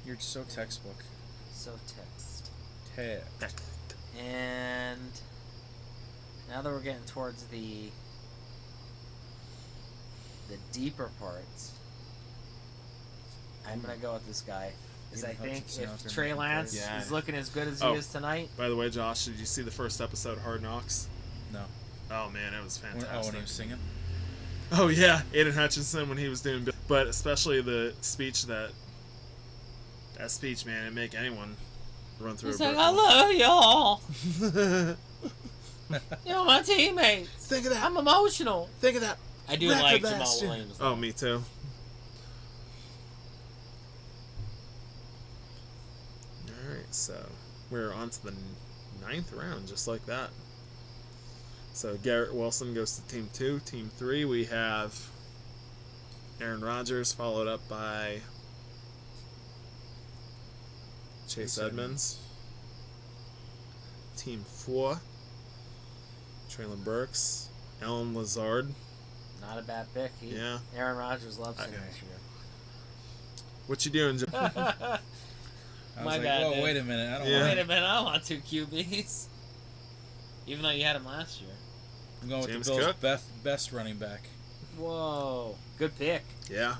You're so textbook. So text. Text. And now that we're getting towards the deeper parts, I'm gonna go with this guy. Because I Aiden think Hutchinson out if there Trey making Lance plays. Yeah. is looking as good as Oh. he is tonight, By the way, Josh, did you see the first episode of Hard Knocks? No. Oh, man, it was fantastic. When he was singing? Oh, yeah, Aiden Hutchinson when he was doing... But especially the speech that speech, man, it'd make anyone run through he's a like, brick I wall. love y'all. You're my teammates. Think of that. I'm emotional. Think of that. I do Record like that Jamal shit. Williams. Oh, me too. Alright, so we're on to the 9th round, just like that. So Garrett Wilson goes to Team 2. Team 3, we have Aaron Rodgers, followed up by Chase Edmonds. Team 4, Traylon Burks, Alan Lazard. Not a bad pick. Yeah. Aaron Rodgers loves him Okay. this year. What you doing, Joe? I was My like, bad, whoa, dude. wait a minute. I don't Yeah. Wait a minute, I want 2 QBs. Even though you had him last year. I'm going with James the Bills' Cook? best running back. Whoa. Good pick. Yeah.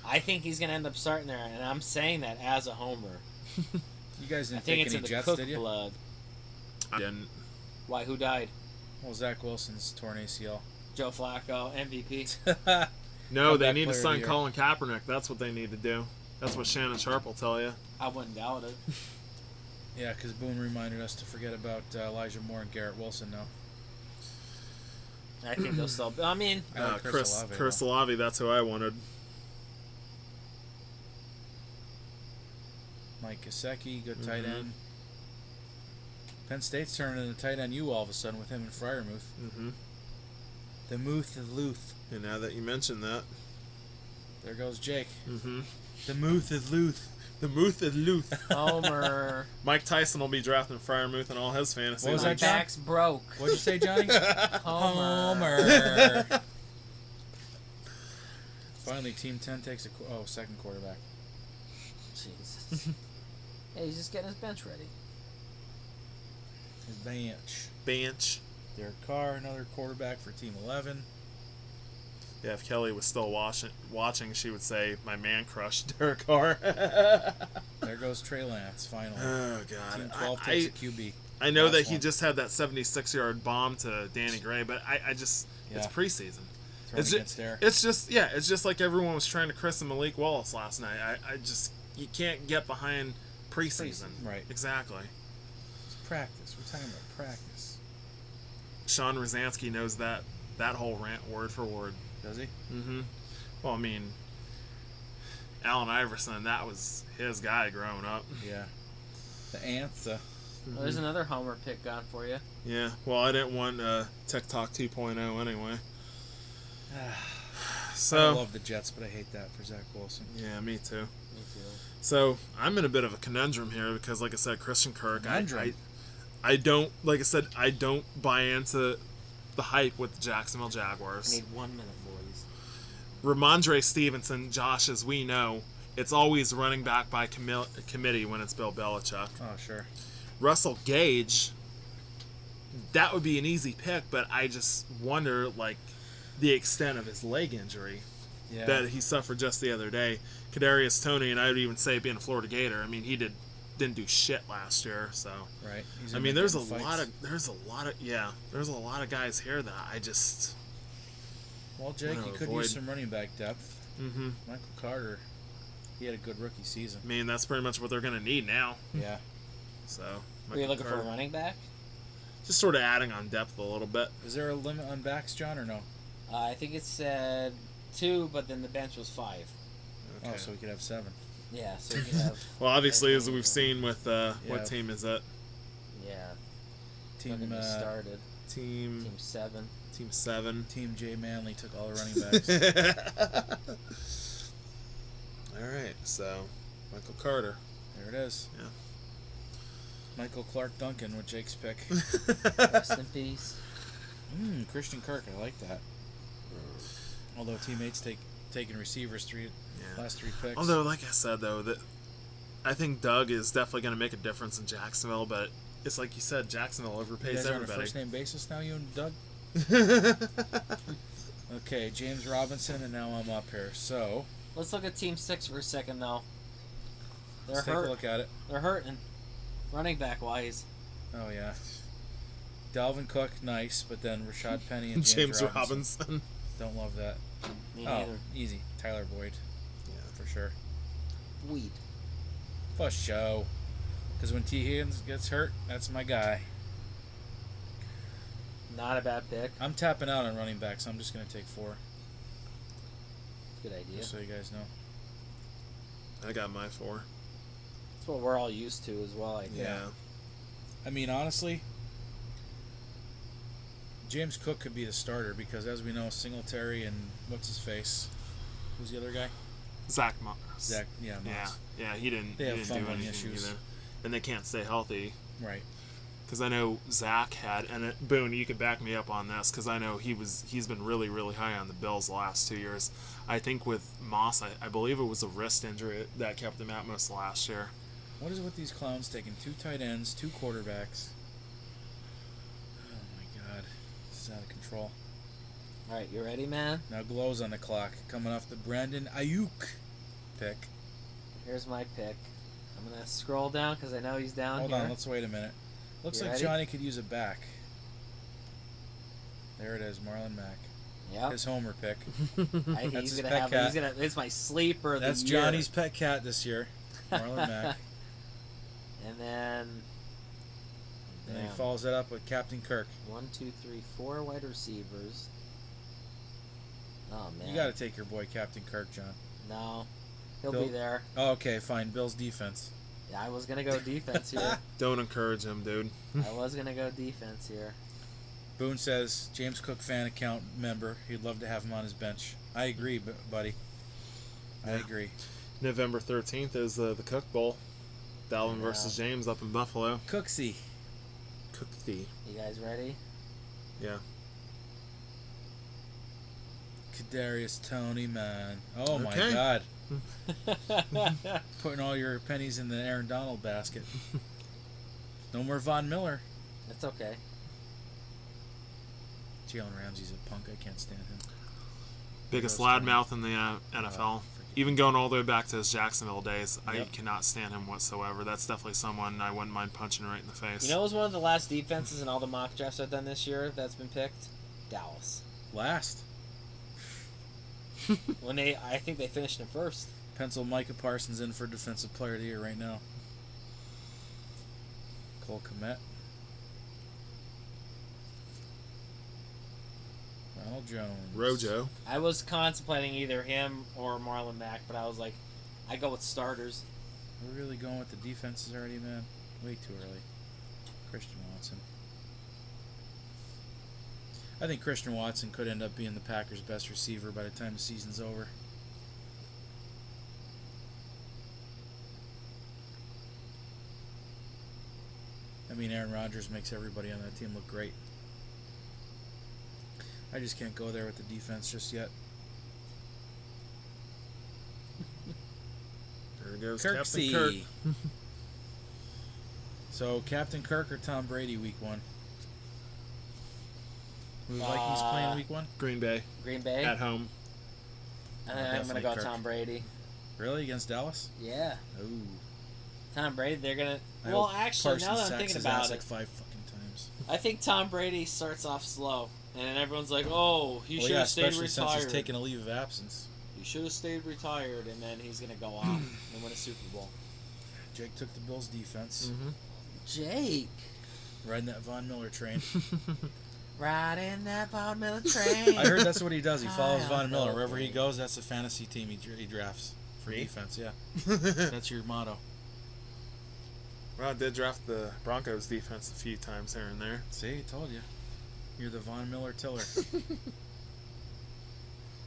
I think he's going to end up starting there, and I'm saying that as a homer. You guys I didn't think take it's any in the Jets, Cook did you? blood. I didn't. Why, who died? Well, Zach Wilson's torn ACL. Joe Flacco, MVP. No, they Comeback need to player of the sign year. Colin Kaepernick. That's what they need to do. That's what Shannon Sharp will tell you. I wouldn't doubt it. Yeah, because Boone reminded us to forget about Elijah Moore and Garrett Wilson now. I think they'll still... I mean, I like Chris Olave, Chris though. Olave, that's who I wanted. Mike Gesicki, good tight Mhm. end. Penn State's turning into tight end U all of a sudden with him and Fryermuth. Mm-hmm. The Muth of Luth. And now that you mention that, There goes Jake. mm-hmm. The Muth of Luth. The Muth and Luth. Homer. Mike Tyson will be drafting Fryermuth in all his fantasy. What was My that, John? back's broke. What'd you say, Johnny? Homer. Finally, Team 10 takes a second quarterback. Jesus. Hey, he's just getting his bench ready. His bench. Bench. Derek Carr, another quarterback for Team 11. Yeah, if Kelly was still watching, she would say, "My man crush, Derek Carr." There goes Trey Lance, finally. Oh God! Team 12 takes a QB. I know Last that he one. just had that 76-yard bomb to Danny Gray, but I just it's Yeah. preseason. Thrown It's against there. it's just like everyone was trying to christen Malik Wallace last night. I just you can't get behind preseason. Right. Exactly. It's practice. We're talking about practice. Sean Rosansky knows that whole rant word for word. Does he? Mm-hmm. Well, I mean, Allen Iverson, that was his guy growing up. Yeah. The ants. Well, there's another Homer pick gone for you. Yeah. Well, I didn't want TikTok 2.0 anyway. I So love the Jets, but I hate that for Zach Wilson. yeah, me too. Me too. So I'm in a bit of a conundrum here because, like I said, Christian Kirk. Conundrum? I don't like I said I don't buy into the hype with the Jacksonville I Jaguars. need 1 minute, boys. Ramondre Stevenson, Josh, as we know, it's always running back by committee when it's Bill Belichick. Oh, sure. Russell Gage, that would be an easy pick, but I just wonder, like, the extent of his leg injury Yeah. that he suffered just the other day. Kadarius Toney, and I would even say being a Florida Gator, I mean, he didn't do shit last year, so Right. He's I in mean, the there's a fights. lot of guys here that I just Well, Jake, wanna you could avoid. use some running back depth. Michael Carter, he had a good rookie season. I mean, that's pretty much what they're going to need now. Yeah. So, Are you Michael looking for a Carter. running back? Just sort of adding on depth a little bit. Is there a limit on backs, John, or no? I think it said 2, but then the bench was 5. Oh, so we could have 7. Yeah, so you can have. Well, obviously, as we've seen with Yeah. what team is it? Yeah. Team Team started. Team Team 7. 7. Team J Manley took all the running backs. All right, so Michael Carter. There it is. Yeah. Michael Clark Duncan with Jake's pick. Rest in peace. Christian Kirk, I like that. Although teammates taking receivers last 3 picks. Although, like I said, though, that I think Doug is definitely going to make a difference in Jacksonville, but it's like you said, Jacksonville you overpays guys are on a everybody. first name basis now, you and Doug? Okay, James Robinson, and now I'm up here. So Let's look at Team 6 for a second, though. They're let's take a hurt. look at it. They're hurting. Running back wise. Oh yeah, Dalvin Cook, nice, but then Rashad Penny and James Robinson. Robinson. Don't love that. Me Oh, neither. easy. Tyler Boyd, Yeah. for sure. Weed. For show. Because when T. Higgins gets hurt, that's my guy. Not a bad pick. I'm tapping out on running backs. I'm just going to take 4, Good idea. just so you guys know. I got my 4. That's what we're all used to as well, I think. Yeah. I mean, honestly, James Cook could be the starter because, as we know, Singletary and what's his face? Who's the other guy? Zach Moss. Zach. Yeah, Moss. Yeah, he didn't. They he have didn't do fumbling anything issues. either. And they can't stay healthy. Right. Because I know Zach had, and Boone, you could back me up on this, because I know he's been really, really high on the Bills the last 2 years. I think with Moss, I believe it was a wrist injury that kept him out most of last year. What is it with these clowns taking 2 tight ends, 2 quarterbacks? Oh my god. This is out of control. Alright, you ready, man? Now Glow's on the clock, coming off the Brandon Ayuk pick. Here's my pick. I'm going to scroll down because I know he's down Hold here. on, let's wait a minute. Looks You like ready? Johnny could use a back. There it is, Marlon Mack. Yep. His homer pick. That's his he's gonna pet have. cat. He's gonna. It's my sleeper. Of That's the year. Johnny's pet cat this year. Marlon Mack. And then. And he Damn. follows that up with Captain Kirk. 1, 2, 3, 4 wide receivers. Oh man. You got to take your boy Captain Kirk, John. No, he'll Bill- be there. Oh, okay, fine. Bill's defense. Yeah, I was gonna go defense here. Don't encourage him, dude. I was gonna go defense here. Boone says James Cook fan account member. He'd love to have him on his bench. I agree, buddy. I Yeah. agree. November 13th is the Cook Bowl. Dalvin Yeah. versus James up in Buffalo. Cooksy. Cookie. You guys ready? Yeah. Kadarius Tony, man. Oh my Okay. God. Putting all your pennies in the Aaron Donald basket. No more Von Miller. That's okay. Jalen Ramsey's a punk. I can't stand him. Biggest That's funny. loudmouth in the NFL. freaking- Even going all the way back to his Jacksonville days, I Yep. cannot stand him whatsoever. That's definitely someone I wouldn't mind punching right in the face. You know, it was one of the last defenses in all the mock drafts I've done this year that's been picked. Dallas. Last. I think they finished in first. Pencil Micah Parsons in for Defensive Player of the Year right now. Cole Kmet. Ronald Jones. Rojo. I was contemplating either him or Marlon Mack, but I was like, I go with starters. We're really going with the defenses already, man. Way too early. Christian Watson. I think Christian Watson could end up being the Packers' best receiver by the time the season's over. I mean, Aaron Rodgers makes everybody on that team look great. I just can't go there with the defense just yet. There goes Captain Kirk. Kirksey. So, Captain Kirk or Tom Brady week 1? Who the Vikings playing week 1? Green Bay Green Bay. at home. And then I'm going to Definitely go Kirk. Tom Brady. Really? Against Dallas? Yeah. Ooh. Tom Brady, they're going to... I Well, hope actually, now Parsons that I'm sacks thinking his about ass it, like 5 fucking times. I think Tom Brady starts off slow. And then everyone's like, oh, he Well, should yeah, have stayed especially since retired. he's taking a leave of absence. He should have stayed retired, and then he's going to go off and win a Super Bowl. Jake took the Bills' defense. Mm-hmm. Jake. Riding that Von Miller train. Riding that Von Miller train. I heard that's what he does. He follows Hi, Von Miller. Uncle Wherever he Dave. goes, that's the fantasy team he drafts for Me? defense. Yeah. That's your motto. Well, I did draft the Broncos defense a few times here and there. See, I told you. You're the Von Miller tiller.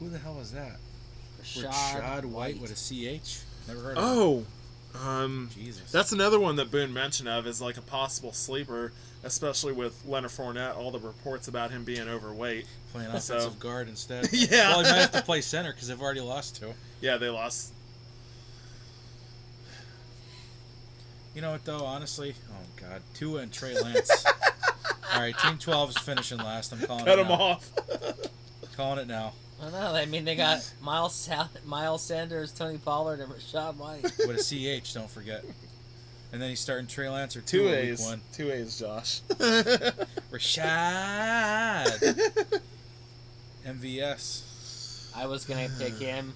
Who the hell is that? Rashad White with a CH? Never heard of him. Oh, Jesus. that's another one that Boone mentioned of is like a possible sleeper, especially with Leonard Fournette. All the reports about him being overweight. Playing So- offensive guard instead. Yeah. Well, he might have to play center because they've already lost 2. Yeah, they lost. You know what, though? Honestly, oh, God. Tua and Trey Lance. All right, Team 12 is finishing last. I'm calling Cut it him now. off. Calling it now. I know. I mean, they got Miles Sanders, Tony Pollard, and Rashad White. With a CH, don't forget. And then he's starting Trey Lance or Two Tua A's. week 1. 2 A's, Josh. Rashad. MVS. I was gonna pick him.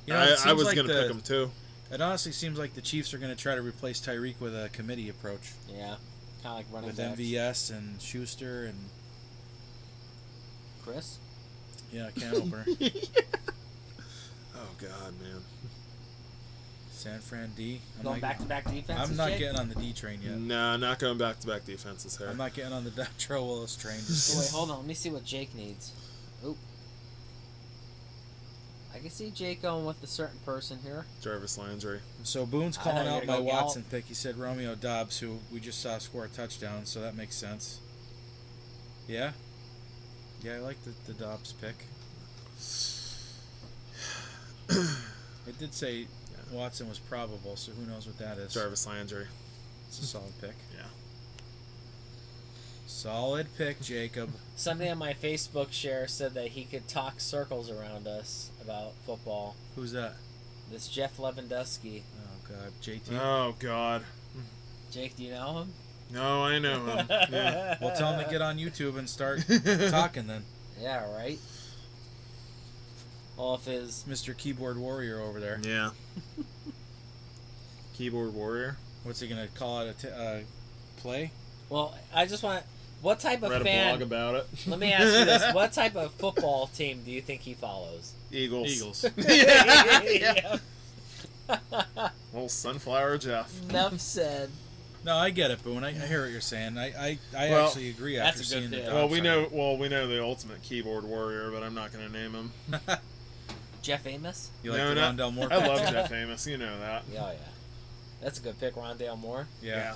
You know, it I seems was like going to pick him too. It honestly seems like the Chiefs are going to try to replace Tyreek with a committee approach. Yeah, kind of like running With back. MVS and Schuster and, Chris. yeah, can opener. Oh, God, man. San Fran D. Going back-to-back defenses. I'm not Jake? getting on the D train yet. No, not going back-to-back defenses here. I'm not getting on the Dontrell Willis train. Oh, wait, hold on. Let me see what Jake needs. Oop. I can see Jake going with a certain person here. Jarvis Landry. So Boone's I calling know out you're my gonna go Watson pick. He said Romeo Dobbs, who we just saw score a touchdown, so that makes sense. Yeah? Yeah, I like the Dobbs pick. It did say Watson was probable, so who knows what that is. Jarvis Landry. It's a solid pick. Yeah. Solid pick, Jacob. Somebody on my Facebook share said that he could talk circles around us about football. Who's that? This Jeff Lewandowski. Oh, God. JT? Oh, God. Jake, do you know him? No, I know him. Yeah. Well, tell him to get on YouTube and start talking then. Yeah, right? All of his... Mr. Keyboard Warrior over there. Yeah. Keyboard Warrior. What's he going to call it? A play? Well, I just want... What type of Read a fan... blog about it. Let me ask you this. What type of football team do you think he follows? Eagles. Eagles. Yeah. Old Sunflower Jeff. Enough said. No, I get it, Boone. I hear what you're saying. I Well, actually agree that's after a good seeing the pick. Dobbs Well, we article. know the ultimate keyboard warrior, but I'm not going to name him. Jeff Amos? You like No, the not- Rondell Moore I pick? love Jeff Amos. You know that. Yeah, yeah. That's a good pick, Rondale Moore. Yeah.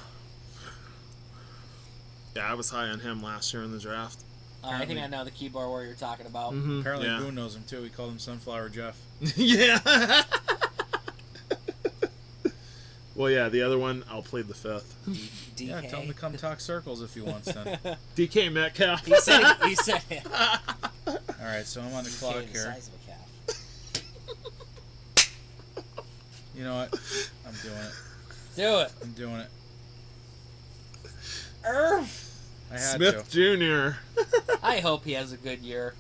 Yeah, I was high on him last year in the draft. I think I know the keyboard where you're talking about. Mm-hmm. Apparently yeah. Boone knows him too. He called him Sunflower Jeff. Yeah. Well, yeah, the other one, I'll plead the fifth. DK. Yeah, tell him to come talk circles if he wants then. DK Metcalf. He said All right, so I'm on the clock the here. size of a calf. You know what? I'm doing it. Do it. I'm doing it. Irv. I had Smith to. Jr. I hope he has a good year.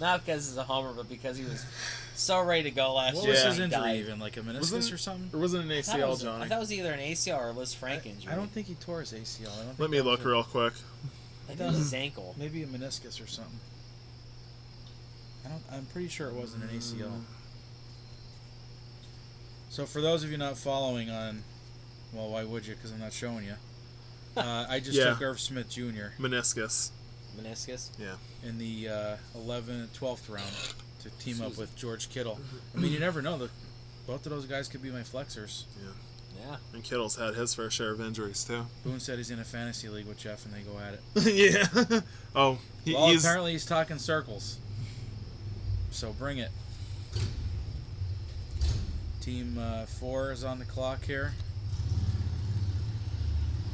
Not because he's a homer, but because he was so ready to go last What year. was Yeah. his He injury died. even? Like a meniscus Wasn't- or something? Or was it an I thought it ACL, was- Johnny? I thought it was either an ACL or Liz Frank injury. I don't think he tore his ACL. I don't think Let me that was look real quick. I think it was his ankle. Maybe a meniscus or something. I'm pretty sure it wasn't an ACL. So for those of you not following on, well, why would you? Because I'm not showing you. I just Yeah. took Irv Smith Jr. Meniscus. Meniscus. in the 12th round to team up with George Kittle. I mean, you never know. Both of those guys could be my flexers. Yeah. And Kittle's had his fair share of injuries, too. Boone said he's in a fantasy league with Jeff, and they go at it. Yeah. Oh, Well, he's... apparently he's talking circles. So bring it. Team 4 is on the clock here.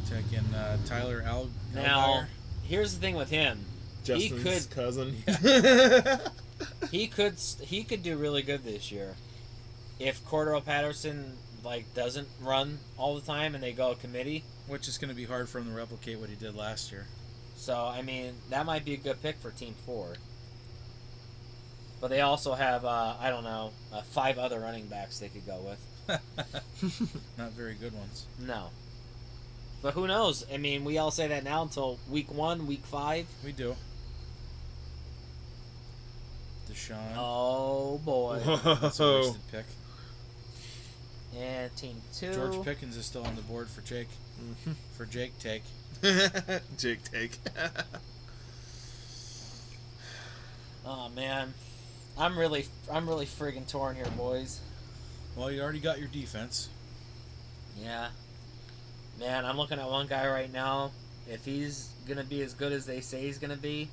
Taking Tyler Now, here's the thing with him. Justin's cousin. He could do really good this year if Cordero Patterson doesn't run all the time and they go committee. Which is going to be hard for him to replicate what he did last year. So I mean that might be a good pick for Team 4. But they also have 5 other running backs they could go with. Not very good ones. No. But who knows? I mean, we all say that now until week 1, week 5. We do. Deshaun. Oh boy. That's a wasted pick. And Team 2. George Pickens is still on the board for Jake. For Jake take. Jake take. Oh man. I'm really friggin' torn here, boys. Well, you already got your defense. Yeah. Man, I'm looking at one guy right now. If he's going to be as good as they say he's going to be,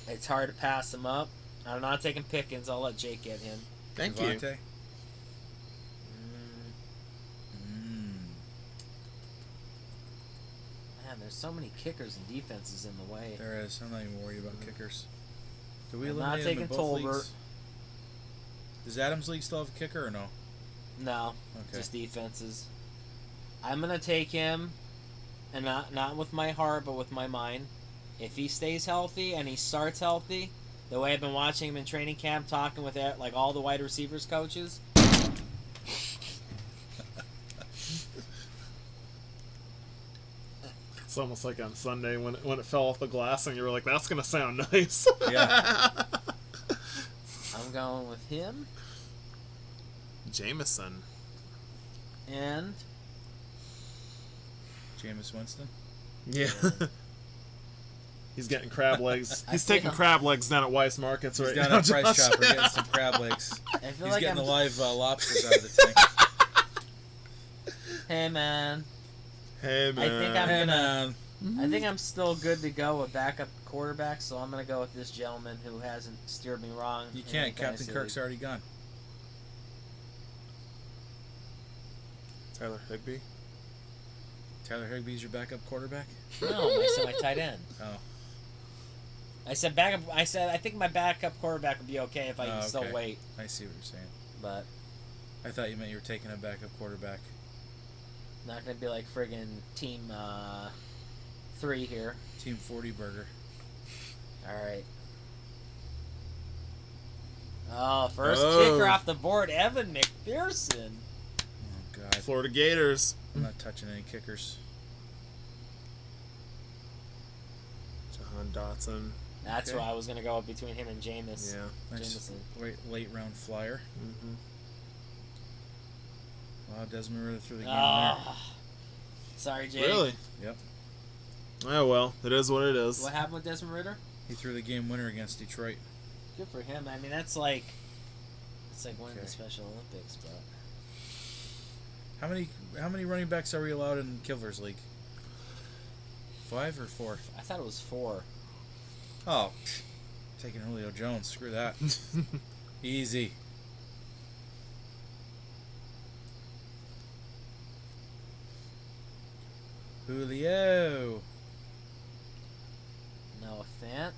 it's hard to pass him up. I'm not taking Pickens. I'll let Jake get him. Thank you. Devontae? Man, there's so many kickers and defenses in the way. There is. I'm not even worried about kickers. Do we I'm eliminate not them in taking both Tolbert. leagues? Does Adams League still have a kicker or no? No, Okay. just defenses. I'm going to take him, and not with my heart, but with my mind. If he stays healthy and he starts healthy, the way I've been watching him in training camp, talking with all the wide receivers coaches, It's almost like on Sunday when it fell off the glass and you were like, that's going to sound nice. Yeah. I'm going with him. Jameson. And Jameis Winston. Yeah. He's getting crab legs. I He's feel- taking crab legs down at Weiss Markets He's right down now. at Price Josh. Chopper getting some crab legs. I feel He's like getting I'm the live lobsters out of the tank. Hey man, Hey, man. think I'm- And I think I'm still good to go with backup quarterback, so I'm gonna go with this gentleman who hasn't steered me wrong. you in can't. any Captain fantasy Kirk's league. already gone. Tyler Higbee. Tyler Higbee's your backup quarterback? No, I said my tight end. Oh. I said backup. I said I think my backup quarterback would be okay if I Oh, can still okay. wait, I see what you're saying. but I thought you meant you were taking a backup quarterback. not gonna be like friggin' team 3 here. Team 40 burger. All right. Oh, first Oh. kicker off the board, Evan McPherson. Oh, God. Florida Gators. I'm not touching any kickers. Jahan Dotson. That's Okay. who I was gonna go with between him and Jameis. Yeah. Nice Jameson. late round flyer. Mm-hmm. Wow, Desmond Ritter through the game there. Oh. Sorry, Jake. Really? Yep. Oh, well. It is what it is. What happened with Desmond Ritter? He threw the game winner against Detroit. Good for him. I mean, that's like It's like winning Okay. the Special Olympics, but How many running backs are we allowed in Kilvers League? 5 or 4? I thought it was 4. Oh, taking Julio Jones. Screw that. Easy. Julio. Noah Fant.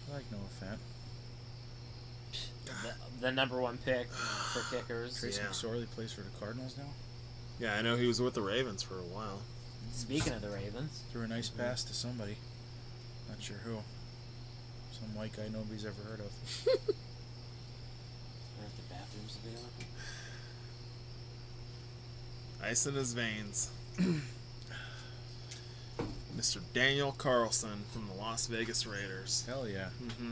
I like Noah Fant. The number 1 pick for kickers. Trace Yeah. McSorley plays for the Cardinals now. Yeah, I know he was with the Ravens for a while. Speaking of the Ravens, Threw a nice pass to somebody. Not sure who. Some white guy nobody's ever heard of. aren't the bathrooms available? Ice in his veins. Mr. Daniel Carlson from the Las Vegas Raiders. Hell yeah. hmm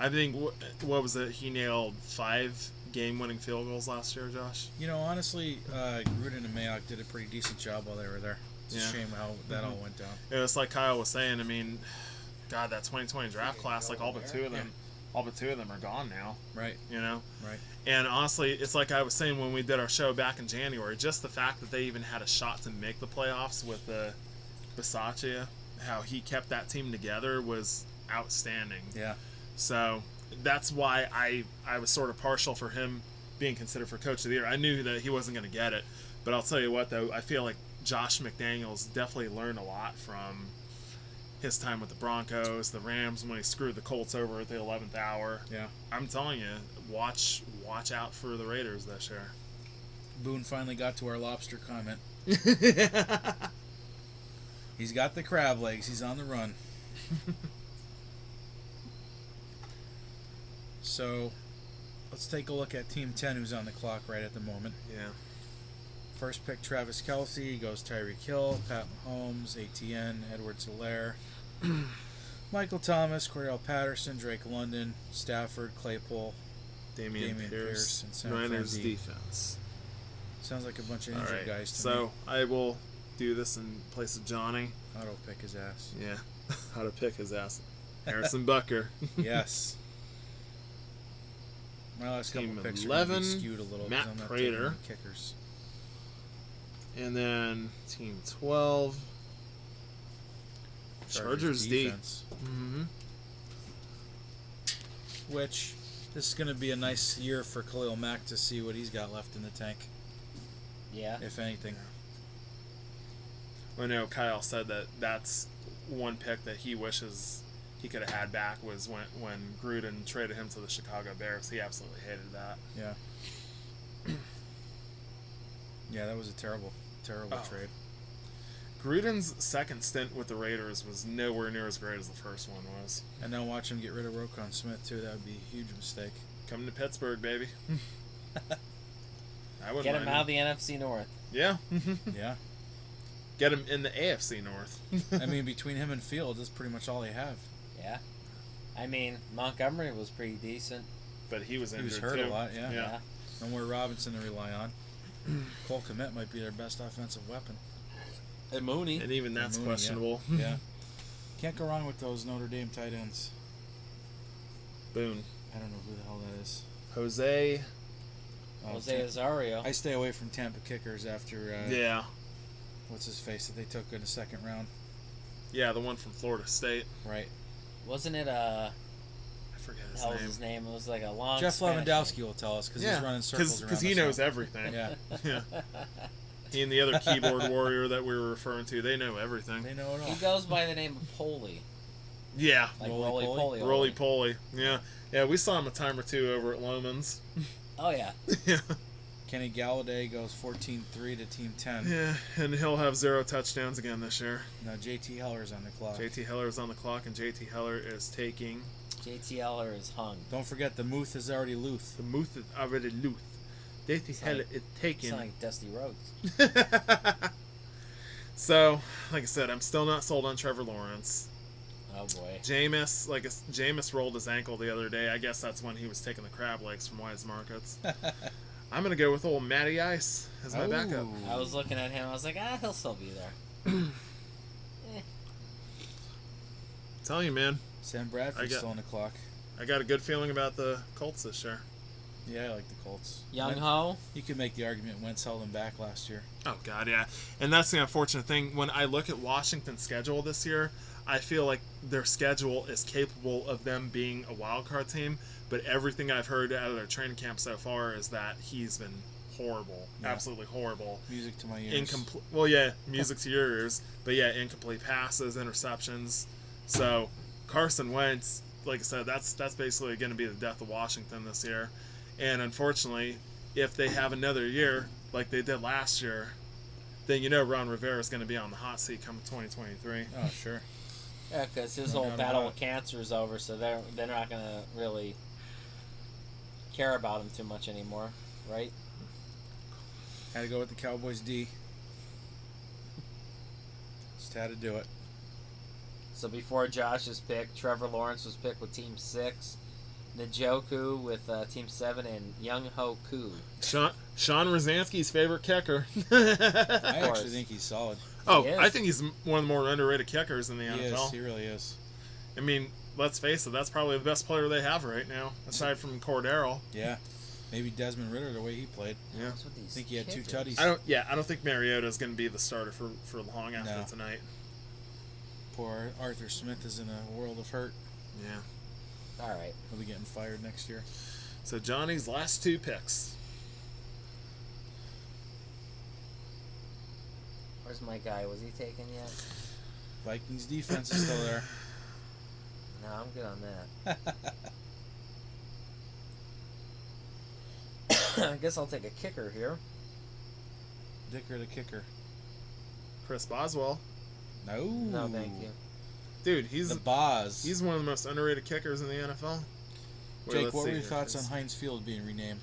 I think, what was it? He nailed 5 game-winning field goals last year, Josh? You know, honestly, Gruden and Mayock did a pretty decent job while they were there. It's Yeah. a shame how that all went down. It was like Kyle was saying, I mean, God, that 2020 draft class, like all but 2 of them are gone now, Right, you know? right. And honestly, it's like I was saying when we did our show back in January, just the fact that they even had a shot to make the playoffs with Bisaccia, how he kept that team together was outstanding. Yeah. So that's why I was sort of partial for him being considered for Coach of the Year. I knew that he wasn't going to get it, but I'll tell you what, though, I feel like Josh McDaniels definitely learned a lot from his time with the Broncos, the Rams, when he screwed the Colts over at the 11th hour. Yeah. I'm telling you, watch out for the Raiders this year. Boone finally got to our lobster comment. He's got the crab legs. He's on the run. So, let's take a look at Team 10, who's on the clock right at the moment. Yeah. First pick, Travis Kelce. Goes Tyreek Hill, Pat Mahomes, ATN, Edwards-Helaire, Michael Thomas, Cordell Patterson, Drake London, Stafford, Claypool. Damian Pierce Pierce, and Sam Niners Frenzy. defense. Sounds like a bunch of All injured right, guys to so me. I will do this in place of Johnny. Auto pick his ass. Yeah, how to pick his ass. Harrison Bucker. Yes. My last couple Team picks are 11, going to be skewed a little. 'cause Matt I'm not Prater. taking any kickers. And then Team 12, Chargers D. defense. Mm-hmm. Which, this is going to be a nice year for Khalil Mack to see what he's got left in the tank, Yeah. if anything. I know Kyle said that that's one pick that he wishes he could have had back was when Gruden traded him to the Chicago Bears. He absolutely hated that. Yeah. Yeah, that was a terrible Oh. trade. Gruden's second stint with the Raiders was nowhere near as great as the first one was. And now watch him get rid of Roquan Smith, too. That would be a huge mistake. Coming to Pittsburgh, baby. I wouldn't Get him mind out of the NFC North. Yeah. Yeah. Get him in the AFC North. I mean, between him and Fields, that's pretty much all they have. Yeah. I mean, Montgomery was pretty decent. But he was He injured was hurt too. a lot, yeah. Yeah. No more Robinson to rely on. Cole Kmet might be their best offensive weapon. And Mooney. And even that's Mooney, questionable. Yeah. Can't go wrong with those Notre Dame tight ends. Boone. I don't know who the hell that is. Jose. Jose Azario. I stay away from Tampa kickers after Yeah. what's his face that they took in the second round. Yeah, the one from Florida State. Right. Wasn't it I forget the his hell was name. his name? It was like a long Jeff Spanish Lewandowski will tell us because he's running circles around because he us knows now. everything. Yeah. Yeah. He and the other keyboard warrior that we were referring to, they know everything. They know it all. He goes by the name of Poley. Yeah. Like Roly Roly Poly? Poly. Roly poly. Yeah. Yeah, we saw him a time or two over at Lomans. Oh, yeah. Yeah. Kenny Galladay goes 14-3 to Team 10. Yeah, and he'll have 0 touchdowns again this year. Now JT Heller's on the clock. JT Heller is on the clock, and JT Heller is taking JTLer is hung. Don't forget the Muth is already Luth. the Muth is already loose. JT Heller is taking. Sound like Dusty Rhodes. So, like I said, I'm still not sold on Trevor Lawrence. Oh, boy. Jameis rolled his ankle the other day. I guess that's when he was taking the crab legs from Wise Markets. I'm going to go with old Matty Ice as my backup. Ooh. I was looking at him. I was like, he'll still be there. Tell you, man. Sam I Bradford's got- still on the clock. I got a good feeling about the Colts this year. Yeah, I like the Colts. Young Ho. You could make the argument Wentz held them back last year. Oh God, yeah. And that's the unfortunate thing. When I look at Washington's schedule this year, I feel like their schedule is capable of them being a wild card team. But everything I've heard out of their training camp so far is that he's been horrible, Yeah. absolutely horrible. Music to my ears. Incomplete. Well, yeah, music to your ears, but yeah, incomplete passes, interceptions. So Carson Wentz, like I said, that's basically going to be the death of Washington this year. And unfortunately, if they have another year like they did last year, then you know Ron Rivera is going to be on the hot seat come 2023. Oh, sure. Yeah, because his No whole doubt battle about with cancer is over, so they're not gonna really care about him too much anymore, right? Had to go with the Cowboys D. Just had to do it. So before Josh's pick, Trevor Lawrence was picked with Team 6, Njoku with Team 7, and Young Ho Koo. Sean Rosansky's favorite kicker. I course. actually think he's solid. Oh, He is. I think he's one of the more underrated kickers in the He NFL. is. He really is. I mean, let's face it, that's probably the best player they have right now, aside from Cordero. Yeah. Maybe Desmond Ritter, the way he played. Yeah. What's with these I think he had 2 kickers? tutties. I don't think Mariota is going to be the starter for long after No. tonight. Poor Arthur Smith is in a world of hurt. Yeah. All right. He'll be getting fired next year. So Johnny's last 2 picks. Where's my guy? Was he taken yet? Vikings defense is still there. No, I'm good on that. I guess I'll take a kicker here. Dicker the kicker. Chris Boswell. No. No, thank you. Dude, he's The Boz. he's one of the most underrated kickers in the NFL. Wait, Jake, let's what see were your here, thoughts on Chris. Heinz Field being renamed?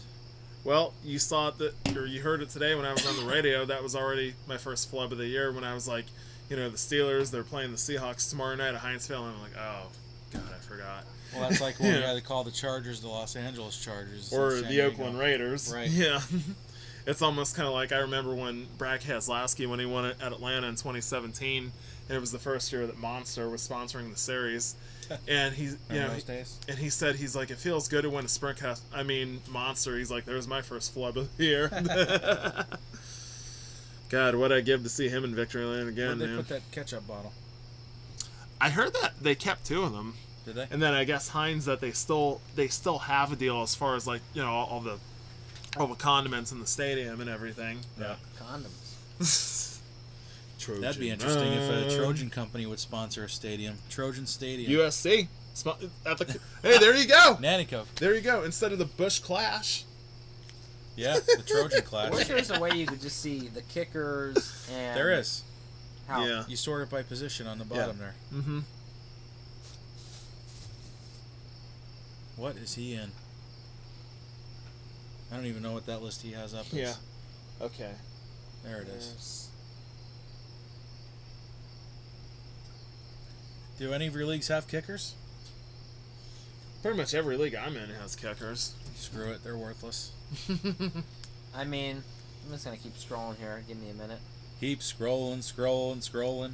Well, you saw it or you heard it today when I was on the radio. That was already my first flub of the year when I was like, the Steelers, they're playing the Seahawks tomorrow night at Heinz Field, and I'm like, oh, God, I forgot. Well, that's like when Yeah. we had to call the Chargers the Los Angeles Chargers. Or San the Diego. Oakland Raiders. Right. Yeah. It's almost kind of like I remember when Brad Keselowski, when he won it at Atlanta in 2017, and it was the first year that Monster was sponsoring the series. And he, Remember those days? and he said, he's like, it feels good to win a sprint cast. I mean, Monster. He's like, there's my first flub of the year. God, what'd I give to see him in Victory Lane again, Where'd they man? put that ketchup bottle? I heard that they kept 2 of them. Did they? And then I guess Heinz that they still have a deal as far as like all the condiments in the stadium and everything. Yeah. Condoms. Trojan. That'd be interesting if a Trojan company would sponsor a stadium. Trojan Stadium. USC. Hey, there you go. Nanny Coke. There you go. Instead of the Bush Clash. Yeah, the Trojan I Clash. wish there was a way you could just see the kickers and There is. how. Yeah. You sort it by position on the bottom there. Mm-hmm. What is he in? I don't even know what that list he has up is. Yeah. Okay. There it is. Do any of your leagues have kickers? Pretty much every league I'm in has kickers. Screw it, they're worthless. I mean, I'm just gonna keep scrolling here. Give me a minute. Keep scrolling.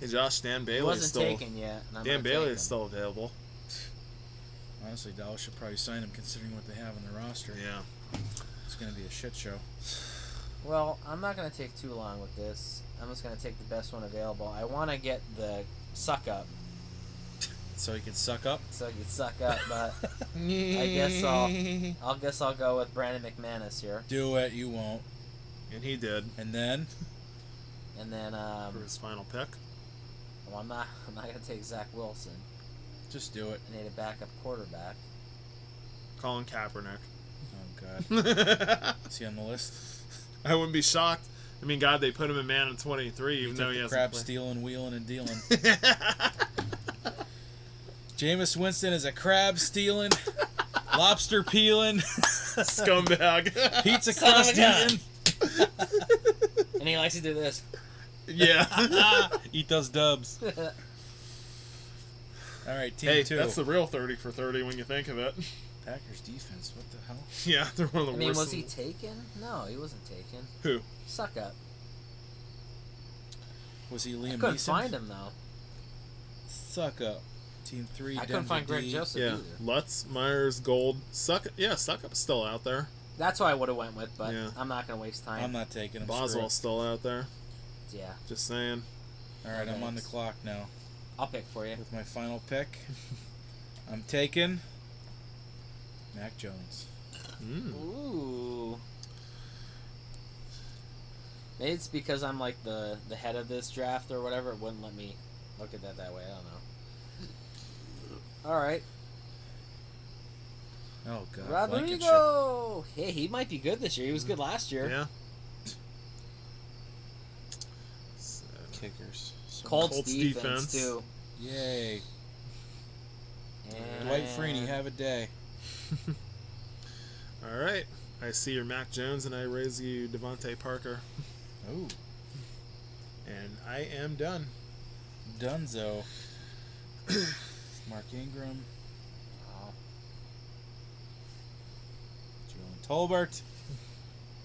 Hey, Josh, Dan He Bailey is wasn't still. taken yet. And I'm Dan gonna Bailey take is him. still available. Honestly, Dallas should probably sign him considering what they have in their roster. Yeah. It's going to be a shit show. Well, I'm not gonna take too long with this. I'm just gonna take the best one available. I want to get the suck up, So he can suck up? so you can suck up. But I guess I'll go with Brandon McManus here, Do it, you won't. And he did And then? and then for his final pick. well, I'm not gonna take Zach Wilson. Just do it. I need a backup quarterback. Colin Kaepernick. Oh, God. Is he on the list? I wouldn't be shocked. I mean, God, they put him in man in 23, He even took though he the hasn't crab played. stealing, wheeling, and dealing. Jameis Winston is a crab stealing, lobster peeling, Scumbag. pizza Son of a crust gun. eating. And he likes to do this. Yeah. Eat those dubs. All right, team Hey, 2. that's the real 30 for 30 when you think of it. Packers defense. What the hell? Yeah, they're one of the I mean, worst. was he taken? No, he wasn't taken. Who? Suck up. Was he I Liam couldn't Neeson? find him though. Suck up. Team 3, I Denver couldn't find Greg D. Joseph Yeah, either. Lutz, Myers, Gold, Suckup's still out there. That's what I would have went with, but Yeah. I'm not gonna waste time. I'm not taking him. Boswell's still out there. Yeah, Just saying. All right, I'm on the Thanks. clock now I'll pick for you. with my final pick. I'm taking Mac Jones. Ooh. Maybe it's because I'm like the head of this draft or whatever. It wouldn't let me look at that way. I don't know. All right, Oh God, Blankenship. Rodrigo. Hey, he might be good this year. He was good last year. Yeah. Kickers. So- Colts, Colts defense, defense. too. Yay. And Dwight Freeney, have a day. All right. I see your Mac Jones, and I raise you Devontae Parker, Ooh, and I am done. Dunzo. Mark Ingram. Oh, Jalen Tolbert.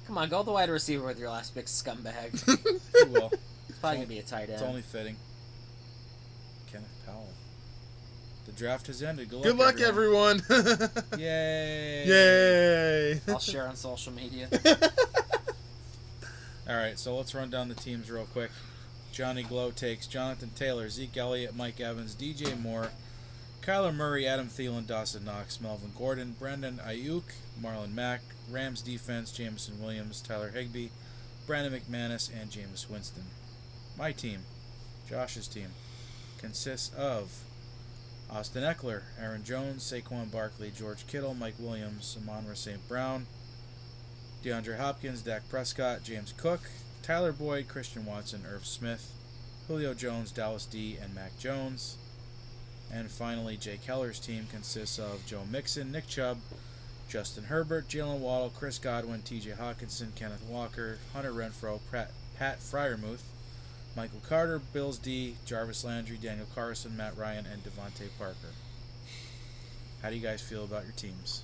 come on, go with the wide receiver with your last pick, scumbag. He will. It's probably gonna be a tight end. It's only fitting. Kenneth Powell. The draft has ended. Good luck, everyone. Yay! Yay! I'll share on social media. All right, so let's run down the teams real quick. Johnny Glow takes Jonathan Taylor, Zeke Elliott, Mike Evans, DJ Moore, Kyler Murray, Adam Thielen, Dawson Knox, Melvin Gordon, Brandon Ayuk, Marlon Mack, Rams defense, Jameson Williams, Tyler Higbee, Brandon McManus, and Jameis Winston. My team, Josh's team, consists of Austin Eckler, Aaron Jones, Saquon Barkley, George Kittle, Mike Williams, Amon-Ra St. Brown, DeAndre Hopkins, Dak Prescott, James Cook, Tyler Boyd, Christian Watson, Irv Smith, Julio Jones, Dallas D, and Mac Jones. And finally, Jake Heller's team consists of Joe Mixon, Nick Chubb, Justin Herbert, Jalen Waddle, Chris Godwin, TJ Hawkinson, Kenneth Walker, Hunter Renfrow, Pat Fryermuth, Michael Carter, Bills D, Jarvis Landry, Daniel Carson, Matt Ryan, and Devontae Parker. How do you guys feel about your teams?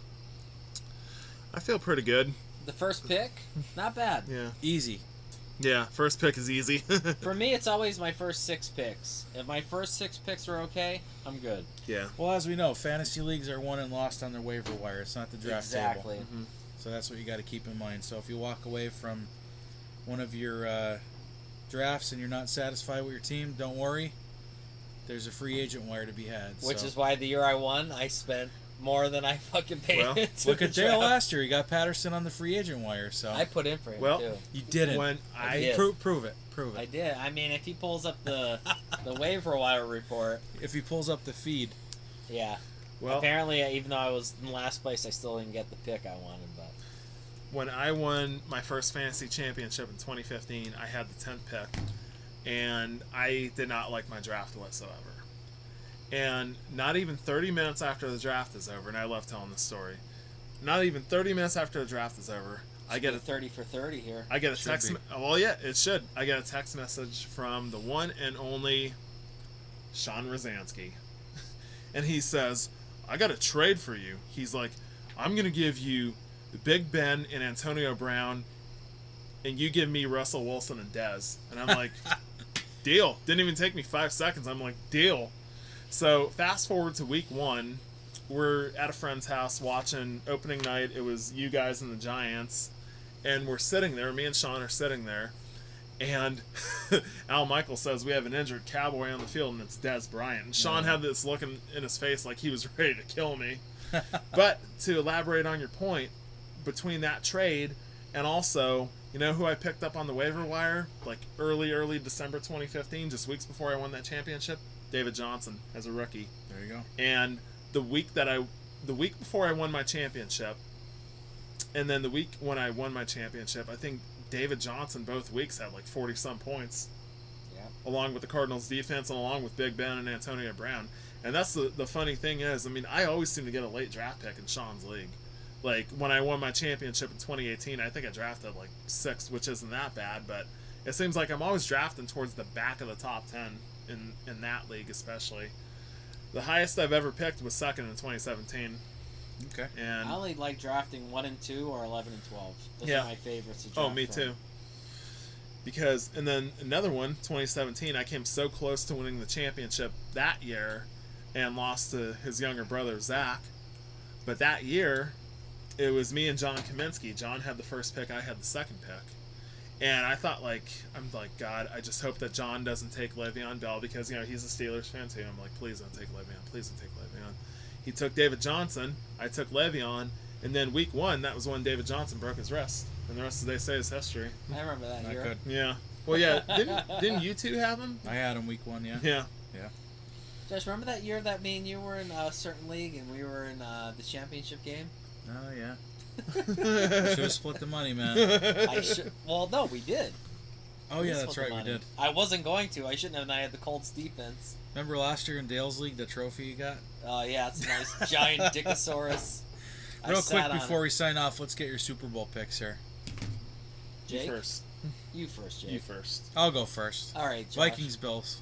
I feel pretty good. The first pick, not bad. Yeah. Easy. Yeah, first pick is easy. For me, it's always my first 6 picks. If my first 6 picks are okay, I'm good. Yeah. Well, as we know, fantasy leagues are won and lost on their waiver wire. It's not the draft Exactly. table. So that's what you got to keep in mind. So if you walk away from one of your drafts and you're not satisfied with your team, don't worry. There's a free agent wire to be had. Which so. is why the year I won, I spent more than I fucking paid Well, into Look the at Dale draft. last year. He got Patterson on the free agent wire. So I put in for him, Well, too. you didn't. When I I did. Prove it. Prove I it. did. I mean, if he pulls up the waiver wire report, If he pulls up the feed, yeah. well Apparently, even though I was in last place, I still didn't get the pick I wanted. But when I won my first fantasy championship in 2015, I had the 10th pick, and I did not like my draft whatsoever. And not even 30 minutes after the draft is over, and I love telling this story. Not even 30 minutes after the draft is over, I get a 30 for 30 here. I get a Should text. be. Well, yeah, it should. I get a text message from the one and only Sean Rosansky, and he says, "I got a trade for you." He's like, "I'm gonna give you the Big Ben and Antonio Brown, and you give me Russell Wilson and Dez." And I'm like, "Deal." Didn't even take me 5 seconds. I'm like, "Deal." So fast forward to week 1. We're at a friend's house watching opening night. It was you guys and the Giants. And we're sitting there. Me and Sean are sitting there. And Al Michael says, "We have an injured Cowboy on the field, and it's Dez Bryant." And Sean had this look in his face like he was ready to kill me. But to elaborate on your point, between that trade and also, you know who I picked up on the waiver wire? Like early December 2015, just weeks before I won that championship? David Johnson as a rookie. there you go. And the week before I won my championship, and then the week when I won my championship, I think David Johnson both weeks had like 40-some points, Yeah. along with the Cardinals defense and along with Big Ben and Antonio Brown. And that's the funny thing is, I mean, I always seem to get a late draft pick in Sean's league. Like when I won my championship in 2018, I think I drafted like 6, which isn't that bad, but it seems like I'm always drafting towards the back of the top 10 in that league especially. The highest I've ever picked was second in 2017. Okay. And I only like drafting 1 and 2 or 11 and 12. Those Yeah. are my favorites to draft. oh, me from. too. Because, and then another one, 2017, I came so close to winning the championship that year and lost to his younger brother, Zach. But that year, it was me and John Kaminsky. John had the first pick, I had the second pick. And I thought, I'm like, God, I just hope that John doesn't take Le'Veon Bell because, he's a Steelers fan too. I'm like, please don't take Le'Veon. Please don't take Le'Veon. He took David Johnson. I took Le'Veon. And then week 1, that was when David Johnson broke his wrist. And the rest of the day say is history. I remember that Not year. good. Yeah. Well, yeah. Didn't you two have him? I had him week 1, yeah. Yeah. Yeah. Josh, remember that year that me and you were in a certain league and we were in the championship game? Oh, yeah. Should have split the money, man. I should. Well, no, we did. Oh, We yeah, split that's the right, we money. did. I wasn't going to. I shouldn't have. And I had the Colts defense. Remember last year in Dale's League, the trophy you got? Oh yeah, it's a nice giant Dickosaurus. I Real sat quick on before it. we sign off, let's get your Super Bowl picks here. Jake, You first. You first, Jake. You first. I'll go first. All right, Josh. Vikings, Bills.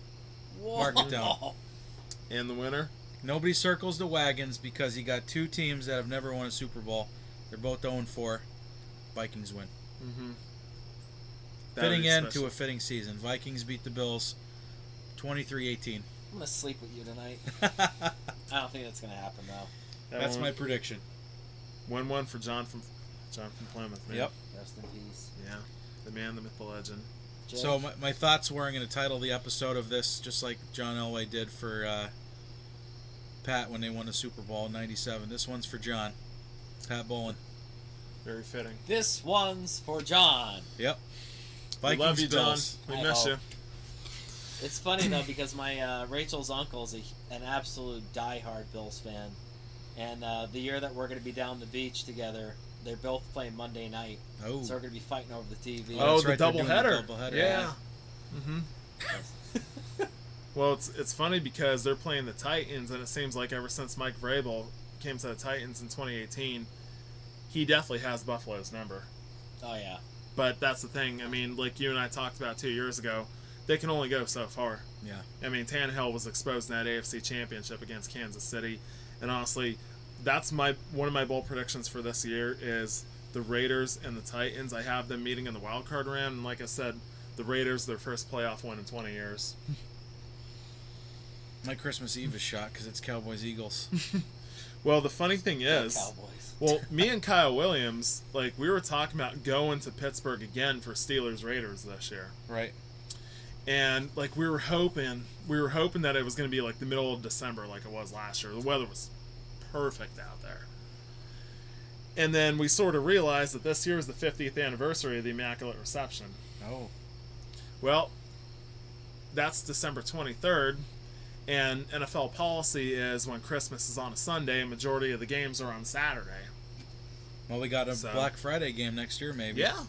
Whoa. Mark it down. And the winner? Nobody circles the wagons because you got 2 teams that have never won a Super Bowl. They're both 0-4. Vikings win. Mm-hmm. Fitting end to a fitting season. Vikings beat the Bills 23-18. I'm gonna sleep with you tonight. I don't think that's gonna happen though. That's my prediction. 1-1 for John from Plymouth. Man. Yep. Rest in peace, Yeah. The man, the myth, the legend. Jake. So my thoughts were I'm going to title the episode of this just like John Elway did for Pat when they won the Super Bowl in '97. This one's for John. Pat Bowlen. Very fitting. This one's for John. Yep. We Vikings, love you, Bills. John. We I miss hope. you. It's funny though because my Rachel's uncle's an absolute diehard Bills fan, and the year that we're going to be down the beach together, they're both playing Monday night, Oh. so we're going to be fighting over the TV. Oh, that's the right, they're doing the doubleheader. doubleheader. Yeah. Mm-hmm. Well, it's funny because they're playing the Titans, and it seems like ever since Mike Vrabel came to the Titans in 2018, he definitely has Buffalo's number. Oh yeah. But that's the thing. I mean, like you and I talked about 2 years ago, they can only go so far. Yeah. I mean, Tannehill was exposed in that AFC Championship against Kansas City, and honestly, that's one of my bold predictions for this year is the Raiders and the Titans. I have them meeting in the wild card round, and like I said, the Raiders their first playoff win in 20 years. My Christmas Eve is shot because it's Cowboys Eagles. Well, the funny thing is, Cowboys. well, me and Kyle Williams, like we were talking about going to Pittsburgh again for Steelers Raiders this year. Right. And like we were hoping that it was going to be like the middle of December, like it was last year. The weather was perfect out there. And then we sort of realized that this year is the 50th anniversary of the Immaculate Reception. Oh. Well, that's December 23rd, and NFL policy is when Christmas is on a Sunday, a majority of the games are on Saturday. Well, we got a So- Black Friday game next year, maybe. Yeah,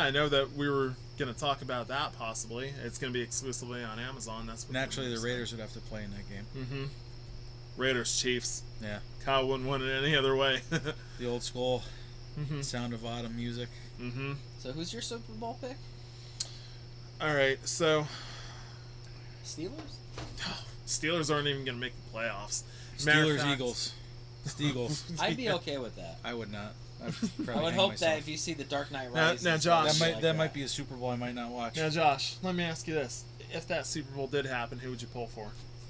I know that we were going to talk about that possibly. It's going to be exclusively on Amazon. That's what Naturally, the Raiders would have to play in that game. Mm-hmm. Raiders Chiefs. Yeah. Kyle wouldn't win it any other way. The old school Mm-hmm. Sound of Autumn music. Mm-hmm. So who's your Super Bowl pick? All right, so Steelers? Steelers aren't even going to make the playoffs. Matter of Steelers, fact- Eagles. Steagles. I'd be okay with that. I would not. I'd I probably would hang hope myself. that if you see the Dark Knight Now- Rises, now, Josh- That might like that might be a Super Bowl I might not watch. Now, Josh, let me ask you this: if that Super Bowl did happen, who would you pull for?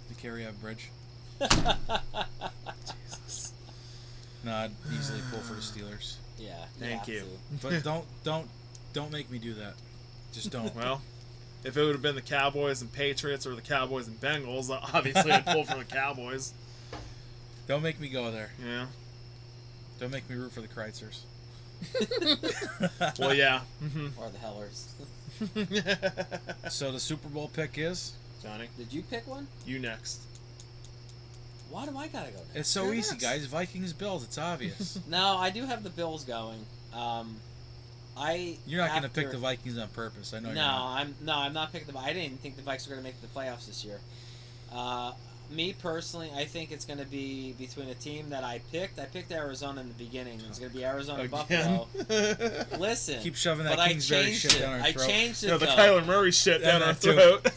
The Carry-Out Bridge. Jesus. No, I'd easily pull for the Steelers. Yeah. Thank have you. to. But don't make me do that. Just don't. Well, if it would have been the Cowboys and Patriots or the Cowboys and Bengals, obviously I'd pull for the Cowboys. Don't make me go there. Yeah. Don't make me root for the Kreitzers. Well, yeah. Mm-hmm. Or the Hellers. So the Super Bowl pick is? Johnny, Did you pick one? you next. Why do I gotta go next? It's so You're easy, next. guys. Vikings, Bills. It's obvious. No, I do have the Bills going. You're not going to pick after- the Vikings on purpose. I know No, you're not. I'm not picking the. I didn't think the Vikes were going to make the playoffs this year. Me personally, I think it's going to be between a team that I picked. I picked Arizona in the beginning. It's going to be Arizona Again? Buffalo. Listen, Keep shoving that but I Kingsbury changed shit it. down our I throat. changed it. No, the though. Kyler Murray shit Yeah, down our that too. throat.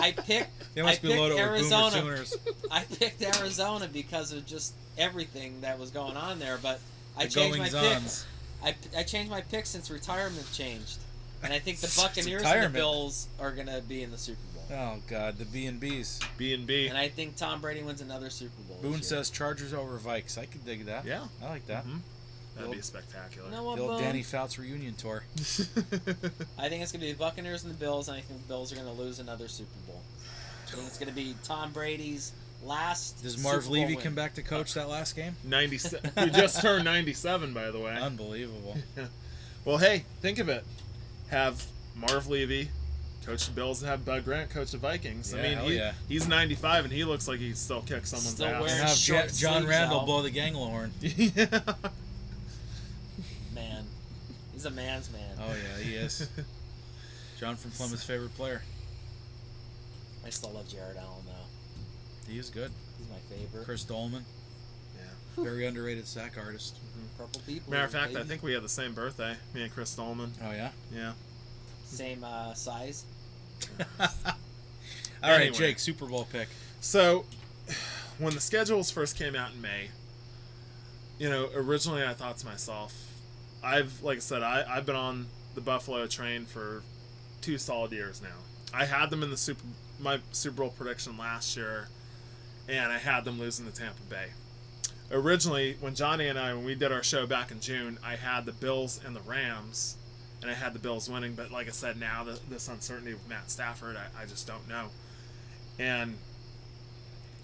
I picked. They must I be picked loaded with Arizona. Boomer Sooners. I picked Arizona because of just everything that was going on there. But I The changed my pick. goings-ons. I changed my pick since retirement changed. And I think the It's Buccaneers and the retirement. Bills are going to be in the Super Bowl. Oh God, the B&Bs. B&B. And I think Tom Brady wins another Super Bowl. this Boone year. says Chargers over Vikes. I could dig that. Yeah. I like that. Mhm. That'd Well, be spectacular. You know what, The old Boone? Danny Fouts reunion tour. I think it's going to be the Buccaneers and the Bills, and I think the Bills are going to lose another Super Bowl. I think it's going to be Tom Brady's last Does Marv Super Bowl Levy win. come back to coach that last game? 97. We just turned 97, by the way. Unbelievable. Well, hey, think of it. Have Marv Levy coach the Bills and have Bud Grant coach the Vikings. Yeah, I mean, hell yeah. he's 95 and he looks like he still kicks someone's Still And wearing- ass. have Short John sleeves Randall out. blow the Ganglehorn. Yeah. Man. He's a man's man. Oh yeah, he is. John from Plymouth's favorite player. I still love Jared Allen, though. He is good. He's my favorite. Chris Dolman, Yeah. very underrated sack artist. Purple people. Matter of fact, I baby. think we had the same birthday, me and Chris Dolman. Oh yeah. Yeah. Same size. All right, Anyway. Jake, Super Bowl pick. So, when the schedules first came out in May, originally I thought to myself, like I said, I've been on the Buffalo train for 2 solid years now. I had them in my Super Bowl prediction last year, and I had them losing to Tampa Bay. Originally, when Johnny and when we did our show back in June, I had the Bills and the Rams, and I had the Bills winning. But like I said, now this uncertainty with Matt Stafford, I just don't know. And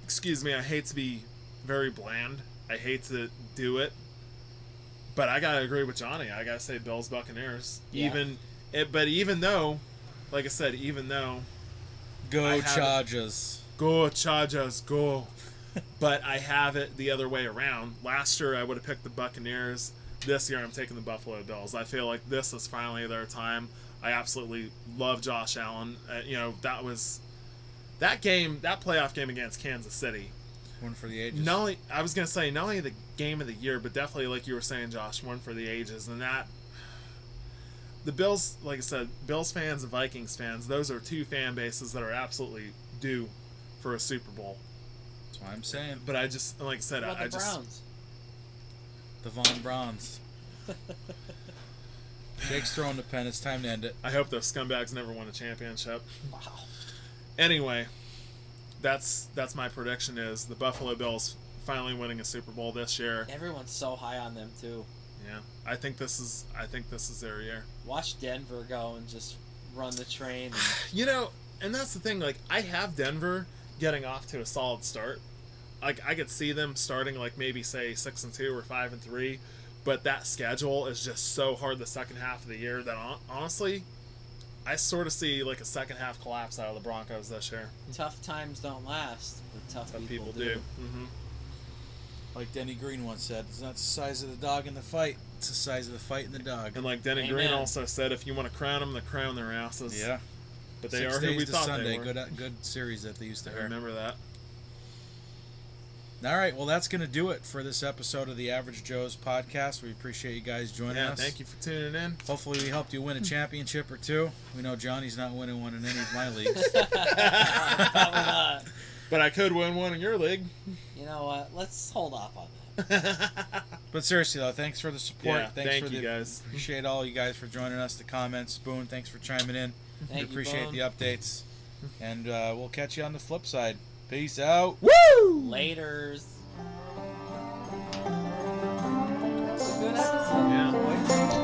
excuse me, I hate to be very bland. I hate to do it, but I gotta agree with Johnny. I gotta say Bills Buccaneers. Yeah. Even though, like I said, Go I have it. Chargers. go Chargers, go. But I have it the other way around. Last year I would have picked the Buccaneers. This year I'm taking the Buffalo Bills. I feel like this is finally their time. I absolutely love Josh Allen. That was that playoff game against Kansas City. One for the ages. Not only the game of the year, but definitely like you were saying, Josh, one for the ages. And that the Bills, like I said, Bills fans and Vikings fans, those are 2 fan bases that are absolutely due for a Super Bowl. That's what I'm saying. But I just, like I said, What about I the just Browns? The Von Browns. Jake's throwing the pen. It's time to end it. I hope those scumbags never win a championship. Wow. Anyway, that's my prediction is the Buffalo Bills finally winning a Super Bowl this year. Everyone's so high on them, too. Yeah, I think this is their year. Watch Denver go and just run the train. And And that's the thing. Like, I have Denver getting off to a solid start. Like, I could see them starting like maybe say 6-2 or 5-3, but that schedule is just so hard the second half of the year that honestly, I sort of see like a second half collapse out of the Broncos this year. tough times don't last, but tough Some people, people do. Mm-hmm. Like Denny Green once said, it's not the size of the dog in the fight, it's the size of the fight in the dog. And like Denny Amen. Green also said, if you want to crown them, then crown their asses. Yeah. But they 6 are who days we to thought Sunday. they were. Good series that they used to I air. remember that. All right, well, that's going to do it for this episode of the Average Joe's podcast. We appreciate you guys joining Yeah, us. thank you for tuning in. Hopefully, we helped you win a championship or 2. We know Johnny's not winning one in any of my leagues. Probably not. But I could win one in your league. You know what? Let's hold off on that. But seriously, though, thanks for the support. Yeah, Thanks thank for you guys. Appreciate all you guys for joining us. The comments, Boone, thanks for chiming in. Thank We you, appreciate Bone. the updates, and we'll catch you on the flip side. Peace out. Woo! Laters. That's a good episode. Yeah. boys.